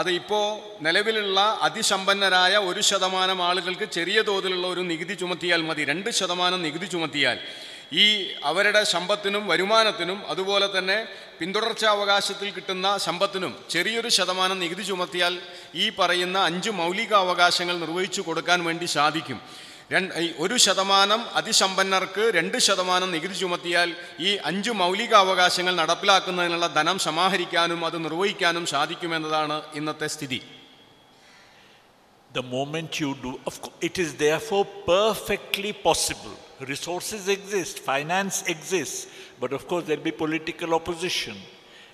അത് ഇപ്പോൾ നിലവിലുള്ള അതിസമ്പന്നരായ 1% ആളുകൾക്ക് ചെറിയ തോതിലുള്ള ഒരു നികുതി ചുമത്തിയാൽ മതി. 2% നികുതി ചുമത്തിയാൽ ഈ അവരുടെ സമ്പത്തിനും വരുമാനത്തിനും അതുപോലെ തന്നെ പിന്തുടർച്ചാവകാശത്തിൽ കിട്ടുന്ന സമ്പത്തിനും ചെറിയൊരു ശതമാനം നികുതി ചുമത്തിയാൽ ഈ പറയുന്ന 5 മൗലിക അവകാശങ്ങൾ നിർവഹിച്ചു കൊടുക്കാൻ വേണ്ടി സാധിക്കും. 1% അതിസമ്പന്നർക്ക് 2% നികുതി ചുമത്തിയാൽ ഈ 5 മൗലിക അവകാശങ്ങൾ നടപ്പിലാക്കുന്നതിനുള്ള ധനം സമാഹരിക്കാനും അത് നിർവഹിക്കാനും സാധിക്കുമെന്നതാണ് ഇന്നത്തെ സ്ഥിതി. The moment you do, it is therefore perfectly possible. Resources exist, finance exists, but of course there will be political opposition.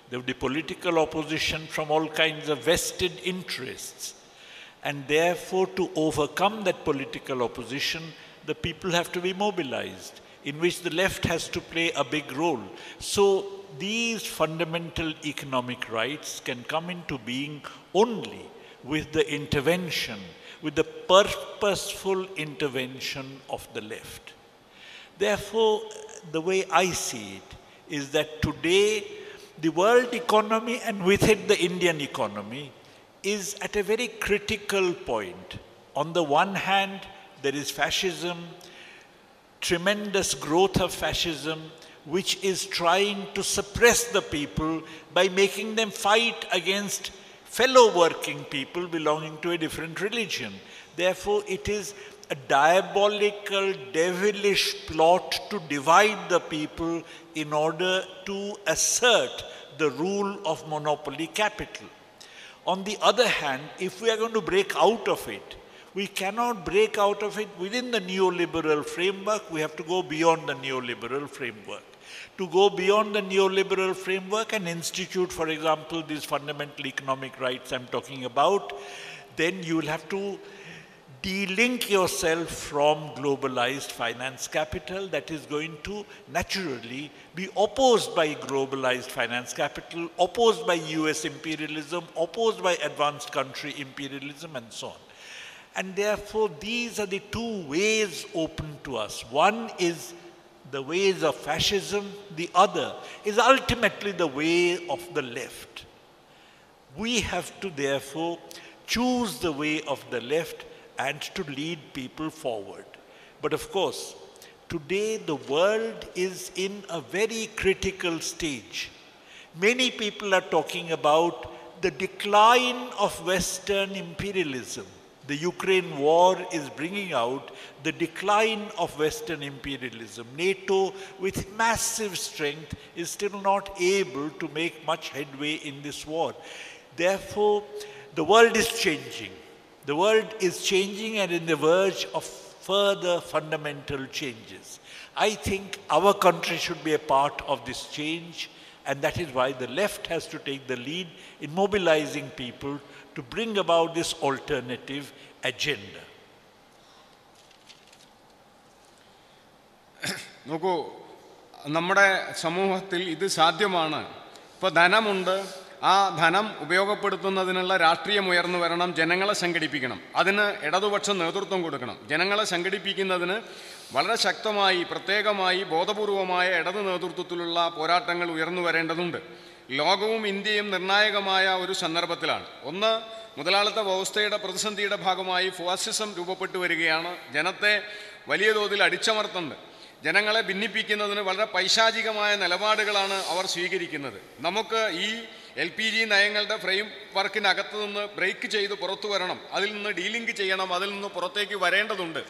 They have the political opposition from all kinds of vested interests. And therefore, to overcome that political opposition, the people have to be mobilized, in which the left has to play a big role. So these fundamental economic rights can come into being only with the intervention, with the purposeful intervention of the left. Therefore, the way I see it is that today the world economy, and with it the Indian economy, is at a very critical point. On the one hand, there is fascism, tremendous growth of fascism, which is trying to suppress the people by making them fight against fellow working people belonging to a different religion. Therefore, it is a diabolical, devilish plot to divide the people in order to assert the rule of monopoly capital. On the other hand, if we are going to break out of it, we cannot break out of it within the neoliberal framework. We have to go beyond the neoliberal framework. To go beyond the neoliberal framework and institute, for example, these fundamental economic rights I'm talking about, then you will have to de-link yourself from globalized finance capital that is going to naturally be opposed by globalized finance capital, opposed by US imperialism, opposed by advanced country imperialism, and so on. And therefore, these are the two ways open to us. One is the ways of fascism, the other is ultimately the way of the left. We have to therefore choose the way of the left and to lead people forward. But of course, today the world is in a very critical stage. Many people are talking about the decline of Western imperialism. The Ukraine war is bringing out the decline of Western imperialism. NATO, with massive strength, is still not able to make much headway in this war. Therefore, the world is changing. The world is changing and in the verge of further fundamental changes. I think our country should be a part of this change, and that is why the left has to take the lead in mobilizing people to bring about this alternative agenda. നോക്കൂ, നമ്മുടെ സമൂഹത്തിൽ ഇത് സാധ്യമാണ്. ഇപ്പോൾ ധനമുണ്ട്, ആ ധനം ഉപയോഗപ്പെടുത്തുന്നതിനുള്ള രാഷ്ട്രീയം ഉയർന്നു വരണം, ജനങ്ങളെ സംഘടിപ്പിക്കണം, അതിന് ഇടതുപക്ഷം നേതൃത്വം കൊടുക്കണം. ജനങ്ങളെ സംഘടിപ്പിക്കുന്നതിന് വളരെ ശക്തമായി, പ്രത്യേകമായി, ബോധപൂർവമായ ഇടതു നേതൃത്വത്തിലുള്ള പോരാട്ടങ്ങൾ ഉയർന്നു വരേണ്ടതുണ്ട്. ലോകവും ഇന്ത്യയും നിർണായകമായ ഒരു സന്ദർഭത്തിലാണ്. ഒന്ന്, മുതലാളിത്ത വ്യവസ്ഥയുടെ പ്രതിസന്ധിയുടെ ഭാഗമായി ഫാസിസം രൂപപ്പെട്ടു വരികയാണ്. ജനത്തെ വലിയ തോതിൽ അടിച്ചമർത്തുന്നുണ്ട്. ജനങ്ങളെ ഭിന്നിപ്പിക്കുന്നതിന് വളരെ പൈശാചികമായ നിലപാടുകളാണ് അവർ സ്വീകരിക്കുന്നത്. നമുക്ക് ഈ LPG നയങ്ങളുടെ ഫ്രെയിം വർക്കിനകത്ത് നിന്ന് ബ്രേക്ക് ചെയ്ത് പുറത്തു വരണം, അതിൽ നിന്ന് ഡീലിങ്ക് ചെയ്യണം, അതിൽ നിന്ന് പുറത്തേക്ക് വരേണ്ടതുണ്ട്.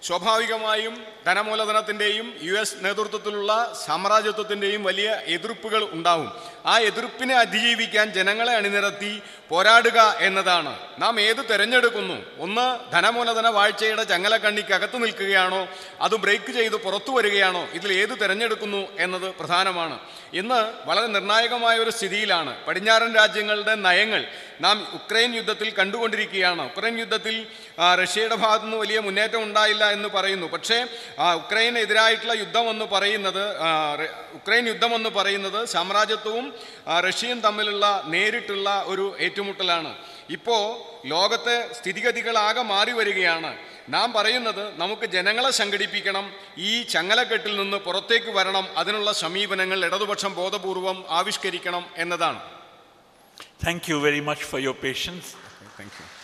സ്വാഭാവികമായും ധനമൂലധനത്തിൻ്റെയും US നേതൃത്വത്തിലുള്ള സാമ്രാജ്യത്വത്തിൻ്റെയും വലിയ എതിർപ്പുകൾ ഉണ്ടാവും. ആ എതിർപ്പിനെ അതിജീവിക്കാൻ ജനങ്ങളെ അണിനിരത്തി പോരാടുക എന്നതാണ്. നാം ഏത് തിരഞ്ഞെടുക്കുന്നു? ഒന്ന്, ധനമൂലധന വാഴ്ചയുടെ ചങ്ങലക്കണ്ണിക്കകത്ത് നിൽക്കുകയാണോ, അത് ബ്രേക്ക് ചെയ്ത് പുറത്തു വരികയാണോ? ഇതിൽ ഏത് തിരഞ്ഞെടുക്കുന്നു എന്നത് പ്രധാനമാണ്. ഇന്ന് വളരെ നിർണായകമായ ഒരു സ്ഥിതിയിലാണ്. പടിഞ്ഞാറൻ രാജ്യങ്ങളുടെ നയങ്ങൾ നാം ഉക്രൈൻ യുദ്ധത്തിൽ കണ്ടുകൊണ്ടിരിക്കുകയാണ്. ഉക്രൈൻ യുദ്ധത്തിൽ റഷ്യയുടെ ഭാഗത്തുനിന്ന് വലിയ മുന്നേറ്റം ഉണ്ടായില്ല എന്ന് പറയുന്നു. പക്ഷേ ഉക്രൈനെതിരായിട്ടുള്ള യുദ്ധമെന്ന് പറയുന്നത് സാമ്രാജ്യത്വവും റഷ്യയും തമ്മിലുള്ള നേരിട്ടുള്ള ഒരു ഏറ്റുമുട്ടലാണ്. ഇപ്പോൾ ലോകത്തെ സ്ഥിതിഗതികളാകെ മാറി വരികയാണ്. നാം പറയുന്നത് നമുക്ക് ജനങ്ങളെ സംഘടിപ്പിക്കണം, ഈ ചങ്ങലക്കെട്ടിൽ നിന്ന് പുറത്തേക്ക് വരണം, അതിനുള്ള സമീപനങ്ങൾ ഇടതുപക്ഷം ബോധപൂർവം ആവിഷ്കരിക്കണം എന്നതാണ്. Thank you very much for your patience. Thank you.